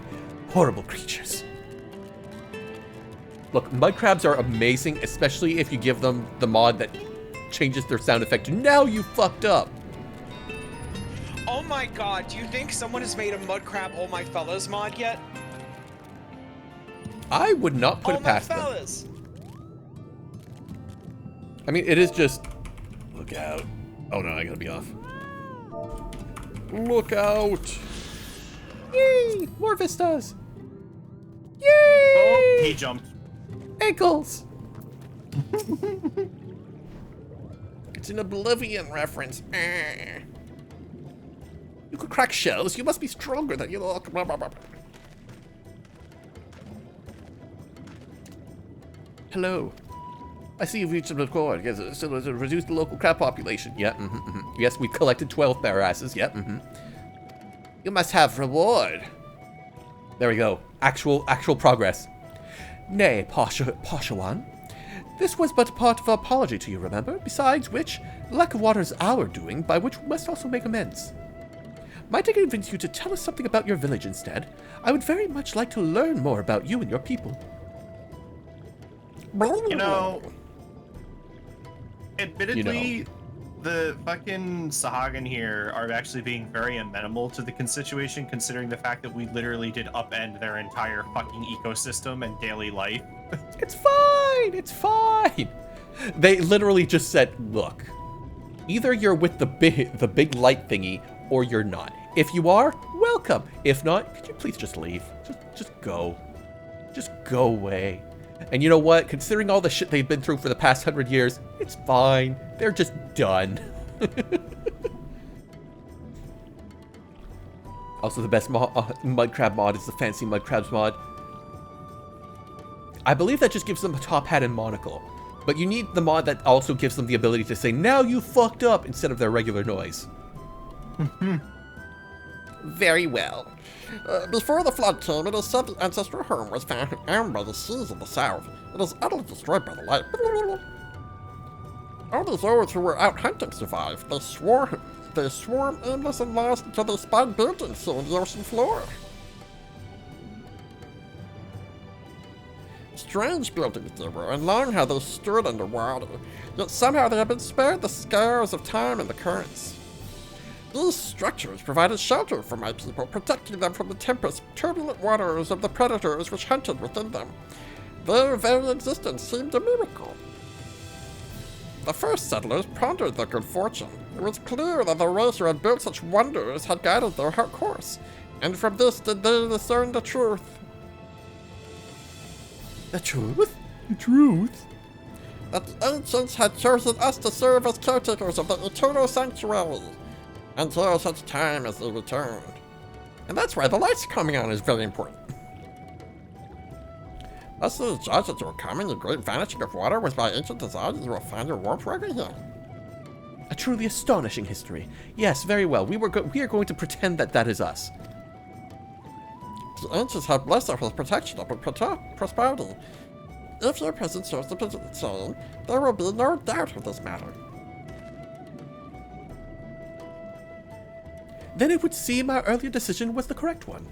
S1: Horrible creatures. Look, mud crabs are amazing, especially if you give them the mod that changes their sound effect to "now you fucked up."
S7: Oh my god, do you think someone has made a mud crab Oh My Fellas mod yet?
S1: I would not put it past them.
S7: Fellas.
S1: I mean, it is just... Look out. Oh no, I gotta be off. Look out! Yay! More vistas! Yay!
S11: Oh, he jumped.
S1: Ankles! It's an Oblivion reference. You could crack shells. You must be stronger than you look. Hello. I see you've reached a record. Yes, so to reduce the local crab population. Yeah, Yes, we've collected 12 bear asses. Yep, You must have reward. There we go. Actual progress. Nay, Pashawan. This was but part of our apology to you, remember? Besides which, lack of water is our doing, by which we must also make amends. Might I convince you to tell us something about your village instead? I would very much like to learn more about you and your people.
S11: You know, admittedly, the fucking Sahagin here are actually being very amenable to the situation, considering the fact that we literally did upend their entire fucking ecosystem and daily life.
S1: It's fine! It's fine! They literally just said, look, either you're with the big light thingy, or you're not. If you are, welcome. If not, could you please just leave? Just go. Just go away. And you know what? Considering all the shit they've been through for the past 100 years, it's fine. They're just done. Also, the best mud crab mod is the fancy mud crabs mod. I believe that just gives them a top hat and monocle. But you need the mod that also gives them the ability to say, now you fucked up, instead of their regular noise. Very well. Before the flood came, it is said the ancestral home was found and by the seas of the south. It is utterly destroyed by the light. Only those who were out hunting survived. They swarm aimless and lost until they spied buildings here in the ocean floor. Strange buildings they were, and long how they stood underwater. Yet somehow they have been spared the scars of time and the currents. These structures provided shelter for my people, protecting them from the tempest, turbulent waters of the predators which hunted within them. Their very existence seemed a miracle. The first settlers pondered their good fortune. It was clear that the race who had built such wonders had guided their course, and from this did they discern the truth. The truth? The truth? That the ancients had chosen us to serve as caretakers of the eternal sanctuary, until such time as they returned. And that's why the lights coming on is very important.
S5: Us to judge that you were coming, the great vanishing of water was by ancient design, and you will find your warp record here.
S1: A truly astonishing history. Yes, very well. We are going to pretend that that is us.
S5: The ancients have blessed us with protection and prosperity. If your presence shows the same, there will be no doubt of this matter.
S1: Then it would seem our earlier decision was the correct one.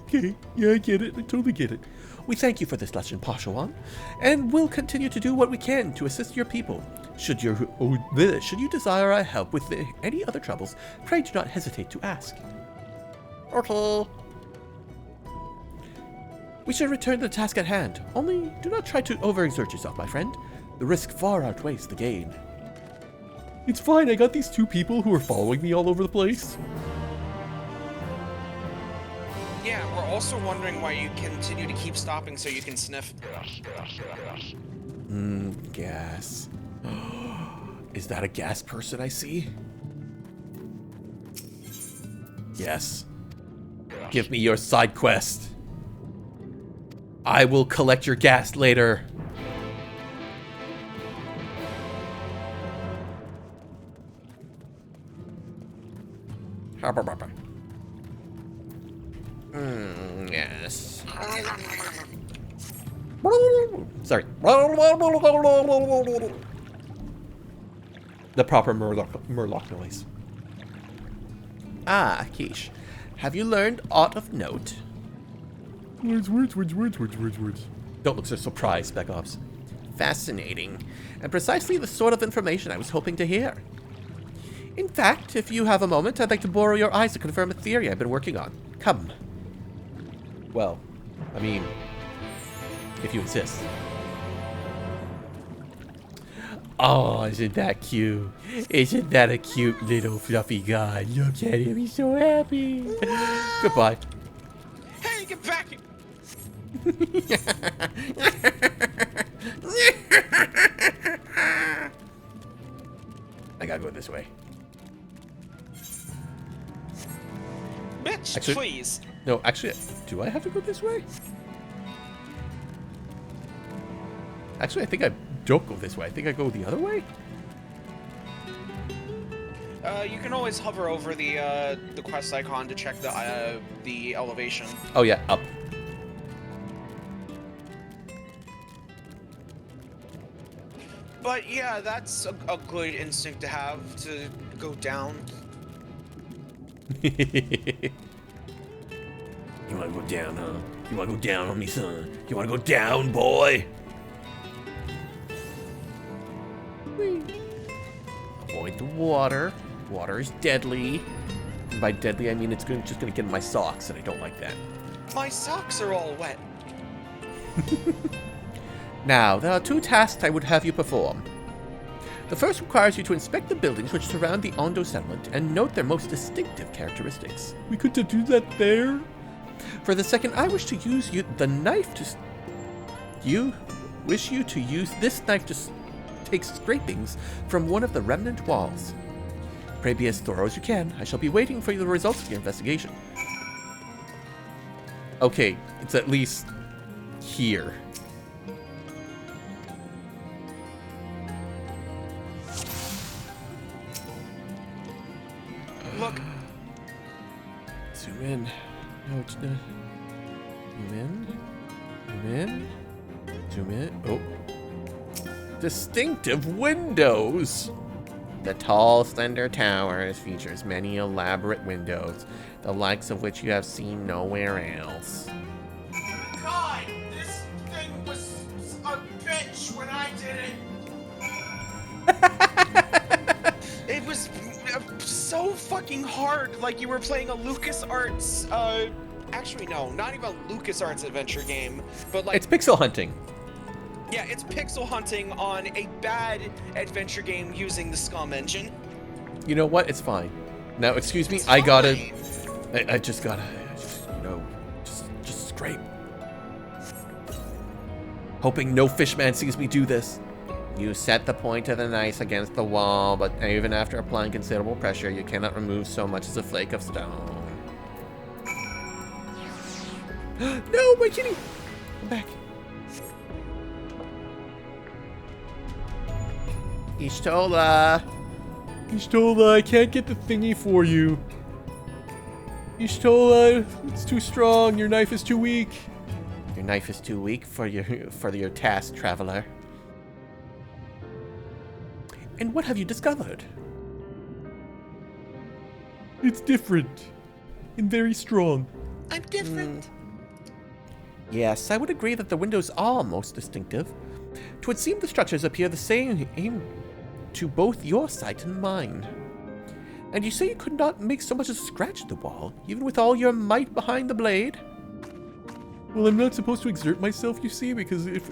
S1: Okay. Yeah, I get it. I totally get it. We thank you for this lesson, Pashawan, and we'll continue to do what we can to assist your people. Should you desire our help with any other troubles, pray do not hesitate to ask.
S5: Okay.
S1: We should return to the task at hand. Only do not try to overexert yourself, my friend. The risk far outweighs the gain. It's fine. I got these two people who are following me all over the place.
S7: Yeah, we're also wondering why you continue to keep stopping so you can sniff.
S1: Gas. Is that a gas person I see? Yes. Give me your side quest. I will collect your gas later.
S5: Yes.
S1: Sorry. The proper Murloc noise. Ah, Keish. Have you learned aught of note? Words. Don't look so surprised, Spec Ops. Fascinating. And precisely the sort of information I was hoping to hear. In fact, if you have a moment, I'd like to borrow your eyes to confirm a theory I've been working on. Come. Well, I mean, if you insist. Oh, isn't that cute? Isn't that a cute little fluffy guy? Look at him, he's so happy. Goodbye.
S7: Hey, get back!
S1: I gotta go this way.
S7: Bitch,
S1: actually,
S7: please.
S1: No, actually, do I have to go this way? Actually, I think I don't go this way. I think I go the other way.
S7: You can always hover over the quest icon to check the elevation.
S1: Oh yeah, up.
S7: But yeah, that's a good instinct to have, to go down.
S1: You wanna go down, huh? You wanna go down on me, son? You wanna go down, boy? Avoid the water. Water is deadly. And by deadly, I mean it's just gonna get in my socks, and I don't like that.
S7: My socks are all wet.
S1: Now, there are two tasks I would have you perform. The first requires you to inspect the buildings which surround the Ondo settlement and note their most distinctive characteristics. We could do that there? For the second, I wish to use the knife to... wish you to use this knife to take scrapings from one of the remnant walls. Pray be as thorough as you can. I shall be waiting for the results of your investigation. Okay, it's at least here.
S7: Look.
S1: Zoom in. No, it's not. Zoom in. Zoom in. Zoom in. Oh. Distinctive windows. The tall, slender towers features many elaborate windows, the likes of which you have seen nowhere else.
S12: God, this thing was a bitch when I did it.
S7: It was so fucking hard, like you were playing a LucasArts, actually no, not even a LucasArts adventure game, but like...
S1: It's pixel hunting.
S7: Yeah, it's pixel hunting on a bad adventure game using the Scum engine.
S1: You know what? It's fine. Now, excuse me, I just gotta, you know, just scrape. Hoping no fishman sees me do this. You set the point of the knife against the wall, but even after applying considerable pressure, you cannot remove so much as a flake of stone. No, my kitty! Come back. Ishtola! Ishtola, I can't get the thingy for you. Ishtola, it's too strong. Your knife is too weak. Your knife is too weak for your task, traveler. And what have you discovered? It's different. And very strong.
S5: I'm different.
S1: Yes, I would agree that the windows are most distinctive. 'Twould seem the structures appear the same to both your sight and mine. And you say you could not make so much as a scratch at the wall, even with all your might behind the blade? Well, I'm not supposed to exert myself, you see, because if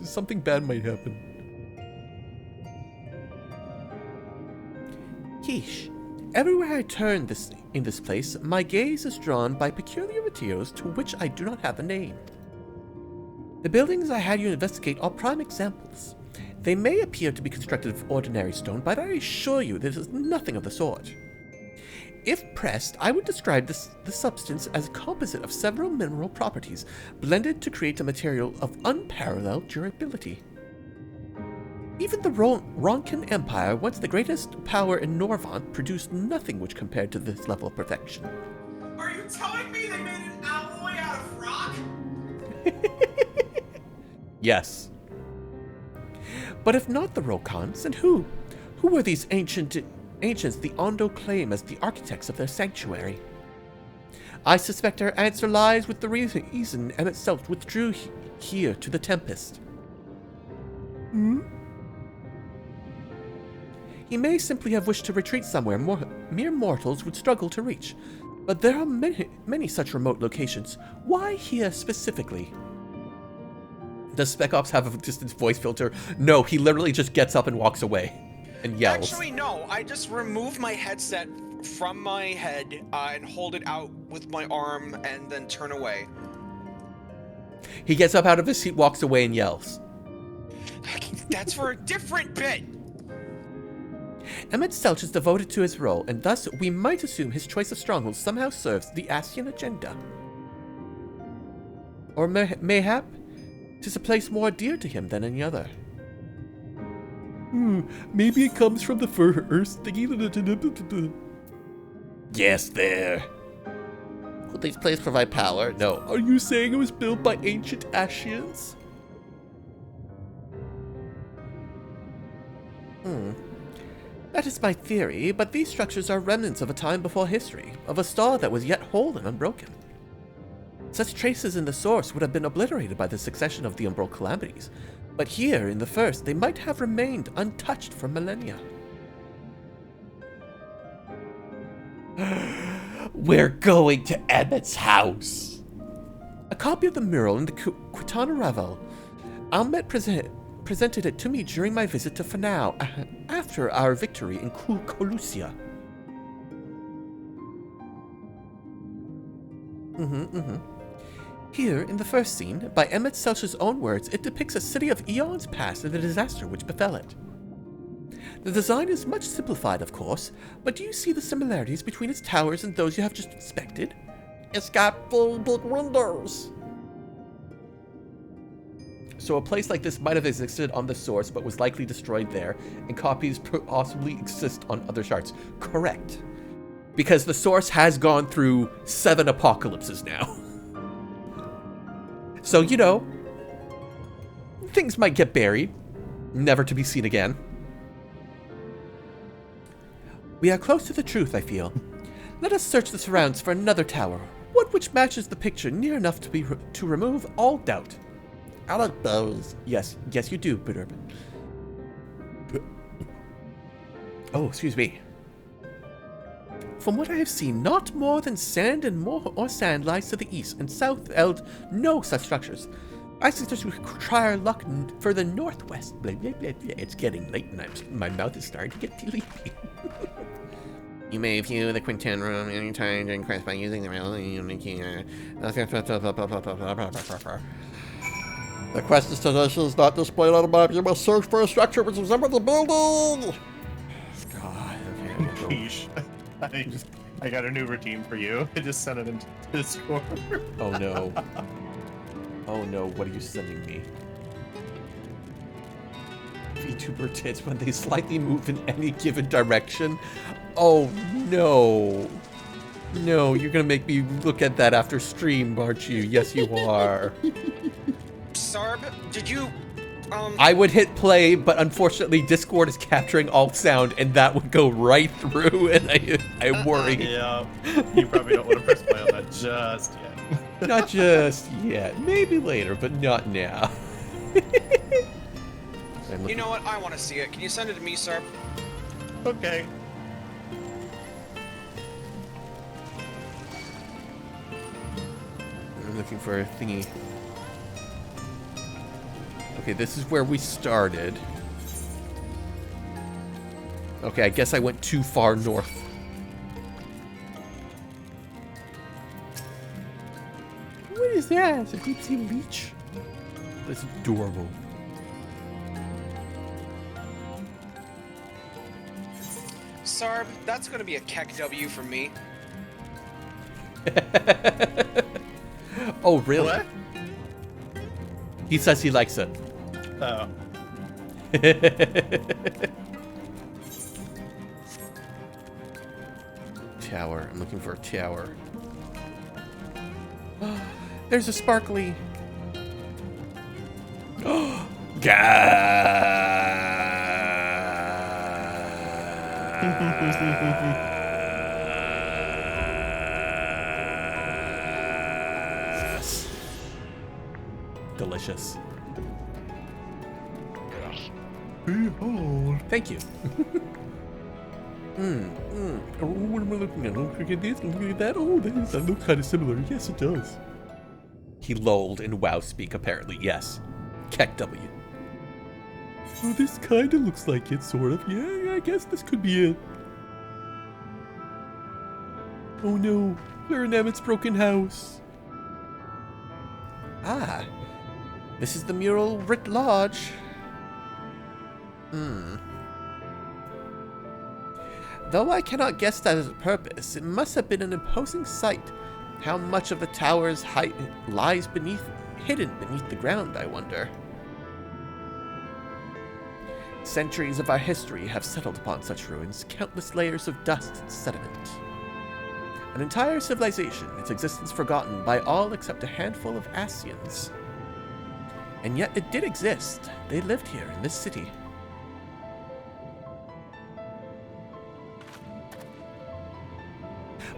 S1: something bad might happen. Keish, everywhere I turn in this place, my gaze is drawn by peculiar materials to which I do not have a name. The buildings I had you investigate are prime examples. They may appear to be constructed of ordinary stone, but I assure you this is nothing of the sort. If pressed, I would describe the substance as a composite of several mineral properties, blended to create a material of unparalleled durability. Even the Ronkin Empire, once the greatest power in Norvant, produced nothing which compared to this level of perfection.
S12: Are you telling me they made an alloy out of rock?
S1: Yes. But if not the Rokans, then who? Who were these ancients the Ondo claim as the architects of their sanctuary? I suspect our answer lies with the reason Emmett Self withdrew here to the Tempest. He may simply have wished to retreat somewhere mere mortals would struggle to reach, but there are many such remote locations. Why here specifically? Does Spec Ops have a distance voice filter? No, he literally just gets up and walks away and yells.
S7: Actually, no. I just remove my headset from my head and hold it out with my arm and then turn away.
S1: He gets up out of his seat, walks away, and yells.
S7: That's for a different bit!
S1: Emmett Selch is devoted to his role, and thus we might assume his choice of strongholds somehow serves the Ascian agenda. Or mayhap, 'tis a place more dear to him than any other. Maybe it comes from the first thingy. Yes, there. Would these places provide power? No. Are you saying it was built by ancient Ascians? That is my theory, but these structures are remnants of a time before history, of a star that was yet whole and unbroken. Such traces in the source would have been obliterated by the succession of the umbral calamities, but here, in the first, they might have remained untouched for millennia. We're going to Emmett's house! A copy of the mural in the Quitana Ravel. Ahmet presented it to me during my visit to Fanau, after our victory in Colusia. Here, in the first scene, by Emmett Selch's own words, it depicts a city of eons past and the disaster which befell it. The design is much simplified, of course, but do you see the similarities between its towers and those you have just inspected?
S5: It's got very big windows.
S1: So a place like this might have existed on the source, but was likely destroyed there, and copies possibly exist on other shards. Correct. Because the source has gone through 7 apocalypses now. So, you know, things might get buried, never to be seen again. We are close to the truth, I feel. Let us search the surrounds for another tower, one which matches the picture near enough to remove all doubt.
S5: I like those.
S1: Yes, you do, Budurbin. Oh, excuse me. From what I have seen, not more than sand and more sand lies to the east, and south held no such structures. I suggest we try our luck further northwest. Blah, blah, blah, blah. It's getting late, and my mouth is starting to get sleepy. You may view the Quinten room anytime during quest by using the rail key.
S5: The quest destination is not displayed on the map. You must search for a structure which resembles the building.
S1: God.
S11: Keish, I got a new routine for you. I just sent it into Discord.
S1: Oh no. Oh no, what are you sending me? VTuber tits when they slightly move in any given direction. Oh no. No, you're gonna make me look at that after stream, aren't you? Yes, you are.
S7: Sarb, did you
S1: I would hit play, but unfortunately Discord is capturing all sound and that would go right through and I worry.
S11: Yeah, you probably don't want to press play on that just yet.
S1: Not just yet. Maybe later, but not now.
S7: You know what? I want to see it. Can you send it to me, Sarb?
S11: Okay.
S1: I'm looking for a thingy. Okay, this is where we started. Okay, I guess I went too far north. What is that? It's a deep sea leech? That's adorable.
S7: Sarb, that's going to be a Keck W for me.
S1: Oh, really?
S11: What?
S1: He says he likes it.
S11: Oh.
S1: Tower. I'm looking for a tower. There's a sparkly. Gas. Delicious. Thank you. Oh, what am I looking at? Look at this, look at that. Oh, that looks kind of similar. Yes, it does. He lolled in WoW speak, apparently. Yes. Keck W. Oh, this kind of looks like it, sort of. Yeah, I guess this could be it. Oh no, Claire Emmett's broken house. Ah, this is the mural writ large. Though I cannot guess that as a purpose, it must have been an imposing sight. How much of the tower's height lies hidden beneath the ground, I wonder. Centuries of our history have settled upon such ruins, countless layers of dust and sediment. An entire civilization, its existence forgotten by all except a handful of Asians. And yet it did exist. They lived here in this city.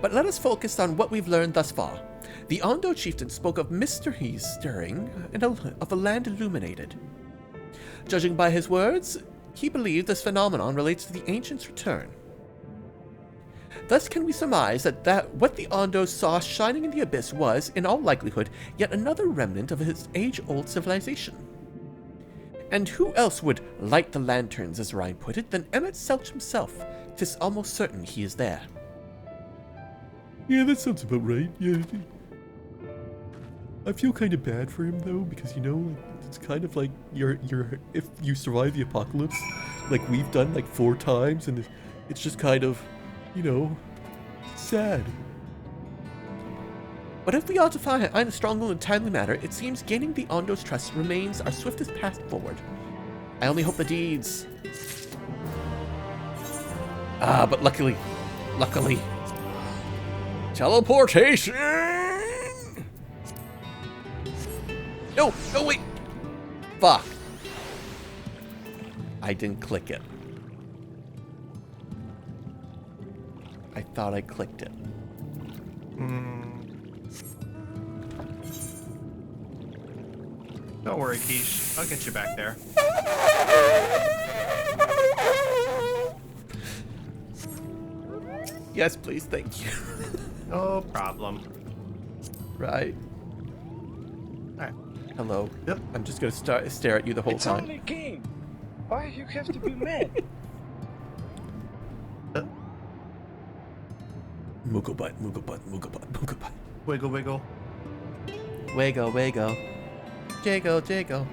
S1: But let us focus on what we've learned thus far. The Ondo chieftain spoke of mysteries stirring and of a land illuminated. Judging by his words, he believed this phenomenon relates to the ancients' return. Thus can we surmise that what the Ondos saw shining in the abyss was, in all likelihood, yet another remnant of his age-old civilization. And who else would light the lanterns, as Ryan put it, than Emmett Selch himself? 'Tis almost certain he is there. Yeah, that sounds about right. Yeah. I feel kind of bad for him though, because like, it's kind of like you're if you survive the apocalypse, like we've done like 4 times, and it's just kind of, sad. But if we ought to find a strong and timely matter, it seems gaining the Ondo's trust remains our swiftest path forward. I only hope the deeds. But luckily. Teleportation! No, wait! Fuck. I didn't click it. I thought I clicked it.
S11: Don't worry, Keish. I'll get you back there.
S1: Yes, please, thank you.
S11: No problem.
S1: Right.
S11: Alright.
S1: Hello.
S11: Yep.
S1: I'm just gonna stare at you the whole time.
S14: It's only a game. Why you have to be mad?
S1: Moogle butt.
S11: Wiggle, wiggle.
S1: Wiggle. Jiggle.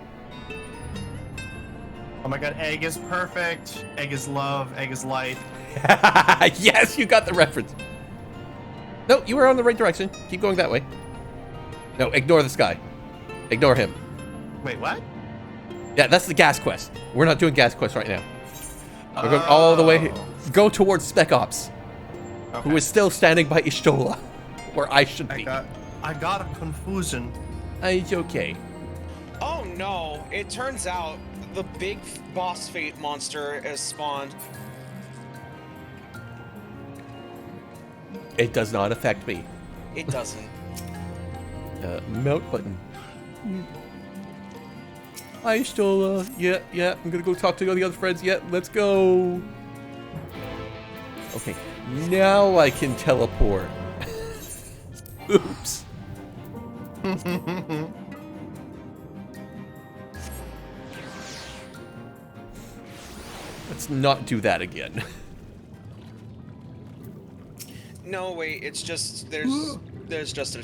S11: Oh my god, egg is perfect. Egg is love. Egg is life.
S1: Yes, you got the reference. No, you were on the right direction. Keep going that way. No, ignore this guy. Ignore him.
S2: Wait, what?
S1: Yeah, that's the gas quest. We're not doing gas quest right now. We're going all the way. Go towards Spec Ops, who is still standing by Ishtola, where I should be.
S2: I got a confusion.
S1: It's okay.
S7: Oh no! It turns out the big boss fate monster has spawned.
S1: It does not affect me.
S7: It doesn't.
S1: Mount button. Hi, Ishtola. Yeah. I'm gonna go talk to the other friends. Yeah, let's go. Okay, now I can teleport. Oops. Let's not do that again.
S7: No, wait. It's just there's just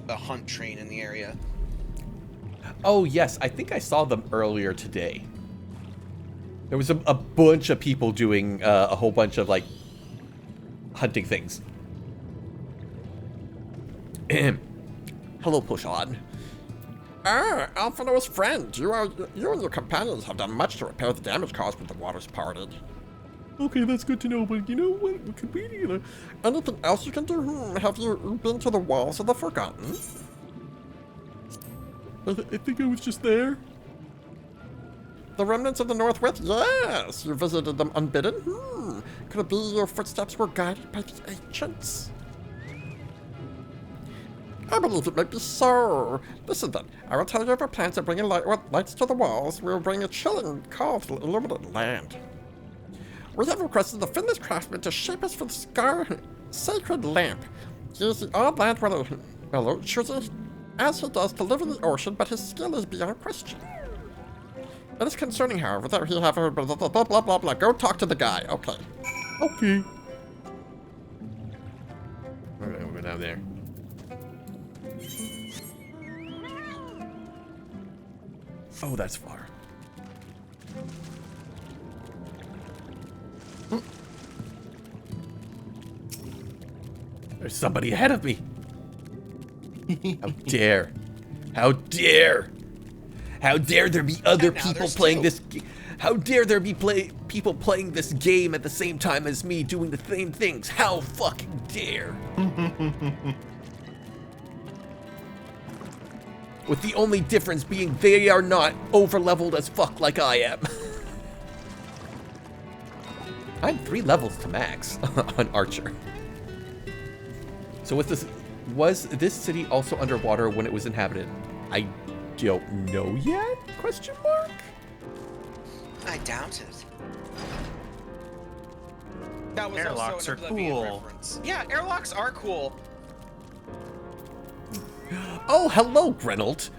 S7: a hunt train in the area.
S1: Oh yes, I think I saw them earlier today. There was a bunch of people doing a whole bunch of like hunting things. Hello, Pushon.
S5: Alphino's friend, you and your companions have done much to repair the damage caused when the waters parted.
S1: Okay, that's good to know, but you know what could be either.
S5: Anything else you can do? Have you been to the walls of the Forgotten?
S1: I think I was just there.
S5: The remnants of the Northwest? Yes! You visited them unbidden? Could it be your footsteps were guided by the ancients? I believe it might be so. Listen then, I will tell you of our plans of bringing lights to the walls. We will bring a chilling call to the illuminated land. We have requested the Finnish craftsman to shape us for the sacred lamp. He is the odd land dweller, choosing as he does to live in the ocean, but his skill is beyond question. It is concerning, however, that he have heard blah blah blah blah blah blah. Go talk to the guy. Okay.
S1: Okay. Alright, we'll go down there. Oh, that's far. There's somebody ahead of me. How dare. How dare. How dare there be other people playing this game. How dare there be people playing this game at the same time as me doing the same things. How fucking dare. With the only difference being they are not over-leveled as fuck like I am. I'm 3 levels to max on Archer. So was this city also underwater when it was inhabited? I don't know yet? Question mark?
S7: I doubt it. That was
S2: airlocks
S7: also
S2: are
S7: an Oblivion
S2: cool.
S7: reference. Yeah, airlocks are cool.
S1: Oh, hello, Grenold.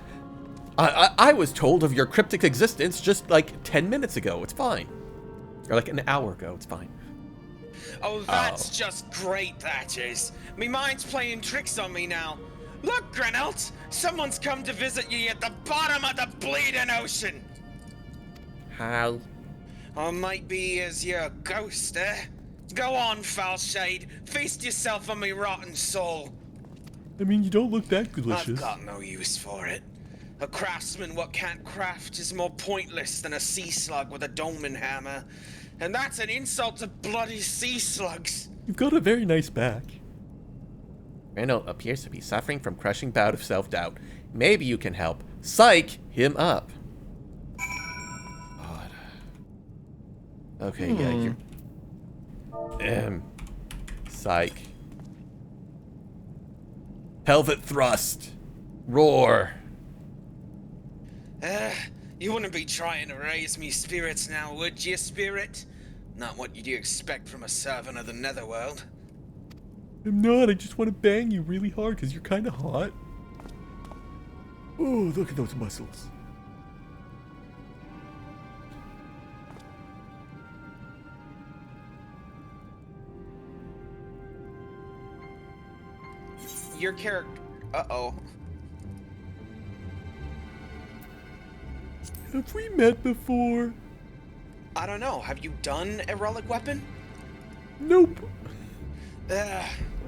S1: I was told of your cryptic existence just like 10 minutes ago. It's fine. Or like an hour ago. It's fine.
S7: Oh, that's just great, that is. Me mind's playing tricks on me now. Look, Grenold, someone's come to visit you at the bottom of the bleeding ocean.
S5: How?
S7: Or might be as your ghost, eh? Go on, foul shade. Feast yourself on me rotten soul.
S1: I mean, you don't look that delicious.
S7: I've got no use for it. A craftsman what can't craft is more pointless than a sea slug with a dolmen hammer. And that's an insult to bloody sea slugs.
S1: You've got a very nice back. Renault appears to be suffering from crushing bout of self-doubt. Maybe you can help. Psych him up. God. Okay, yeah, you're... Psych. Pelvic thrust. Roar.
S7: You wouldn't be trying to raise me spirits now, would you, spirit? Not what you'd expect from a servant of the netherworld.
S1: I'm not. I just want to bang you really hard because you're kind of hot. Oh, look at those muscles.
S7: Your character... Uh-oh.
S1: Have we met before?
S7: I don't know. Have you done a relic weapon?
S1: Nope.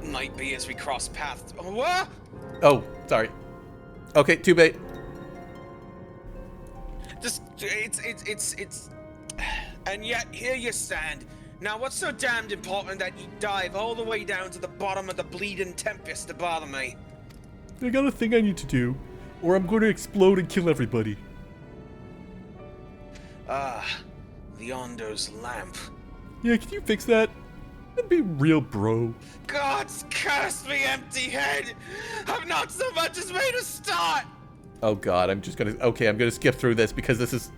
S7: Might be as we cross paths. Oh, what?
S1: Oh, sorry. Okay, too bait.
S7: Just, it's... And yet, here you stand. Now, what's so damned important that you dive all the way down to the bottom of the bleeding Tempest to bother me?
S1: I got a thing I need to do, or I'm going to explode and kill everybody.
S7: The Ondo's lamp.
S1: Yeah, can you fix that? That'd be real, bro.
S7: God's curse me, empty head! I've not so much as made a start!
S1: Oh god, I'm gonna skip through this because this is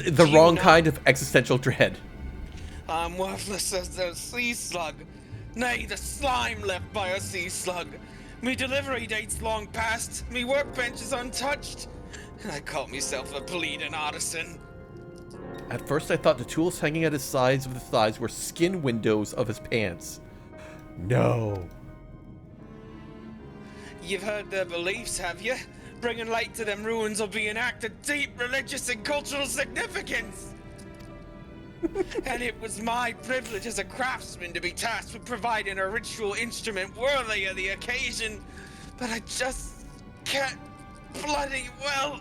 S1: the wrong kind of existential dread.
S7: I'm worthless as a sea slug. Nay, the slime left by a sea slug. Me delivery date's long past, me workbench is untouched, and I call myself a bleeding artisan.
S1: At first I thought the tools hanging at his sides of the thighs were skin windows of his pants. No.
S7: You've heard their beliefs, have you? Bringing light to them ruins will be an act of deep religious and cultural significance. And it was my privilege as a craftsman to be tasked with providing a ritual instrument worthy of the occasion. But I just can't bloody well.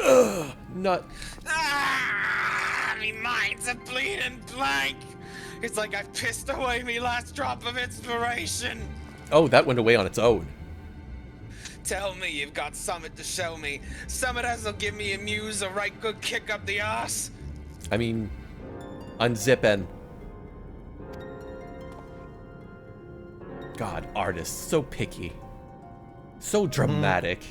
S1: Ugh, not.
S7: Me mind's a bleeding blank. It's like I've pissed away me last drop of inspiration.
S1: Oh, that went away on its own.
S7: Tell me you've got summit to show me. Summit as'll give me a muse a right good kick up the arse.
S1: I mean, unzip and... God, artists, so picky. So dramatic.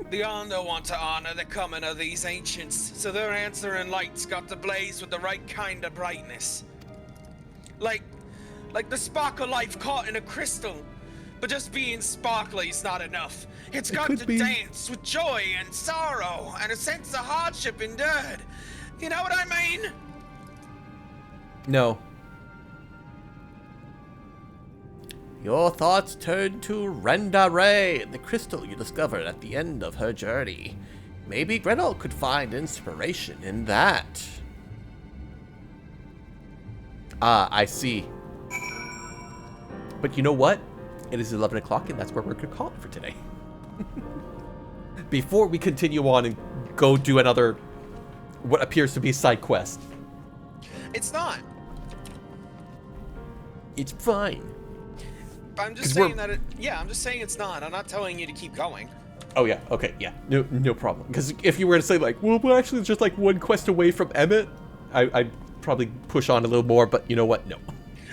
S7: The Ondo want to honor the coming of these ancients, so their answering light's got to blaze with the right kind of brightness. Like the spark of life caught in a crystal. But just being sparkly's not enough. It's got to dance with joy and sorrow and a sense of hardship endured. You know what I mean?
S1: No. Your thoughts turn to Renda Ray, the crystal you discovered at the end of her journey. Maybe Gretel could find inspiration in that. Ah, I see. But you know what? It is 11 o'clock, and that's where we're going to call it for today. Before we continue on and go do another, what appears to be a side quest.
S7: It's not.
S1: It's fine.
S7: I'm just saying that I'm just saying it's not. I'm not telling you to keep going.
S1: Oh yeah, okay, yeah. No problem. Because if you were to say like, well, we're actually just like one quest away from Emmett, I'd probably push on a little more, but you know what? No.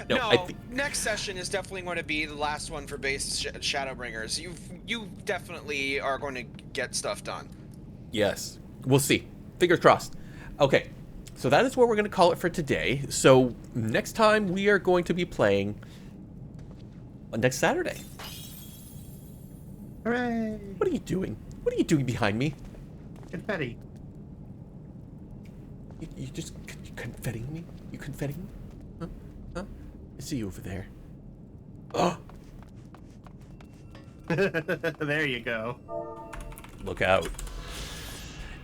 S7: No, next session is definitely going to be the last one for base Shadowbringers. You definitely are going to get stuff done.
S1: Yes. We'll see. Fingers crossed. Okay. So that is what we're going to call it for today. So next time we are going to be playing next Saturday.
S11: Hooray!
S1: What are you doing? What are you doing behind me?
S11: Confetti.
S1: You just confettiing me? You confettiing me? Huh? I see you over there. Oh!
S11: There you go.
S1: Look out.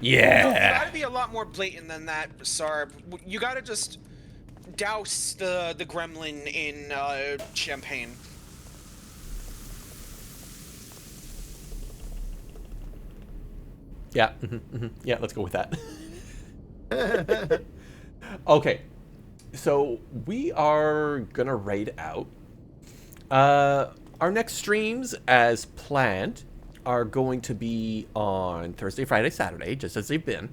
S1: Yeah!
S7: You gotta be a lot more blatant than that, Sarb. You gotta just douse the gremlin in champagne.
S1: Yeah, yeah, let's go with that. Okay, so we are gonna raid out. Our next streams, as planned, are going to be on Thursday, Friday, Saturday, just as they've been.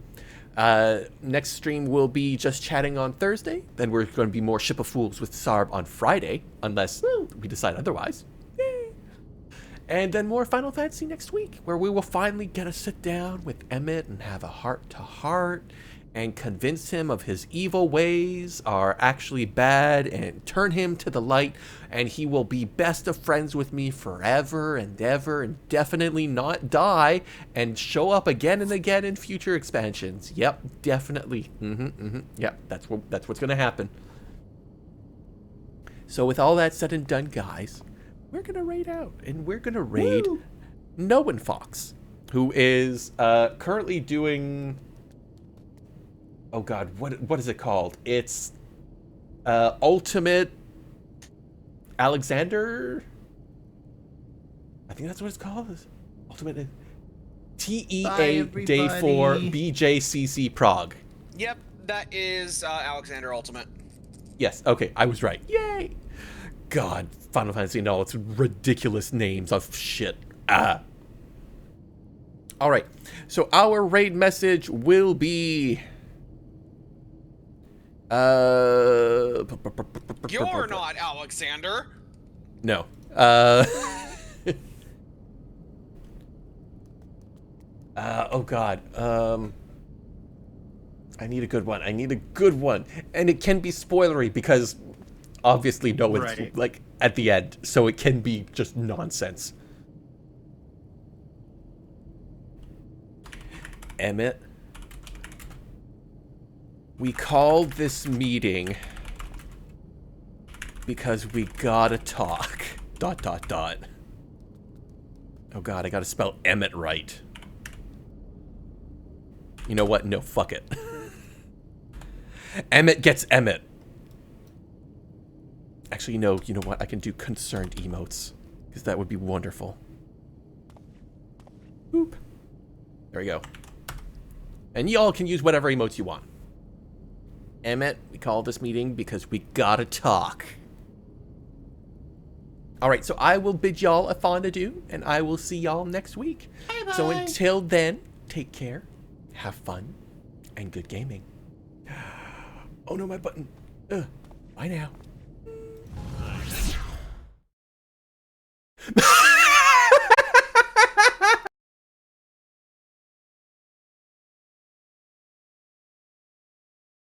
S1: Next stream will be just chatting on Thursday. Then we're going to be more Ship of Fools with Sarb on Friday, unless we decide otherwise. And then more Final Fantasy next week, where we will finally get to sit down with Emmett and have a heart-to-heart and convince him of his evil ways are actually bad and turn him to the light, and he will be best of friends with me forever and ever and definitely not die and show up again and again in future expansions. Yep, definitely. Yep, that's what's going to happen. So with all that said and done, guys, we're going to raid out, and we're going to raid Noan Fox, who is currently doing Oh god, what is it called? It's Ultimate Alexander? I think that's what it's called. Ultimate TEA Day 4 BJCC Prague.
S7: Yep, that is Alexander Ultimate.
S1: Yes, okay, I was right. Yay! God, Final Fantasy and all its ridiculous names of shit. Alright, so our raid message will be...
S7: You're not Alexander.
S1: No. Oh god. I need a good one. I need a good one. And it can be spoilery because obviously no one's like at the end. So it can be just nonsense. Emmett. We called this meeting because we gotta talk. ... Oh god, I gotta spell Emmett right. You know what? No, fuck it. Emmett gets Emmett. Actually, you know what? I can do concerned emotes. Because that would be wonderful. Boop. There we go. And y'all can use whatever emotes you want. Emmett, we call this meeting because we gotta talk. Alright, so I will bid y'all a fond adieu, and I will see y'all next week. Bye-bye. So until then, take care, have fun, and good gaming. Oh no, my button. Bye now.